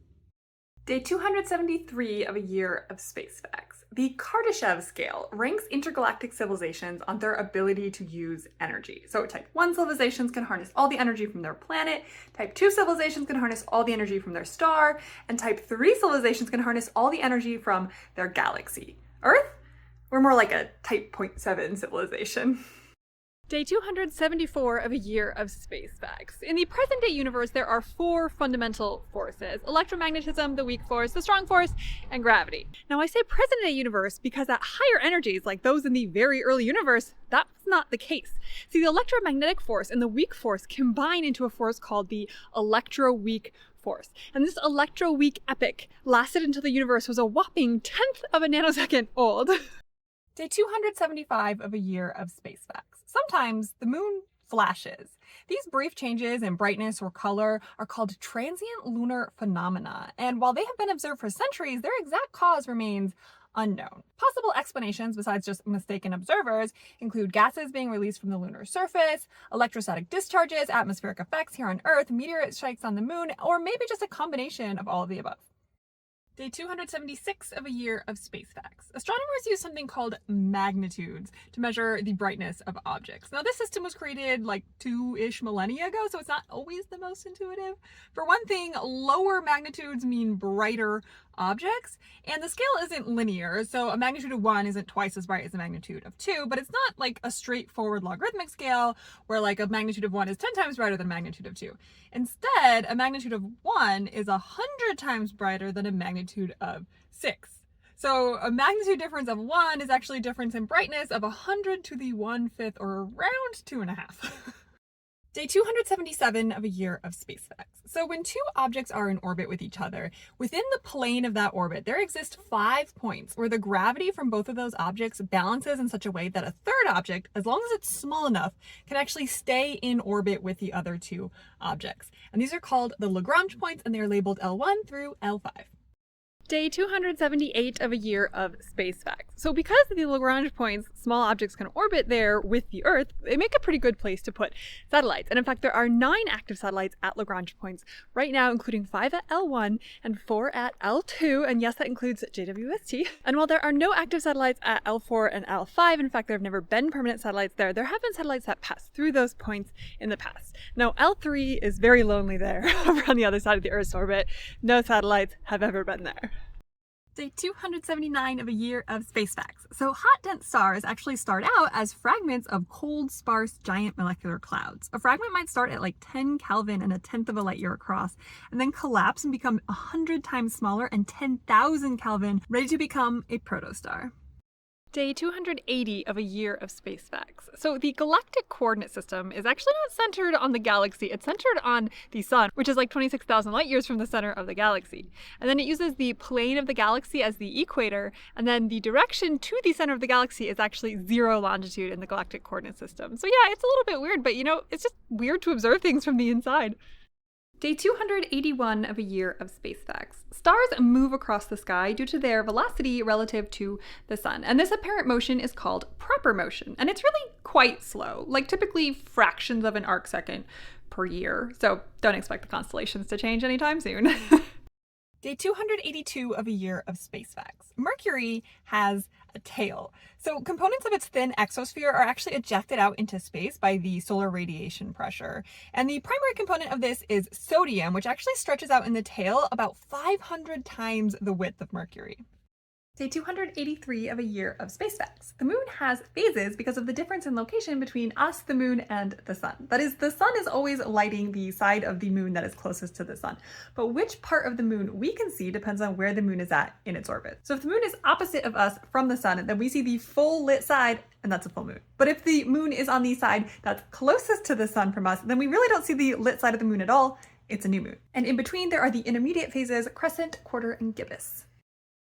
Day 273 of a year of space facts. The Kardashev scale ranks intergalactic civilizations on their ability to use energy. So type 1 civilizations can harness all the energy from their planet, type 2 civilizations can harness all the energy from their star, and type 3 civilizations can harness all the energy from their galaxy. Earth? We're more like a type 0.7 civilization. Day 274 of a year of space facts. In the present-day universe, there are 4 fundamental forces: electromagnetism, the weak force, the strong force, and gravity. Now, I say present-day universe because at higher energies, like those in the very early universe, that's not the case. See, the electromagnetic force and the weak force combine into a force called the electroweak force. And this electroweak epoch lasted until the universe was a whopping 1/10 of a nanosecond old. Day 275 of a year of space facts. Sometimes the moon flashes. These brief changes in brightness or color are called transient lunar phenomena, and while they have been observed for centuries, their exact cause remains unknown. Possible explanations, besides just mistaken observers, include gases being released from the lunar surface, electrostatic discharges, atmospheric effects here on Earth, meteorite strikes on the moon, or maybe just a combination of all of the above. Day 276 of a year of space facts. Astronomers use something called magnitudes to measure the brightness of objects. Now, this system was created like 2-ish millennia ago, so it's not always the most intuitive. For one thing, lower magnitudes mean brighter objects, and the scale isn't linear, so a magnitude of 1 isn't twice as bright as a magnitude of 2, but it's not like a straightforward logarithmic scale where like a magnitude of 1 is 10 times brighter than a magnitude of 2. Instead, a magnitude of 1 is 100 times brighter than a magnitude of 6. So a magnitude difference of 1 is actually a difference in brightness of 100 to the 1/5, or around 2.5. Day 277 of a year of space facts. So when two objects are in orbit with each other, within the plane of that orbit, there exist 5 points where the gravity from both of those objects balances in such a way that a third object, as long as it's small enough, can actually stay in orbit with the other two objects. And these are called the Lagrange points, and they're labeled L1 through L5. Day 278 of a year of space facts. So because the Lagrange points, small objects can orbit there with the Earth, they make a pretty good place to put satellites. And in fact, there are 9 active satellites at Lagrange points right now, including 5 at L1 and 4 at L2. And yes, that includes JWST. And while there are no active satellites at L4 and L5, in fact, there have never been permanent satellites there, there have been satellites that pass through those points in the past. Now, L3 is very lonely there over on the other side of the Earth's orbit. No satellites have ever been there. Day 279 of a year of space facts. So hot, dense stars actually start out as fragments of cold, sparse, giant molecular clouds. A fragment might start at like 10 Kelvin and 1/10 of a light year across, and then collapse and become 100 times smaller and 10,000 Kelvin, ready to become a protostar. Day 280 of a year of space facts. So the galactic coordinate system is actually not centered on the galaxy, it's centered on the sun, which is like 26,000 light years from the center of the galaxy. And then it uses the plane of the galaxy as the equator, and then the direction to the center of the galaxy is actually 0 longitude in the galactic coordinate system. So yeah, it's a little bit weird, but it's just weird to observe things from the inside. Day 281 of a year of space facts. Stars move across the sky due to their velocity relative to the sun. And this apparent motion is called proper motion. And it's really quite slow, like typically fractions of an arc second per year. So don't expect the constellations to change anytime soon. Day 282 of a year of space facts. Mercury has a tail. So components of its thin exosphere are actually ejected out into space by the solar radiation pressure. And the primary component of this is sodium, which actually stretches out in the tail about 500 times the width of Mercury. Day 283 of a year of space facts. The moon has phases because of the difference in location between us, the moon, and the sun. That is, the sun is always lighting the side of the moon that is closest to the sun. But which part of the moon we can see depends on where the moon is at in its orbit. So if the moon is opposite of us from the sun, then we see the full lit side, and that's a full moon. But if the moon is on the side that's closest to the sun from us, then we really don't see the lit side of the moon at all. It's a new moon. And in between, there are the intermediate phases, crescent, quarter, and gibbous.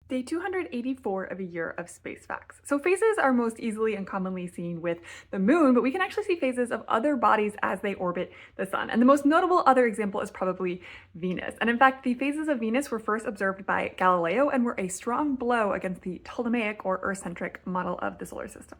Day 284 of a year of space facts. So phases are most easily and commonly seen with the moon, but we can actually see phases of other bodies as they orbit the sun. And the most notable other example is probably Venus. And in fact, the phases of Venus were first observed by Galileo and were a strong blow against the Ptolemaic or Earth-centric model of the solar system.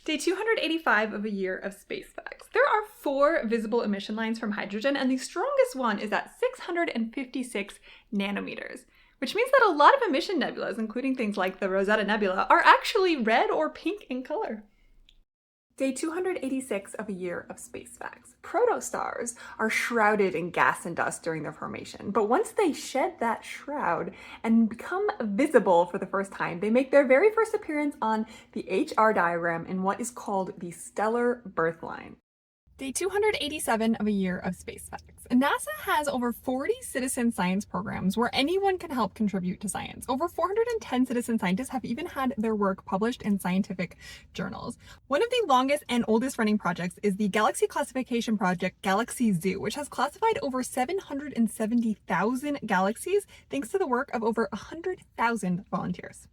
Day 285 of a year of space facts. There are 4 visible emission lines from hydrogen, and the strongest one is at 656 nanometers. Which means that a lot of emission nebulas, including things like the Rosetta Nebula, are actually red or pink in color. Day 286 of a year of space facts. Protostars are shrouded in gas and dust during their formation, but once they shed that shroud and become visible for the first time, they make their very first appearance on the HR diagram in what is called the stellar birth line. Day 287 of a year of space facts. NASA has over 40 citizen science programs where anyone can help contribute to science. Over 410 citizen scientists have even had their work published in scientific journals. One of the longest and oldest running projects is the Galaxy Classification project Galaxy Zoo, which has classified over 770,000 galaxies thanks to the work of over 100,000 volunteers.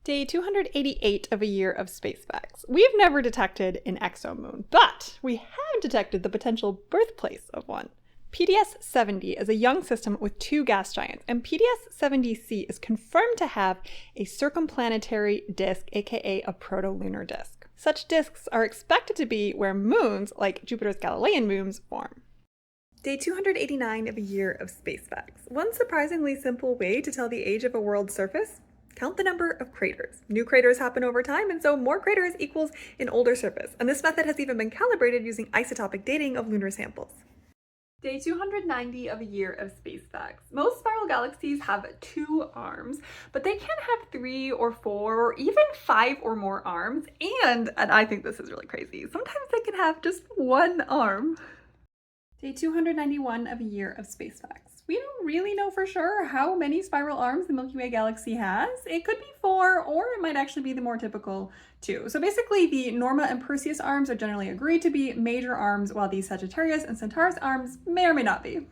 Day 288 of a year of space facts. We've never detected an exomoon, but we have detected the potential birthplace of one. PDS-70 is a young system with 2 gas giants, and PDS-70c is confirmed to have a circumplanetary disk, aka a protolunar disk. Such disks are expected to be where moons, like Jupiter's Galilean moons, form. Day 289 of a year of space facts. One surprisingly simple way to tell the age of a world's surface: count the number of craters. New craters happen over time, and so more craters equals an older surface. And this method has even been calibrated using isotopic dating of lunar samples. Day 290 of a year of space facts. Most spiral galaxies have 2 arms, but they can have 3 or 4 or even 5 or more arms, and I think this is really crazy, sometimes they can have just 1 arm. Day 291 of a year of space facts. We don't really know for sure how many spiral arms the Milky Way galaxy has. It could be 4, or it might actually be the more typical 2. So basically, the Norma and Perseus arms are generally agreed to be major arms, while the Sagittarius and Centaurus arms may or may not be.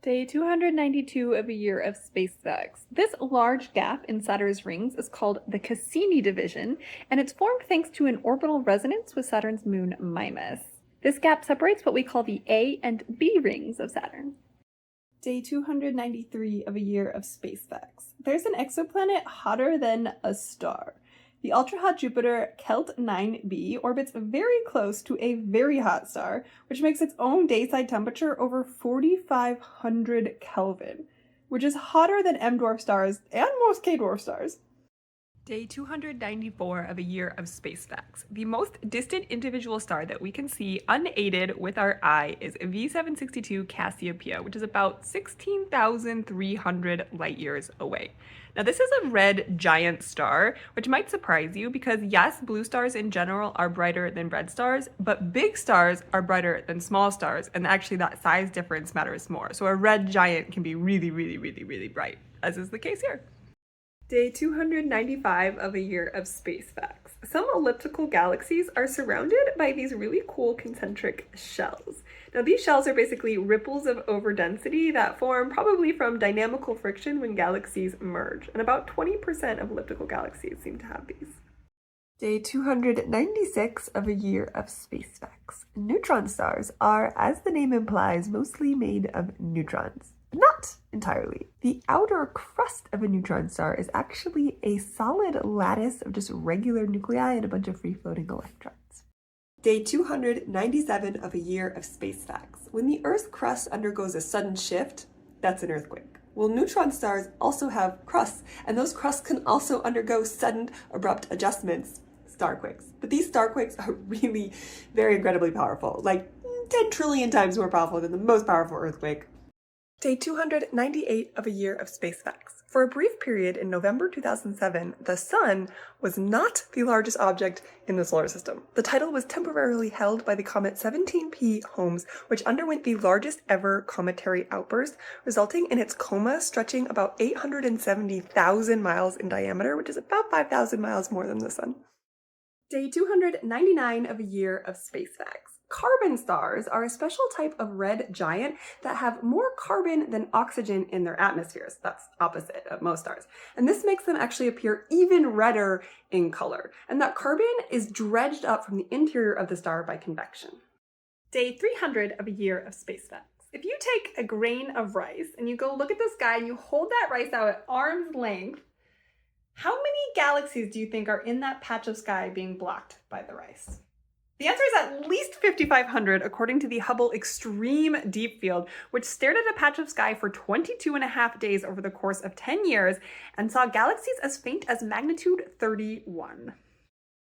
Day 292 of a year of space facts. This large gap in Saturn's rings is called the Cassini division, and it's formed thanks to an orbital resonance with Saturn's moon Mimas. This gap separates what we call the A and B rings of Saturn. Day 293 of a year of space facts. There's an exoplanet hotter than a star. The ultra-hot Jupiter Kelt 9b orbits very close to a very hot star, which makes its own dayside temperature over 4,500 Kelvin, which is hotter than M-dwarf stars and most K-dwarf stars. Day 294 of a year of space facts. The most distant individual star that we can see unaided with our eye is V762 Cassiopeia, which is about 16,300 light years away. Now, this is a red giant star, which might surprise you because yes, blue stars in general are brighter than red stars, but big stars are brighter than small stars, and actually that size difference matters more. So a red giant can be really, really, really, really bright, as is the case here. Day 295 of a year of space facts. Some elliptical galaxies are surrounded by these really cool concentric shells. Now, these shells are basically ripples of overdensity that form probably from dynamical friction when galaxies merge, and about 20% of elliptical galaxies seem to have these. Day 296 of a year of space facts. Neutron stars are, as the name implies, mostly made of neutrons. Not entirely. The outer crust of a neutron star is actually a solid lattice of just regular nuclei and a bunch of free-floating electrons. Day 297 of a year of space facts. When the Earth's crust undergoes a sudden shift, that's an earthquake. Well, neutron stars also have crusts, and those crusts can also undergo sudden, abrupt adjustments, starquakes. But these starquakes are really very incredibly powerful, like 10 trillion times more powerful than the most powerful earthquake. Day 298 of a year of space facts. For a brief period in November 2007, the Sun was not the largest object in the solar system. The title was temporarily held by the comet 17P Holmes, which underwent the largest ever cometary outburst, resulting in its coma stretching about 870,000 miles in diameter, which is about 5,000 miles more than the Sun. Day 299 of a year of space facts. Carbon stars are a special type of red giant that have more carbon than oxygen in their atmospheres. That's opposite of most stars. And this makes them actually appear even redder in color. And that carbon is dredged up from the interior of the star by convection. Day 300 of a year of space facts. If you take a grain of rice and you go look at the sky and you hold that rice out at arm's length, how many galaxies do you think are in that patch of sky being blocked by the rice? The answer is at least 5,500 according to the Hubble Extreme Deep Field, which stared at a patch of sky for 22.5 days over the course of 10 years and saw galaxies as faint as magnitude 31.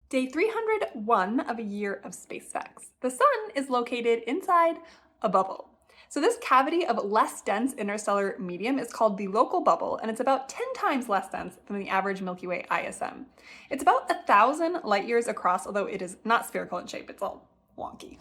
Day 301 of a year of space facts. The Sun is located inside a bubble. So this cavity of less dense interstellar medium is called the local bubble, and it's about 10 times less dense than the average Milky Way ISM. It's about 1,000 light years across, although it is not spherical in shape, it's all wonky.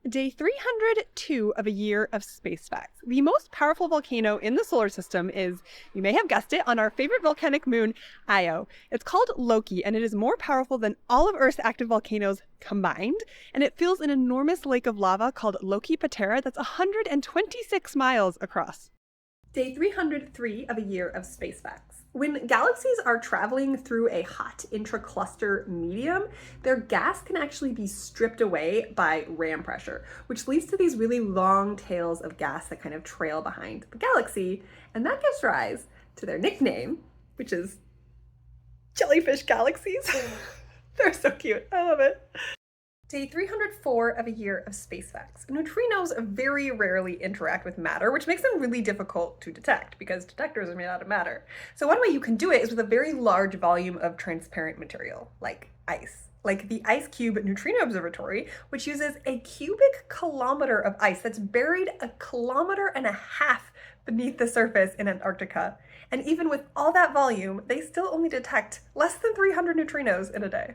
Day 302 of a year of space facts. The most powerful volcano in the solar system is, you may have guessed it, on our favorite volcanic moon, Io. It's called Loki, and it is more powerful than all of Earth's active volcanoes combined, and it fills an enormous lake of lava called Loki Patera that's 126 miles across. Day 303 of a year of space facts. When galaxies are traveling through a hot intracluster medium, their gas can actually be stripped away by ram pressure, which leads to these really long tails of gas that kind of trail behind the galaxy, and that gives rise to their nickname, which is jellyfish galaxies. They're so cute. I love it. Day 304 of a year of space facts. Neutrinos very rarely interact with matter, which makes them really difficult to detect because detectors are made out of matter. So one way you can do it is with a very large volume of transparent material, like ice. Like the Ice Cube Neutrino Observatory, which uses a cubic kilometer of ice that's buried 1.5 kilometers beneath the surface in Antarctica. And even with all that volume, they still only detect less than 300 neutrinos in a day.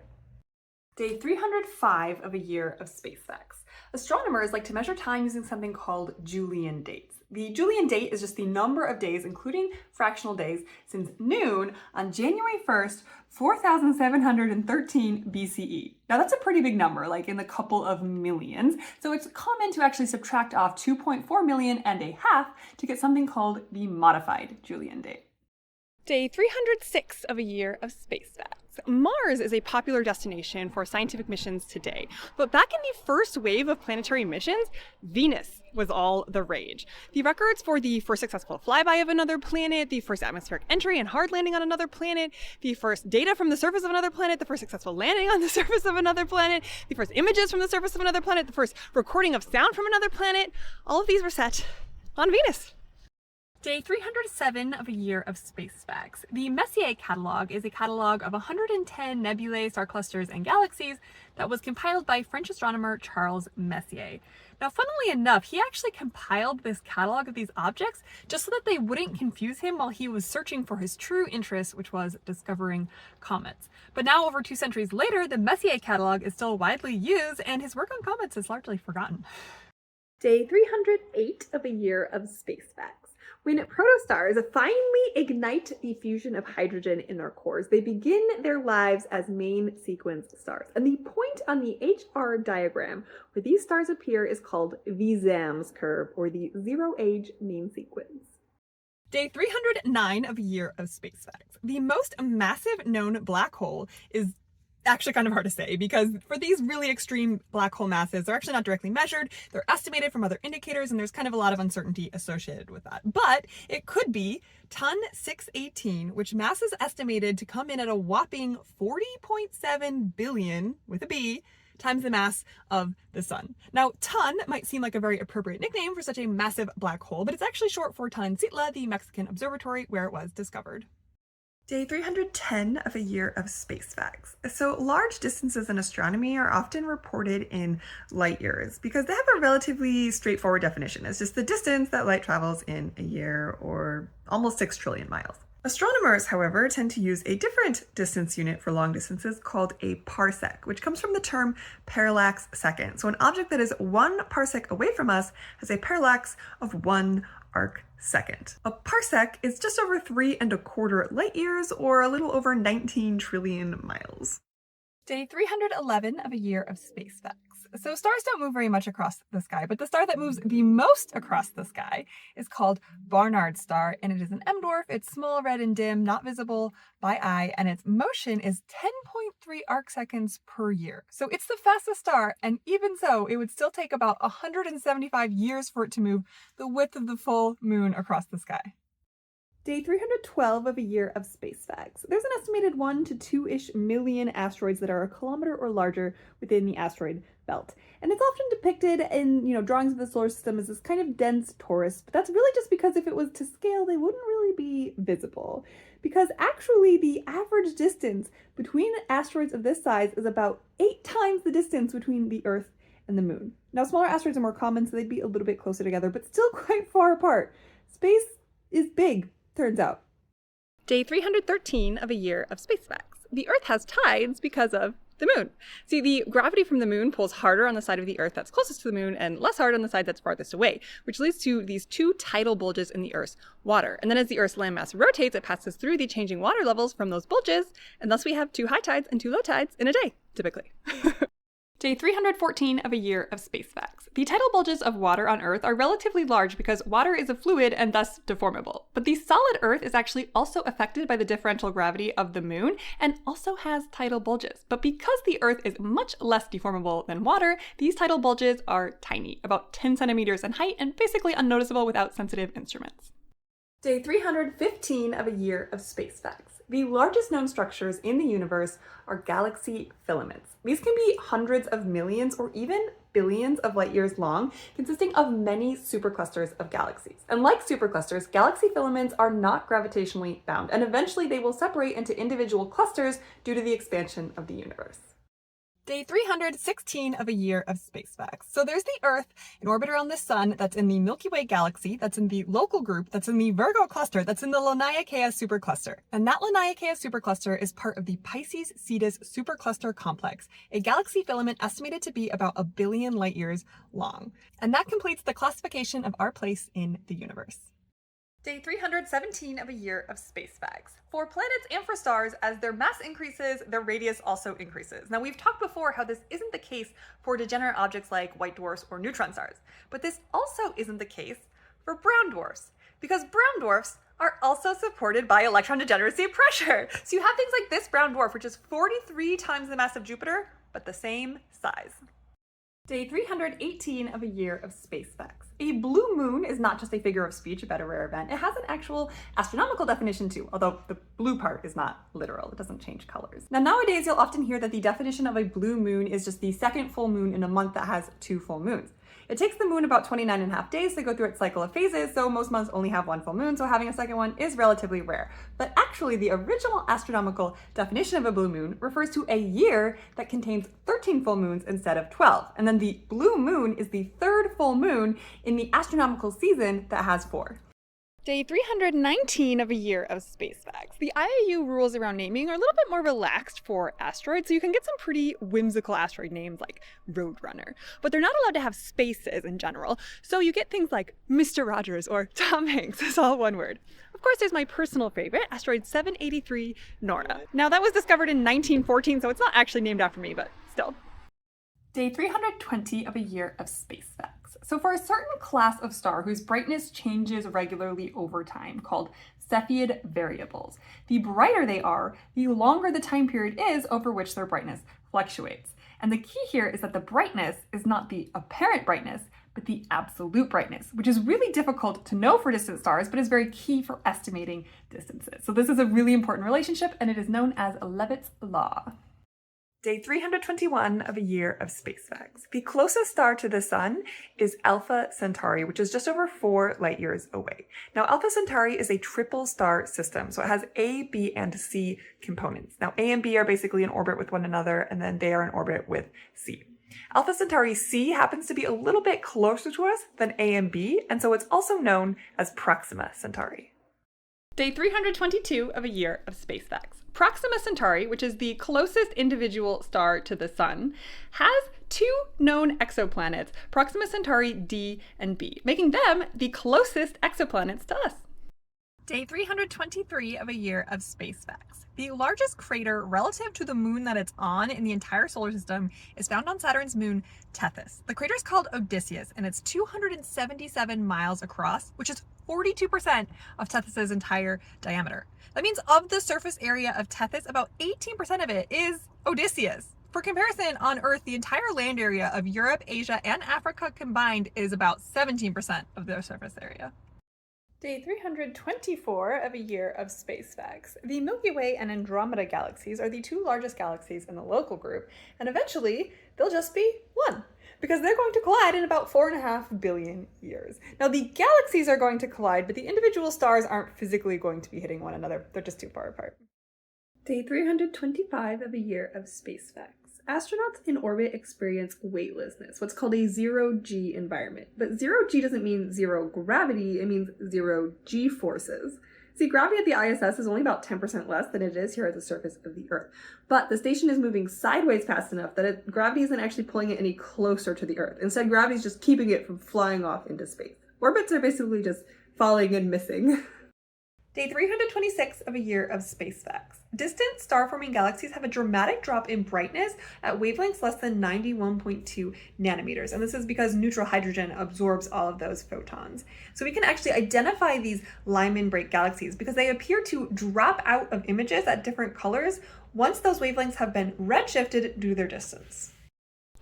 Day 305 of a year of space facts. Astronomers like to measure time using something called Julian dates. The Julian date is just the number of days, including fractional days, since noon on January 1st, 4713 BCE. Now that's a pretty big number, like in the couple of millions. So it's common to actually subtract off 2.4 million and a half to get something called the modified Julian date. Day 306 of a year of space facts. Mars is a popular destination for scientific missions today, but back in the first wave of planetary missions, Venus was all the rage. The records for the first successful flyby of another planet, the first atmospheric entry and hard landing on another planet, the first data from the surface of another planet, the first successful landing on the surface of another planet, the first images from the surface of another planet, the first recording of sound from another planet, all of these were set on Venus. Day 307 of a year of space facts. The Messier catalog is a catalog of 110 nebulae, star clusters, and galaxies that was compiled by French astronomer Charles Messier. Now, funnily enough, he actually compiled this catalog of these objects just so that they wouldn't confuse him while he was searching for his true interest, which was discovering comets. But now, over 2 centuries later, the Messier catalog is still widely used, and his work on comets is largely forgotten. Day 308 of a year of space facts. When protostars finally ignite the fusion of hydrogen in their cores, they begin their lives as main sequence stars. And the point on the HR diagram where these stars appear is called Vizam's curve, or the zero-age main sequence. Day 309 of a year of space facts. The most massive known black hole is actually kind of hard to say, because for these really extreme black hole masses, they're actually not directly measured, they're estimated from other indicators, and there's kind of a lot of uncertainty associated with that. But it could be Ton 618, which mass is estimated to come in at a whopping 40.7 billion, with a B, times the mass of the sun. Now, Ton might seem like a very appropriate nickname for such a massive black hole, but it's actually short for Tunxitla, the Mexican observatory where it was discovered. Day 310 of a year of space facts. So large distances in astronomy are often reported in light years because they have a relatively straightforward definition. It's just the distance that light travels in a year, or almost 6 trillion miles. Astronomers, however, tend to use a different distance unit for long distances called a parsec, which comes from the term parallax second. So an object that is 1 parsec away from us has a parallax of 1 arc second. A parsec is just over 3¼ light years, or a little over 19 trillion miles. Day 311 of a year of space facts. So stars don't move very much across the sky, but the star that moves the most across the sky is called Barnard's star, and it is an M-dwarf. It's small, red, and dim, not visible by eye, and its motion is 10.3 arc seconds per year. So it's the fastest star, and even so, it would still take about 175 years for it to move the width of the full moon across the sky. Day 312 of a year of space facts. There's an estimated 1 to 2-ish million asteroids that are 1 kilometer or larger within the asteroid belt. And it's often depicted in, drawings of the solar system as this kind of dense torus, but that's really just because if it was to scale, they wouldn't really be visible. Because actually the average distance between asteroids of this size is about 8 times the distance between the Earth and the Moon. Now, smaller asteroids are more common, so they'd be a little bit closer together, but still quite far apart. Space is big, turns out. Day 313 of a year of space facts. The Earth has tides because of the moon. See, the gravity from the moon pulls harder on the side of the Earth that's closest to the moon and less hard on the side that's farthest away, which leads to these 2 tidal bulges in the Earth's water. And then as the Earth's landmass rotates, it passes through the changing water levels from those bulges, and thus we have 2 high tides and 2 low tides in a day, typically. Day 314 of a year of space facts. The tidal bulges of water on Earth are relatively large because water is a fluid and thus deformable. But the solid Earth is actually also affected by the differential gravity of the moon and also has tidal bulges. But because the Earth is much less deformable than water, these tidal bulges are tiny, about 10 centimeters in height and basically unnoticeable without sensitive instruments. Day 315 of a year of space facts. The largest known structures in the universe are galaxy filaments. These can be hundreds of millions or even billions of light years long, consisting of many superclusters of galaxies. And like superclusters, galaxy filaments are not gravitationally bound, and eventually they will separate into individual clusters due to the expansion of the universe. Day 316 of a year of space facts. So there's the Earth in orbit around the Sun, that's in the Milky Way galaxy, that's in the local group, that's in the Virgo cluster, that's in the Laniakea supercluster. And that Laniakea supercluster is part of the Pisces-Cetus supercluster complex, a galaxy filament estimated to be about 1 billion light years long. And that completes the classification of our place in the universe. Day 317 of a year of space facts. For planets and for stars, as their mass increases, their radius also increases. Now, we've talked before how this isn't the case for degenerate objects like white dwarfs or neutron stars, but this also isn't the case for brown dwarfs, because brown dwarfs are also supported by electron degeneracy pressure. So you have things like this brown dwarf, which is 43 times the mass of Jupiter, but the same size. Day 318 of a year of space facts. A blue moon is not just a figure of speech about a rare event. It has an actual astronomical definition too, although the blue part is not literal. It doesn't change colors. Now, nowadays, you'll often hear that the definition of a blue moon is just the second full moon in a month that has 2 full moons. It takes the moon about 29.5 days to go through its cycle of phases, so most months only have 1 full moon, so having a second one is relatively rare. But actually, the original astronomical definition of a blue moon refers to a year that contains 13 full moons instead of 12. And then the blue moon is the 3rd full moon in the astronomical season that has 4. Day 319 of a year of space facts. The IAU rules around naming are a little bit more relaxed for asteroids, so you can get some pretty whimsical asteroid names like Roadrunner. But they're not allowed to have spaces in general, so you get things like Mr. Rogers or Tom Hanks. It's all one word. Of course, there's my personal favorite, asteroid 783 Nora. Now, that was discovered in 1914, so it's not actually named after me, but still. Day 320 of a year of space facts. So for a certain class of star whose brightness changes regularly over time, called Cepheid variables, the brighter they are, the longer the time period is over which their brightness fluctuates. And the key here is that the brightness is not the apparent brightness, but the absolute brightness, which is really difficult to know for distant stars, but is very key for estimating distances. So this is a really important relationship, and it is known as Leavitt's law. Day 321 of a year of space facts. The closest star to the Sun is Alpha Centauri, which is just over 4 light years away. Now, Alpha Centauri is a triple star system, so it has A, B, and C components. Now, A and B are basically in orbit with one another, and then they are in orbit with C. Alpha Centauri C happens to be a little bit closer to us than A and B, and so it's also known as Proxima Centauri. Day 322 of a year of space facts. Proxima Centauri, which is the closest individual star to the Sun, has 2 known exoplanets, Proxima Centauri D and B, making them the closest exoplanets to us. Day 323 of a year of space facts. The largest crater relative to the moon that it's on in the entire solar system is found on Saturn's moon, Tethys. The crater is called Odysseus, and it's 277 miles across, which is 42% of Tethys's entire diameter. That means of the surface area of Tethys, about 18% of it is Odysseus. For comparison, on Earth, the entire land area of Europe, Asia, and Africa combined is about 17% of their surface area. Day 324 of a year of space facts. The Milky Way and Andromeda galaxies are the 2 largest galaxies in the local group, and eventually they'll just be 1, because they're going to collide in about 4.5 billion years. Now, the galaxies are going to collide, but the individual stars aren't physically going to be hitting one another. They're just too far apart. Day 325 of a year of space facts. Astronauts in orbit experience weightlessness, what's called a zero-G environment. But zero-G doesn't mean zero gravity, it means zero G-forces. See, gravity at the ISS is only about 10% less than it is here at the surface of the Earth. But the station is moving sideways fast enough that gravity isn't actually pulling it any closer to the Earth. Instead, gravity is just keeping it from flying off into space. Orbits are basically just falling and missing. Day 326 of a year of space facts. Distant star-forming galaxies have a dramatic drop in brightness at wavelengths less than 91.2 nanometers. And this is because neutral hydrogen absorbs all of those photons. So we can actually identify these Lyman break galaxies because they appear to drop out of images at different colors once those wavelengths have been redshifted due to their distance.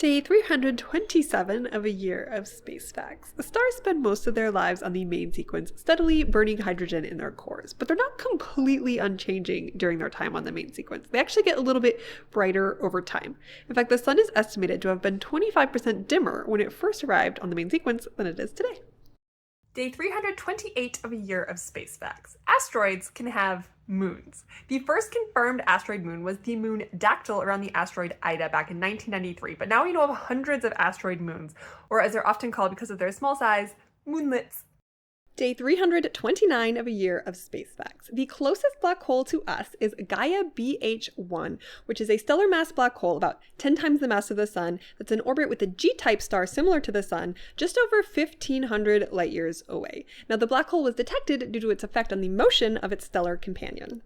Day 327 of a year of space facts. The stars spend most of their lives on the main sequence, steadily burning hydrogen in their cores, but they're not completely unchanging during their time on the main sequence. They actually get a little bit brighter over time. In fact, the sun is estimated to have been 25% dimmer when it first arrived on the main sequence than it is today. Day 328 of a year of space facts. Asteroids can have moons. The first confirmed asteroid moon was the moon Dactyl around the asteroid Ida back in 1993, but now we know of hundreds of asteroid moons, or as they're often called because of their small size, moonlets. Day 329 of a year of space facts. The closest black hole to us is Gaia BH1, which is a stellar mass black hole about 10 times the mass of the sun that's in orbit with a G-type star similar to the sun, just over 1,500 light years away. Now, the black hole was detected due to its effect on the motion of its stellar companion.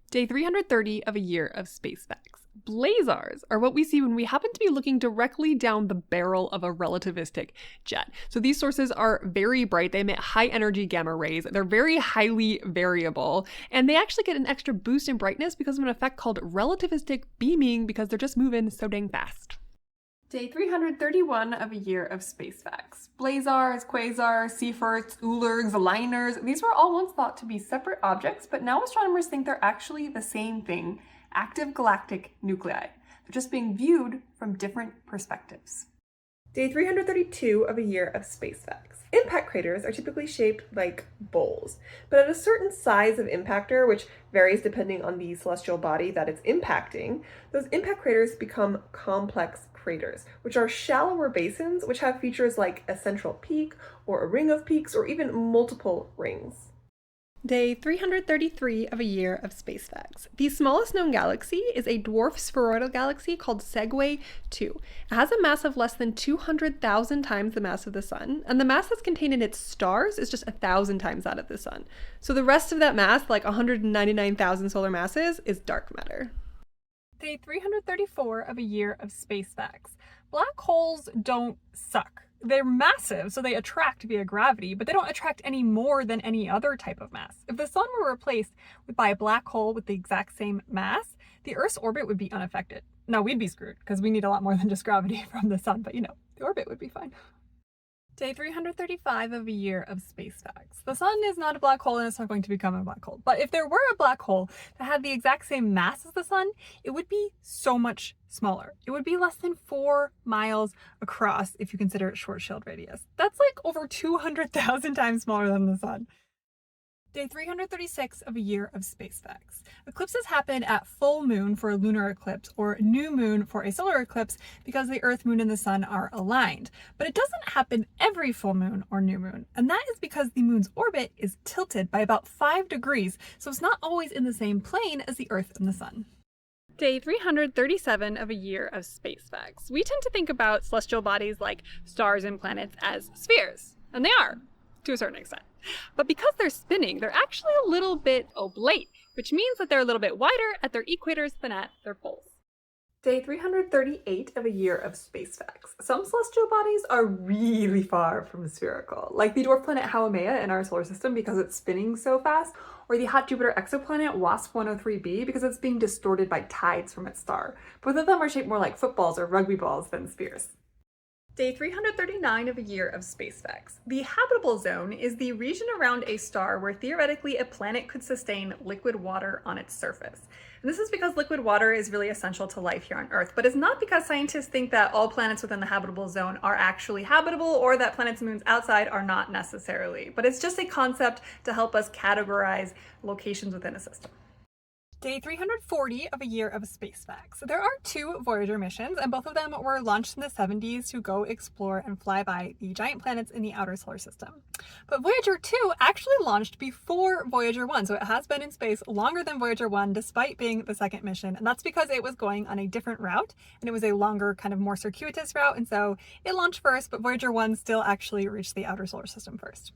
Day 330 of a year of space facts. Blazars are what we see when we happen to be looking directly down the barrel of a relativistic jet. So these sources are very bright. They emit high energy gamma rays. They're very highly variable, and they actually get an extra boost in brightness because of an effect called relativistic beaming because they're just moving so dang fast. Day 331 of a year of space facts. Blazars, quasars, Seyferts, Oolurgs, liners, these were all once thought to be separate objects, but now astronomers think they're actually the same thing, active galactic nuclei. They're just being viewed from different perspectives. Day 332 of a year of space facts. Impact craters are typically shaped like bowls, but at a certain size of impactor, which varies depending on the celestial body that it's impacting, those impact craters become complex craters, which are shallower basins which have features like a central peak or a ring of peaks or even multiple rings. Day 333 of a year of space facts. The smallest known galaxy is a dwarf spheroidal galaxy called Segue 2. It has a mass of less than 200,000 times the mass of the sun, and the mass that's contained in its stars is just 1,000 times that of the sun. So the rest of that mass, like 199,000 solar masses, is dark matter. Day 334 of a year of space facts. Black holes don't suck. They're massive, so they attract via gravity, but they don't attract any more than any other type of mass. If the sun were replaced by a black hole with the exact same mass, the Earth's orbit would be unaffected. Now, we'd be screwed, because we need a lot more than just gravity from the sun, but the orbit would be fine. Day 335 of a year of space facts. The sun is not a black hole and it's not going to become a black hole. But if there were a black hole that had the exact same mass as the sun, it would be so much smaller. It would be less than 4 miles across if you consider it short shield radius. That's like over 200,000 times smaller than the sun. Day 336 of a year of space facts. Eclipses happen at full moon for a lunar eclipse or new moon for a solar eclipse because the Earth, moon, and the sun are aligned. But it doesn't happen every full moon or new moon, and that is because the moon's orbit is tilted by about 5 degrees, so it's not always in the same plane as the Earth and the sun. Day 337 of a year of space facts. We tend to think about celestial bodies like stars and planets as spheres, and they are, to a certain extent. But because they're spinning, they're actually a little bit oblate, which means that they're a little bit wider at their equators than at their poles. Day 338 of a year of space facts. Some celestial bodies are really far from spherical, like the dwarf planet Haumea in our solar system because it's spinning so fast, or the hot Jupiter exoplanet WASP-103b because it's being distorted by tides from its star. Both of them are shaped more like footballs or rugby balls than spheres. Day 339 of a year of space facts. The habitable zone is the region around a star where theoretically a planet could sustain liquid water on its surface. And this is because liquid water is really essential to life here on Earth, but it's not because scientists think that all planets within the habitable zone are actually habitable or that planets and moons outside are not necessarily. But it's just a concept to help us categorize locations within a system. Day 340 of a year of space facts. There are 2 Voyager missions, and both of them were launched in the 70s to go explore and fly by the giant planets in the outer solar system. But Voyager 2 actually launched before Voyager 1, so it has been in space longer than Voyager 1 despite being the second mission, and that's because it was going on a different route, and it was a longer, kind of more circuitous route, and so it launched first, but Voyager 1 still actually reached the outer solar system first.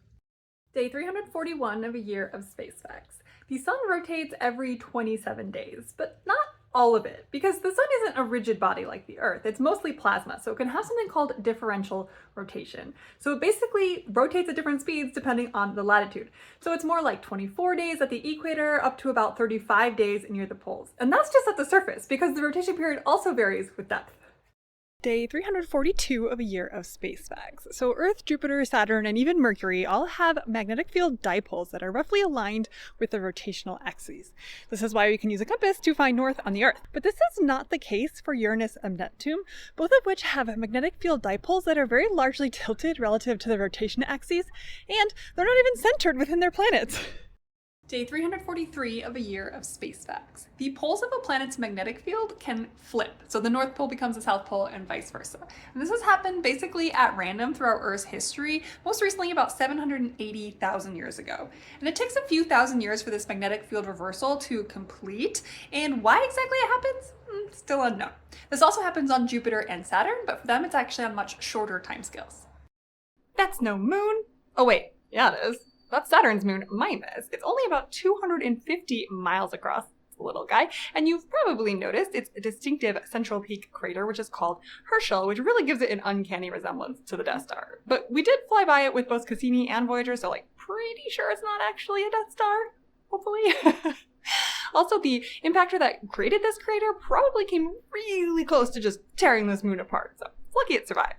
Day 341 of a year of space facts. The sun rotates every 27 days, but not all of it, because the sun isn't a rigid body like the Earth. It's mostly plasma, so it can have something called differential rotation. So it basically rotates at different speeds depending on the latitude. So it's more like 24 days at the equator up to about 35 days near the poles. And that's just at the surface, because the rotation period also varies with depth. Day 342 of a year of space facts. So Earth, Jupiter, Saturn, and even Mercury all have magnetic field dipoles that are roughly aligned with the rotational axes. This is why we can use a compass to find north on the Earth. But this is not the case for Uranus and Neptune, both of which have magnetic field dipoles that are very largely tilted relative to the rotation axes, and they're not even centered within their planets. Day 343 of a year of space facts. The poles of a planet's magnetic field can flip, so the North Pole becomes the South Pole and vice versa. And this has happened basically at random throughout Earth's history, most recently about 780,000 years ago. And it takes a few thousand years for this magnetic field reversal to complete, and why exactly it happens? Still unknown. This also happens on Jupiter and Saturn, but for them it's actually on much shorter timescales. That's no moon. Oh wait, yeah it is. That's Saturn's moon, Mimas. It's only about 250 miles across, it's a little guy, and you've probably noticed its distinctive central peak crater, which is called Herschel, which really gives it an uncanny resemblance to the Death Star. But we did fly by it with both Cassini and Voyager, so pretty sure it's not actually a Death Star, hopefully. Also, the impactor that created this crater probably came really close to just tearing this moon apart, so it's lucky it survived.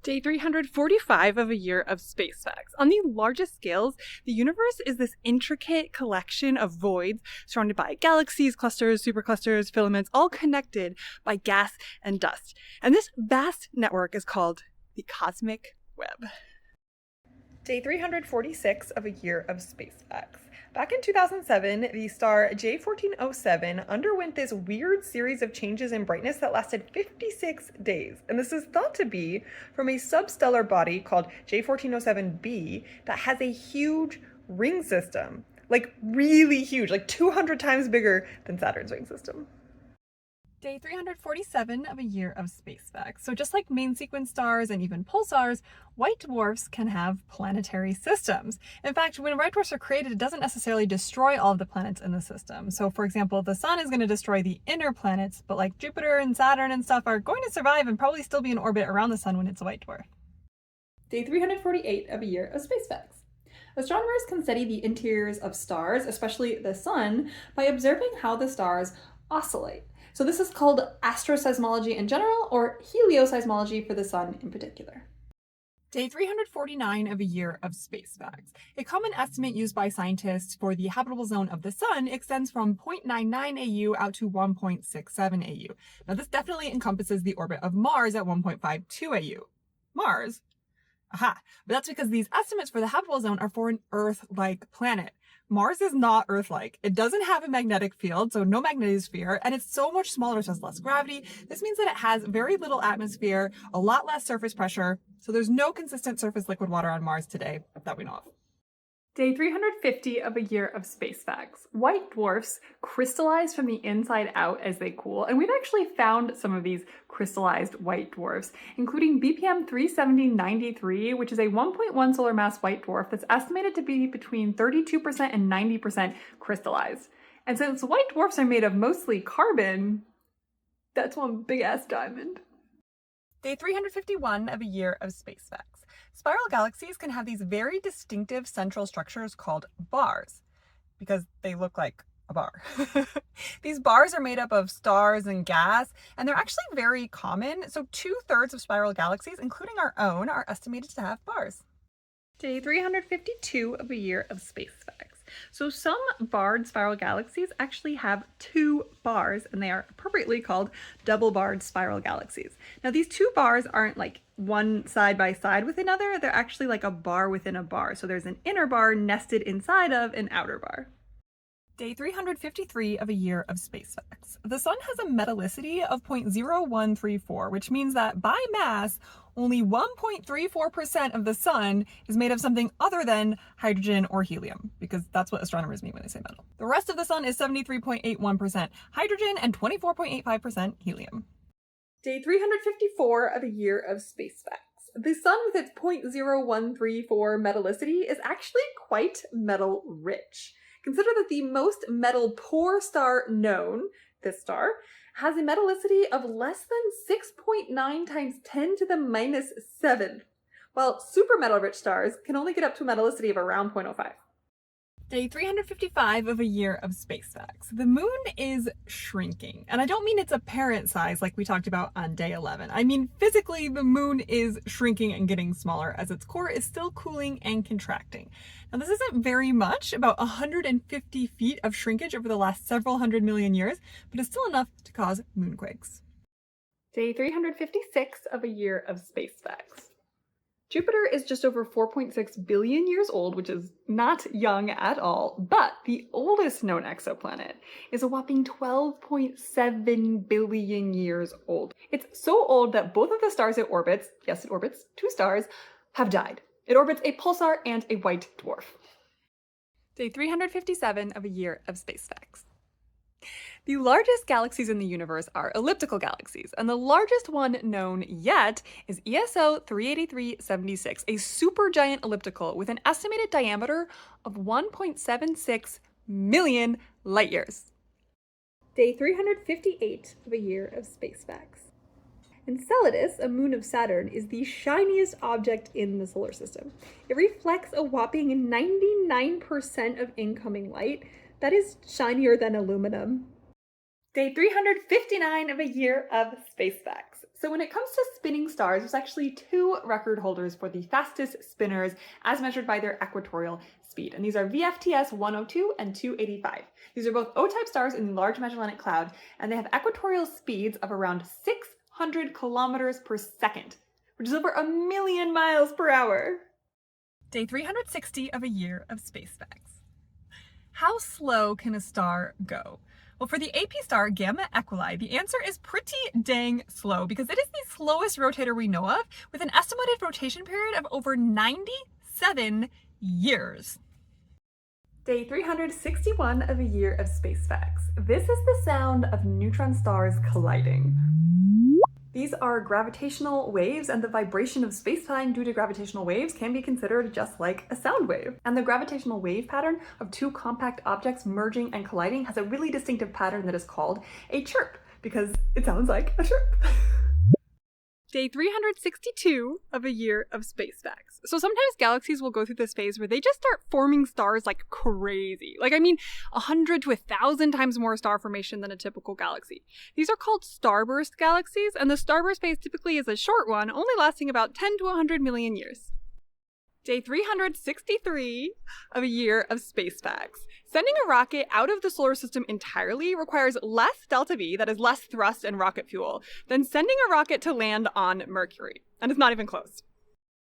Day 345 of a year of space facts. On the largest scales, the universe is this intricate collection of voids surrounded by galaxies, clusters, superclusters, filaments, all connected by gas and dust. And this vast network is called the cosmic web. Day 346 of a year of space facts. Back in 2007, the star J1407 underwent this weird series of changes in brightness that lasted 56 days. And this is thought to be from a substellar body called J1407b that has a huge ring system. Really huge, 200 times bigger than Saturn's ring system. Day 347 of a year of space facts. So just like main sequence stars and even pulsars, white dwarfs can have planetary systems. In fact, when white dwarfs are created, it doesn't necessarily destroy all of the planets in the system. So for example, the sun is going to destroy the inner planets, but like Jupiter and Saturn and stuff are going to survive and probably still be in orbit around the sun when it's a white dwarf. Day 348 of a year of space facts. Astronomers can study the interiors of stars, especially the sun, by observing how the stars oscillate. So this is called astroseismology in general, or helioseismology for the sun in particular. Day 349 of a year of space facts. A common estimate used by scientists for the habitable zone of the sun extends from 0.99 AU out to 1.67 AU. Now this definitely encompasses the orbit of Mars at 1.52 AU. Mars? Aha! But that's because these estimates for the habitable zone are for an Earth-like planet. Mars is not Earth-like. It doesn't have a magnetic field, so no magnetosphere, and it's so much smaller, so it has less gravity. This means that it has very little atmosphere, a lot less surface pressure, so there's no consistent surface liquid water on Mars today that we know of. Day 350 of a year of space facts. White dwarfs crystallize from the inside out as they cool, and we've actually found some of these crystallized white dwarfs, including BPM 37093, which is a 1.1 solar mass white dwarf that's estimated to be between 32% and 90% crystallized. And since white dwarfs are made of mostly carbon, that's one big ass diamond. Day 351 of a year of space facts. Spiral galaxies can have these very distinctive central structures called bars, because they look like a bar. These bars are made up of stars and gas, and they're actually very common. So 2/3 of spiral galaxies, including our own, are estimated to have bars. Day 352 of a year of space facts. So some barred spiral galaxies actually have 2 bars, and they are appropriately called double-barred spiral galaxies. Now these 2 bars aren't one side by side with another, they're actually like a bar within a bar. So there's an inner bar nested inside of an outer bar. Day 353 of a year of space facts. The sun has a metallicity of 0.0134, which means that by mass, only 1.34% of the sun is made of something other than hydrogen or helium, because that's what astronomers mean when they say metal. The rest of the sun is 73.81% hydrogen and 24.85% helium. Day 354 of a year of space facts. The sun with its 0.0134 metallicity is actually quite metal rich. Consider that the most metal poor star known, this star, has a metallicity of less than 6.9 times 10 to the minus 7th, while super metal rich stars can only get up to a metallicity of around 0.05. Day 355 of a year of space facts. The moon is shrinking. And I don't mean its apparent size like we talked about on day 11. I mean physically the moon is shrinking and getting smaller as its core is still cooling and contracting. Now this isn't very much, about 150 feet of shrinkage over the last several hundred million years, but it's still enough to cause moonquakes. Day 356 of a year of space facts. Jupiter is just over 4.6 billion years old, which is not young at all, but the oldest known exoplanet is a whopping 12.7 billion years old. It's so old that both of the stars it orbits, yes it orbits 2 stars, have died. It orbits a pulsar and a white dwarf. Day 357 of a year of space facts. The largest galaxies in the universe are elliptical galaxies, and the largest one known yet is ESO 38376, a supergiant elliptical with an estimated diameter of 1.76 million light years. Day 358 of a year of space facts. Enceladus, a moon of Saturn, is the shiniest object in the solar system. It reflects a whopping 99% of incoming light. That is shinier than aluminum. Day 359 of a year of space facts. So when it comes to spinning stars, there's actually 2 record holders for the fastest spinners as measured by their equatorial speed. And these are VFTS 102 and 285. These are both O-type stars in the Large Magellanic Cloud, and they have equatorial speeds of around 600 kilometers per second, which is over 1,000,000 miles per hour. Day 360 of a year of space facts. How slow can a star go? Well, for the AP star Gamma Equuli, the answer is pretty dang slow because it is the slowest rotator we know of, with an estimated rotation period of over 97 years. Day 361 of a year of space facts. This is the sound of neutron stars colliding. These are gravitational waves, and the vibration of space-time due to gravitational waves can be considered just like a sound wave. And the gravitational wave pattern of 2 compact objects merging and colliding has a really distinctive pattern that is called a chirp, because it sounds like a chirp. Day 362 of a year of space facts. So sometimes galaxies will go through this phase where they just start forming stars like crazy. 100 to 1,000 times more star formation than a typical galaxy. These are called starburst galaxies, and the starburst phase typically is a short one, only lasting about 10 to 100 million years. Day 363 of a year of space facts. Sending a rocket out of the solar system entirely requires less delta V, that is less thrust and rocket fuel, than sending a rocket to land on Mercury. And it's not even close.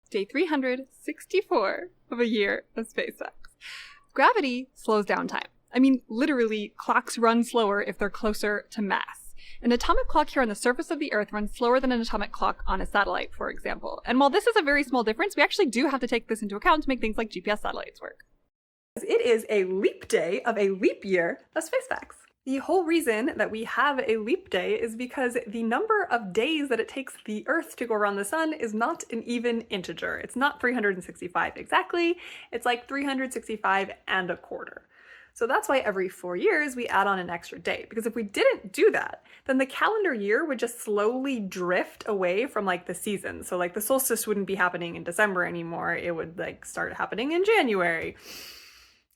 Day 364 of a year of space facts. Gravity slows down time. I mean, literally, clocks run slower if they're closer to mass. An atomic clock here on the surface of the Earth runs slower than an atomic clock on a satellite, for example. And while this is a very small difference, we actually do have to take this into account to make things like GPS satellites work. It is a leap day of a leap year of space facts. The whole reason that we have a leap day is because the number of days that it takes the Earth to go around the sun is not an even integer. It's not 365 exactly, it's like 365 and a quarter. So that's why every 4 years we add on an extra day, because if we didn't do that, then the calendar year would just slowly drift away from the season. So the solstice wouldn't be happening in December anymore, it would start happening in January.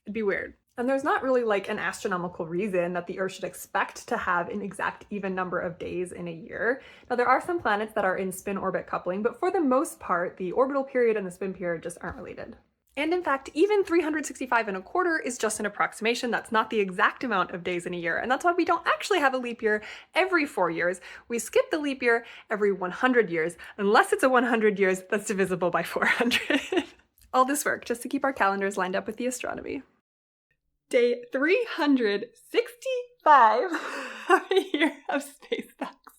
It'd be weird. And there's not really an astronomical reason that the Earth should expect to have an exact even number of days in a year. Now there are some planets that are in spin-orbit coupling, but for the most part, the orbital period and the spin period just aren't related. And in fact, even 365 and a quarter is just an approximation. That's not the exact amount of days in a year. And that's why we don't actually have a leap year every 4 years. We skip the leap year every 100 years, unless it's a 100 years that's divisible by 400. All this work just to keep our calendars lined up with the astronomy. Day 365 of a year of space facts.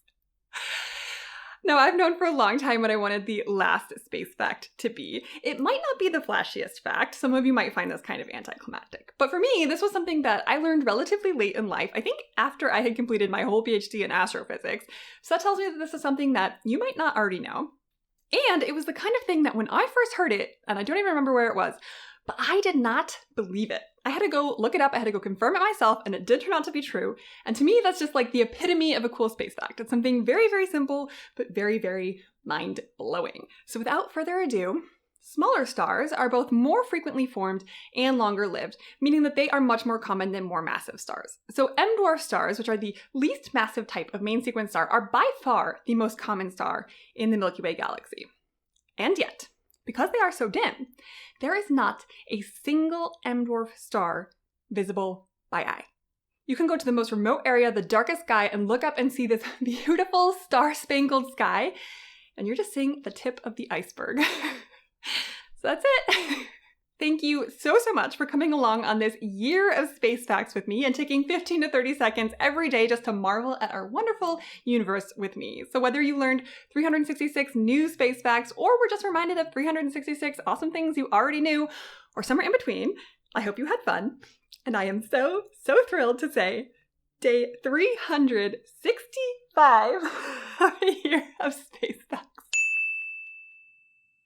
Now, I've known for a long time what I wanted the last space fact to be. It might not be the flashiest fact. Some of you might find this kind of anticlimactic. But for me, this was something that I learned relatively late in life, I think after I had completed my whole PhD in astrophysics. So that tells me that this is something that you might not already know. And it was the kind of thing that when I first heard it, and I don't even remember where it was, but I did not believe it. I had to go look it up, I had to go confirm it myself, and it did turn out to be true. And to me, that's just the epitome of a cool space fact. It's something very, very simple, but very, very mind-blowing. So without further ado, Smaller stars are both more frequently formed and longer lived, meaning that they are much more common than more massive stars. So M-dwarf stars, which are the least massive type of main sequence star, are by far the most common star in the Milky Way galaxy. And yet, because they are so dim, there is not a single M-dwarf star visible by eye. You can go to the most remote area, the darkest sky, and look up and see this beautiful star-spangled sky, and you're just seeing the tip of the iceberg. So that's it. Thank you so much for coming along on this year of space facts with me and taking 15 to 30 seconds every day just to marvel at our wonderful universe with me. So whether you learned 366 new space facts or were just reminded of 366 awesome things you already knew, or somewhere in between, I hope you had fun. And I am so thrilled to say day 365 of a year of space facts.